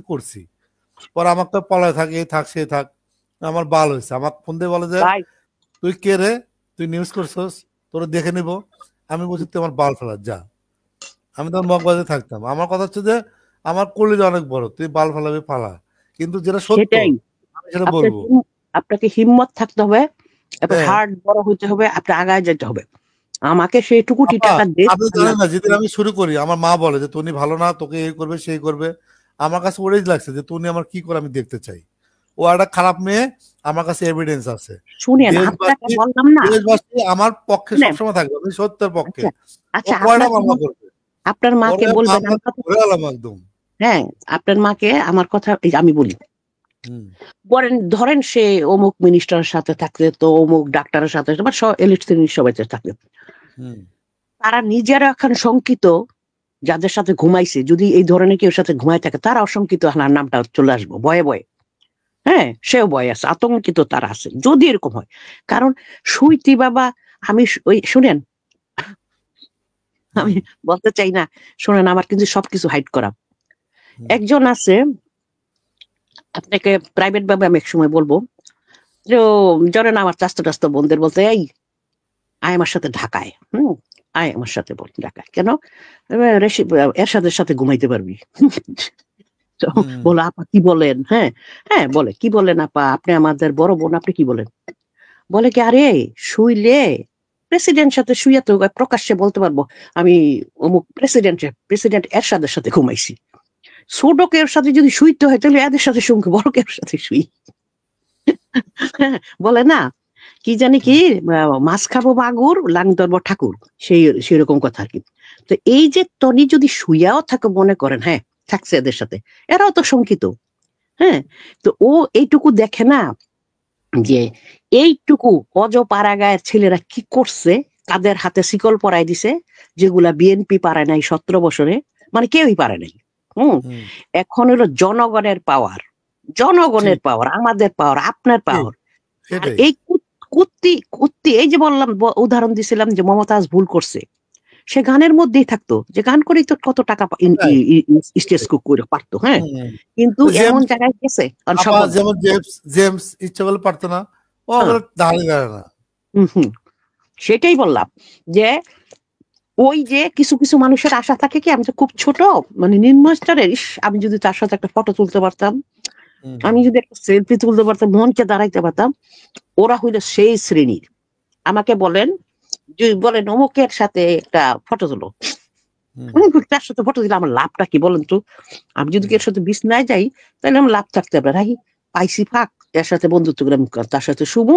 পরে আমাকে তো পলায় থাক, এই থাক সে থাক। আমার বাল হয়েছে, আমাকে ফোন দিয়ে বলে যে তুই কে রে, তুই নিউজ করছস, তোর দেখে নিব। আমি বলছি তুই আমার বাল ফেলা যা। আমি তখন মগবাজে থাকতাম। আমার কথা হচ্ছে যে আমার কলিজা অনেক বড়, তুই বাল ফেলাবি ফালা, কিন্তু যেটা সত্য আমি সেটা বলবো। আপনাকে হিম্মত থাকতে হবে, হার্ট বড় হইতে হবে, আপনি আগায় যেতে হবে। আমাকে সেই টুকুটি টাকা আপনি জানেন না, যেদিন আমি শুরু করি আমার মা বলে যে তুমি ভালো না, তোকে এই করবে সেই করবে। আমার কাছে ওরেজ লাগছে যে তুমি আমার কি করে আমি দেখতে চাই। ও একটা খারাপ মেয়ে, আমার কাছে এভিডেন্স আছে। দেশবাসী আমার পক্ষে সবসময় থাকবে, আমি সত্যের পক্ষে। আপনার মাকে বলবেন একদম। হ্যাঁ, আপনার মাকে আমার কথা আমি বলি, বলেন ধরেন সে অমুক মিনিস্টারের সাথে থাকতে, তো অমুক ডাক্তারের সাথে সবাই থাকবে, তারা নিজেরা এখন শঙ্কিত যাদের সাথে ঘুমাইছে, যদি এই ধরনের কেউ সাথে ঘুমাই থাকে তারা অশঙ্কিত হানার নামটা চলে আসবো ভয়ে ভয়ে। হ্যাঁ, সেও ভয় আছে, আতঙ্কিত তারা আছে যদি এরকম হয়। কারণ সুইতি বাবা, আমি ওই শুনেন, আমি বলতে চাই না, শোনেন, আমার কিন্তু সবকিছু হাইড করা। একজন আছে, আপনাকে প্রাইভেট ভাবে আমি এক সময় বলবো, যে জানেন আমার চাস্তো বোনদের বলতে, এই আয় আমার সাথে ঢাকায়, আয় আমার সাথে বল ঢাকায়, কেন? এরশাদের সাথে ঘুমাইতে পারবি। বলো আপা কি বলেন? হ্যাঁ হ্যাঁ বলে, কি বলেন আপা, আপনি আমাদের বড় বোন, আপনি কি বলেন? বলে কি, আরে শুইলে প্রেসিডেন্ট সাথে শুইয়া তো প্রকাশ্যে বলতে পারবো আমি অমুক প্রেসিডেন্ট এরশাদের সাথে ঘুমাইছি। ছোটকে এর সাথে যদি শুইতে হয় তাহলে এদের সাথে শুনকে বড়কে এর সাথে শুই। বলে না কি জানি কি, মাছ খাবো মাগুর, লাং ধরবো ঠাকুর, সেরকম কথা আর কি। তো এই যে টনি যদি শুইয়াও থাকে, মনে করেন হ্যাঁ থাকছে এদের সাথে, এরাও তো শঙ্কিত। হ্যাঁ, তো ও এইটুকু দেখে না যে এইটুকু অজপাড়াগায়ের ছেলেরা কি করছে, তাদের হাতে শিকল পরাই দিছে, যেগুলা বিএনপি পারে নাই 17 বছরে, মানে কেউই পারে নাই। এখন হলো জনগণের পাওয়ার, আমাদের পাওয়ার, আপনার পাওয়ার। এই কুত্তি এই যে বললাম, উদাহরণ দিছিলাম যে মমতাজ ভুল করছে, সে গানের মধ্যেই থাকতো, যে গান করেই তো কত টাকা স্টেজ কুক করে পারতো। হ্যাঁ, কিন্তু এমন জায়গায় গেছে, যেমন জেমস ইচ্ছা করলে পারতো না, ও দাঁড়িয়ে না। সেটাই বললাম যে ওই যে কিছু কিছু মানুষের আশা থাকে কি, আমি তো খুব ছোট মানে নিম্ন স্তরের, আমি যদি তার সাথে একটা ফটো তুলতে পারতাম, আমি যদি একটা সেলফি তুলতে পারতাম, মনকে দাঁড়াইতে পারতাম, ওরা হইলো সেই শ্রেণীর। আমাকে বলেন অমুকের সাথে একটা ফটো তুলো, তার সাথে ফটো দিলে আমার লাভটা কি বলেন তো? আমি যদি এর সাথে বিছনায় যাই তাহলে আমার লাভ থাকতে পারে, রাহি পাইছি ফাঁক, এর সাথে বন্ধুত্ব করে তার সাথে শুভ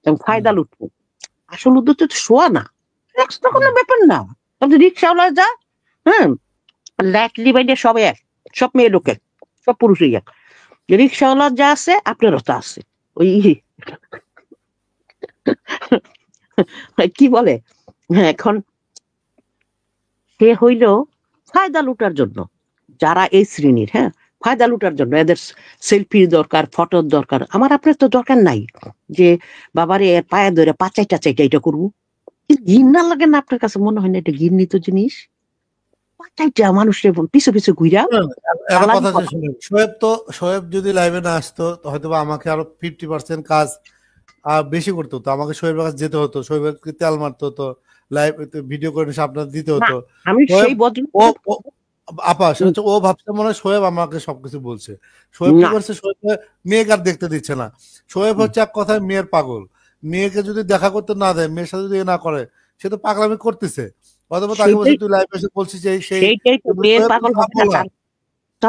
এবং ফায়দা লুটবো। আসল উদ্দেশ্য তো শোয়া না, কোনো ব্যাপার না। রিক্সাওয়ালা যা, ল্যাটলি বাইরে সব এক, সব মেয়ে লোকের, সব পুরুষই এক। রিক্সাওয়ালা যা আছে আপনারও তা আছে। ওই কি বলে, এখন সে হইল ফায়দা লুটার জন্য যারা এই শ্রেণীর। হ্যাঁ, ফায়দা লুটার জন্য, এদের সেলফি দরকার, ফটোর দরকার। আমার আপনার তো দরকার নাই যে বাবারে এর পায়ে ধরে পাচাইটা চাইটা এটা করবো। ঘৃণা লাগে না আপনার কাছে? মনে হয় না এটা ঘৃণিত জিনিস? পাচাইটা মানুষের পিছু পিছু ঘুরা একটা কথা শুনেন, শোয়েব যদি লাইভে না আসতো হয়তো আমাকে আরো 50% কাজ বেশি করতে হতো, আমাকে শোয়েবের কাছে যেতে হতো, শোয়েবকে তেল মারতে হতো, লাইভ ভিডিও করে আপনার দিতে হতো। আমি সেই বদল আপা সেটা হচ্ছে ও ভাবছে মনে হয় শোয়েব আমাকে সবকিছু বলছে। শোয়েব কি করছে, শোয়েব মেয়েকে আর দেখতে দিচ্ছে না। শোয়েব হচ্ছে এক কথায় মেয়ের পাগল। মেয়েকে যদি দেখা করতে না দেয়, মেয়ের সাথে যদি না করে, সে তো পাগলামি করতেছে। অথবা তাকে বলছে তুই লাইভ এসে বলছিস সেই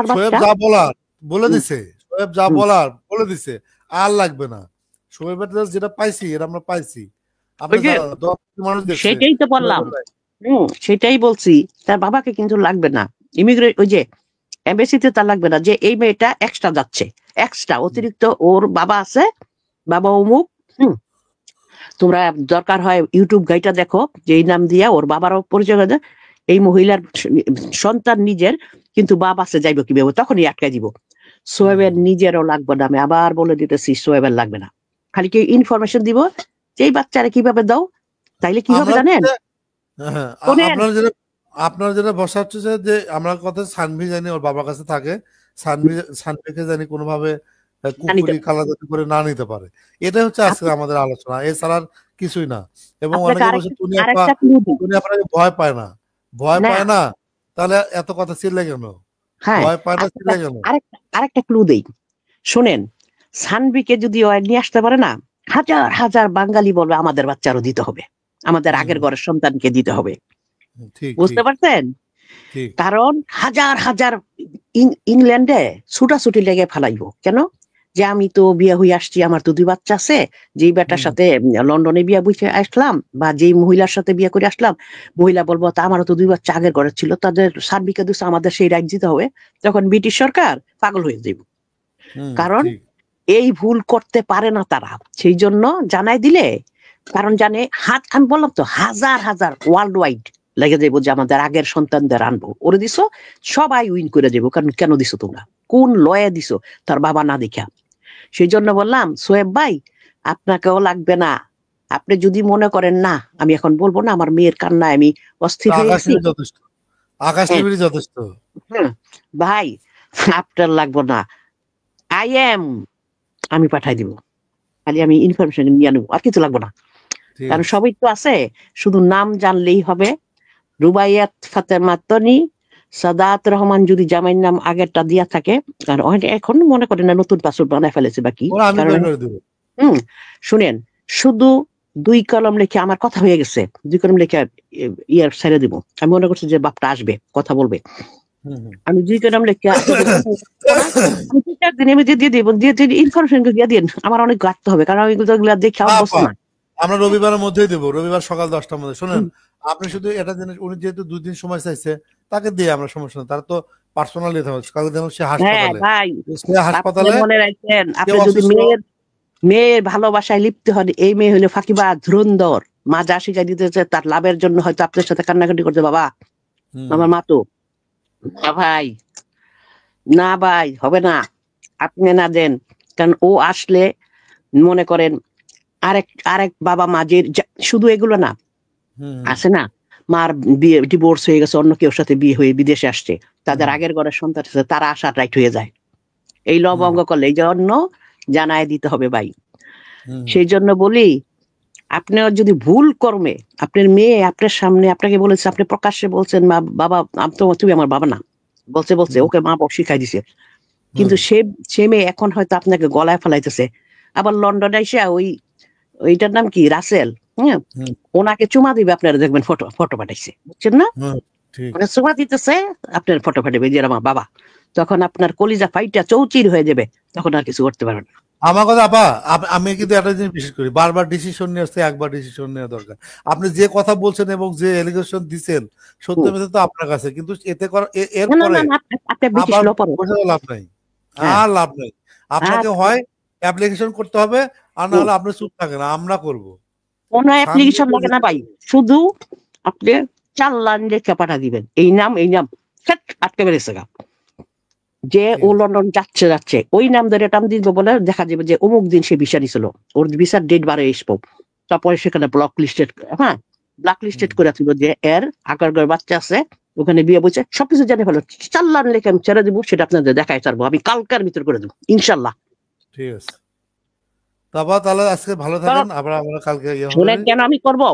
শোয়েব যা বলার বলে দিছে, শোয়েব যা বলার বলে দিছে, আর লাগবে না। শোয়েবের যেটা পাইছি এটা আমরা পাইছি। সেটাই তো বললাম, সেটাই বলছি। তার বাবাকে কিন্তু লাগবে না, ইমিগ্রেট ওই যে এমবেসিতে তার লাগবে না, যে এই মেয়েটা এক্সট্রা যাচ্ছে, এক্সট্রা অতিরিক্ত ওর বাবা আছে, বাবা অমুক। তোমরা দরকার হয় ইউটিউব গাইটা দেখো, যে এই নাম দিয়া ওর বাবারও পরিচয় দেয়। এই মহিলার সন্তান নিজের, কিন্তু বাপ আছে, যাইব কিভাবে, তখনই আটকাই দিব। সোয়েবের নিজেরও লাগবে না, আমি আবার বলে দিতেছি, সোয়েবের লাগবে না। খালি কি ইনফরমেশন দিব যে এই বাচ্চারা কিভাবে দাও, তাইলে কি হবে জানেন? আপনার যেটা বসা হচ্ছে যে আমরা কথা সানভি জানি ওর বাবার কাছে থাকে, সানভিকে জানি কোনোভাবে কুকুরি কালাজাতি করে না নিতে পারে। এটা হচ্ছে আজকে আমাদের আলোচনা, এছাড়া কিছুই না। এবং অনেকে বলছে তুমি আপনাকে ভয় পায় না, ভয় পায় না, তাহলে এত কথা ছিল কেন? ভয় পায় না ছিল কেন? আরেকটা ক্লু দেই, শোনেন। সানভিকে যদি নিয়ে আসতে পারে না, হাজার হাজার বাঙালি বলবে আমাদের বাচ্চারও দিতে হবে, আমাদের আগের ঘরের সন্তানকে দিতে হবে। বুঝতে পারছেন? কারণ হাজার হাজার ইংল্যান্ডে ছুটাছুটি লেগে ফেলাইবো কেন, যে আমি তো বিয়ে হয়ে আসছি, আমার তো 2 বাচ্চা আছে, যেই বেটার সাথে লন্ডনে বিয়ে বুঝে আসলাম বা যেই মহিলার সাথে বিয়ে করে আসলাম, মহিলা বলবো তা আমারও তো 2 বাচ্চা আগের ঘরে ছিল, তাদের সার্বিকা দিচ্ছে, আমাদের সেই রাইট দিতে হবে। তখন ব্রিটিশ সরকার পাগল হয়ে যাইব। কারণ এই ভুল করতে পারে না তারা, সেই জন্য জানাই দিলে, কারণ জানে আমি বললাম তো হাজার হাজার ওয়ার্ল্ড ওয়াইড লেগে যাবো যে আমাদের আগের সন্তানদের আনবো। ওরে দিছো, সবাই উইন করে যাবো। কারণ কেন দিছো তোমরা, কোন লয়ে দিছো তার বাবা না দেখা। সেই জন্য বললাম সোয়েব ভাই আপনাকেও লাগবে না। আপনি যদি মনে করেন না আমি এখন বলবো না, আমার মেয়ের কান্নায় আমি অস্থির হয়ে গেছি, যথেষ্ট ভাই আপনার লাগবো না। আমি পাঠাই দিব, খালি আমি ইনফরমেশন নিয়ে নেবো, আর কিছু লাগবো না। কারণ সবই তো আছে, শুধু নাম জানলেই হবে। রুবাইয়াত ফাতেমা তনি, সাদাত রহমান যদি জামাইয়ের নাম আগেরটা দিয়া থাকে, আর এখন মনে করেন না নতুন পাসওয়ার্ড বানায় ফেলেছে বাকি। শুনেন, শুধু 2 কলম লিখে, আমার কথা হয়ে গেছে, 2 কলম লিখে ইয়ার ছেড়ে দিব। আমি মনে করছি যে বাপটা আসবে কথা বলবে, আমি 2 কলম লিখে দিয়ে দিব, ইনফরমেশন দিয়ে দিন। আমার অনেক গাঁটতে হবে, কারণ আমি এগুলো দেখে অভ্যস্ত না। আমরা রবিবারের মধ্যেই দেবো, রবিবার সকাল 10টার মধ্যে। শোনেন, আপনি শুধু এটা জিনিস, উনি যেহেতু 2 দিন সময় চাইছে, তাকে দিয়ে আমরা সমস্যা না, তার তো পার্সোনালি সে হাসপাতালে মনে রাখছেন, আপনি যদি মেয়ের ভালোবাসায় লিপ্ত হন, এই মেয়ে হলো ফাঁকিবাজ, ধুরন্ধর, মা যা শিখাই দিতেছে তার লাভের জন্য হয়তো আপনার সাথে কান্নাকাটি করছে। বাবা আমার মা তো ভাই না, ভাই হবে না, আপনি না দেন। কারণ ও আসলে মনে করেন আরেক বাবা মা, যে শুধু এগুলো না, আছে না মার বিয়ে ডিভোর্স হয়ে গেছে, অন্য কেউ সাথে বিয়ে হয়ে বিদেশে আসছে, তাদের আগের ঘরের সন্তান আছে, তারা আসার রাইট হয়ে যায়। এই লবঙ্গ করলে এই জন্য জানায় দিতে হবে ভাই। সেই জন্য বলি, আপনিও যদি ভুল কর্মে আপনার মেয়ে আপনার সামনে আপনাকে বলেছে, আপনি প্রকাশ্যে বলছেন মা বাবা তুমি আমার বাবা না, বলছে ওকে মা বাবা শিখাই দিছে, কিন্তু সে মেয়ে এখন হয়তো আপনাকে গলায় ফেলাইতেছে। আবার লন্ডনে এসে ওইটার নাম কি রাসেল, ওনাকে চুমা দিবে, আপনারা দেখবেন ফটো পাঠাইছে, বুঝছেন না? চুমা দিতেছে, আপনার ফটো পাঠাবে যে আমার বাবা, তখন আপনার কলিজা ফাইটা চৌচির হয়ে যাবে, তখন আর কিছু করতে পারবেন না। আমার কথা আপা, আমি কিন্তু একটা জিনিস বিশেষ করি, বারবার ডিসিশন নিয়ে আসতে একবার ডিসিশন নেওয়া দরকার। আপনি যে কথা বলছেন এবং যে এলিগেশন দিচ্ছেন সত্য মিথ্যা তো আপনার কাছে, কিন্তু এতে এরপরে লাভ নাই, আর লাভ নাই। আপনাকে হয় অ্যাপ্লিকেশন করতে হবে, আর না হলে আপনি চুপ থাকেন, আমরা করবো। কোনো অ্যাপ্লিকেশন লাগে না ভাই, শুধু আপনি 4 লাইন লেখা পাঠা দিবেন, এই নাম আটকে বেড়েছে গা। যে ও লন্ডন যাচ্ছে ওই নাম ধরে টান দিব বলে দেখা যাবে যে অমুক দিন সে ভিসা নিছিল, ওর ভিসার ডেট বারে আসবো, তারপরে সেখানে ব্লক লিস্টেড, হ্যাঁ ব্ল্যাক লিস্টেড করে দিব যে এর আকার বাচ্চা আছে, ওখানে বিয়ে বলছে, সবকিছু জানে ফেলো, চাল্লান লেখে আমি ছেড়ে দিব, সেটা আপনাদের দেখাই ছাড়বো, আমি কালকার ভিতর করে দেবো ইনশাল্লাহ। ঠিক আছে, তারপর তাহলে আজকে ভালো থাকেন, আবার আমরা কালকে শুনে কেন আমি করবো,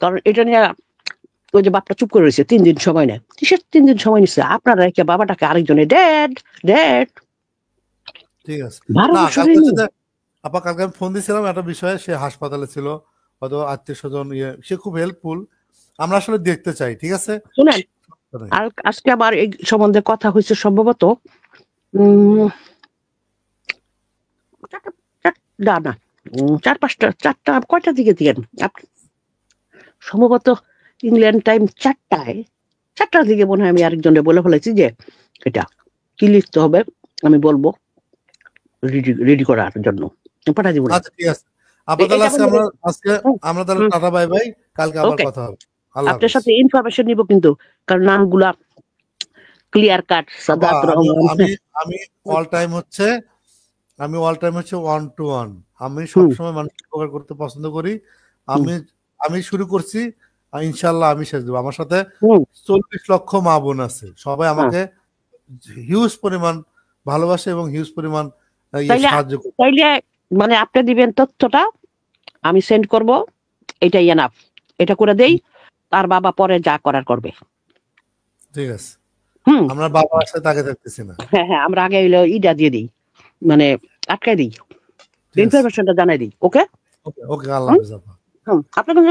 কারণ এটা নিয়ে ওই যে বাপটা চুপ করে রয়েছে 3 দিন সময় নেয়, কিসের 3 দিন সময় নিচ্ছে, আপনারা রেখে বাবাটাকে আরেকজনে ডেড ঠিক আছে। 12 না বছরের কালকে মেয়ে। আপা কালকে আমি ফোন দিয়েছিলাম একটা বিষয়ে, সে হাসপাতালে ছিল, হয়তো আত্মীয় স্বজন সে খুব হেল্পফুল, আমরা আসলে দেখতে চাই, ঠিক আছে। শুনেন, আর আজকে আবার এই সম্বন্ধে কথা হয়েছে সম্ভবত না 4-5টা কয়টার দিকে দিকেন সম্ভবত ইংল্যান্ড টাইম 4টার দিকে মনে হয় আমি আরেকজনে বলে ফেলেছি যে এটা কি লিখতে হবে আমি বলবো রেডি করার জন্য পাঠাই দিব। আচ্ছা ঠিক আছে আপা, তাহলে আজকে আমরা তাহলে টাটা বাই বাই, কালকে আবার কথা হবে। আপনার সাথে ইনফরমেশন নিব কিন্তু, কারণ নামগুলা ক্লিয়ার কাট। সাদাত রহমান আমি অল টাইম হচ্ছে 1 to 1, আমি সবসময় মানুষ উপকার করতে পছন্দ করি। আমি শুরু করছি, ইনশাল্লাহ আমি শেষ দেবো। আমার সাথে 40 লক্ষ মা বোন আছে, সবাই আমাকে হিউজ পরিমাণ ভালোবাসে এবং হিউজ পরিমাণ সাহায্য করে। তাইলে মানে আপনি দিবেন তথ্যটা, আমি সেন্ড করব, এটাই এনাফ, এটা করে দেই, তার বাবা পরে যা করার করবে। ঠিক আছে, আমরা বাবা আসলে তাকে দেখতেছি না। হ্যাঁ আমরা আগে ইটা দিয়ে দিই, মানে আটকাই দিই, ইনফরমেশনটা জানাই দিই। ওকে ওকে, আল্লাহ হাফেজ আপা। আপনাকে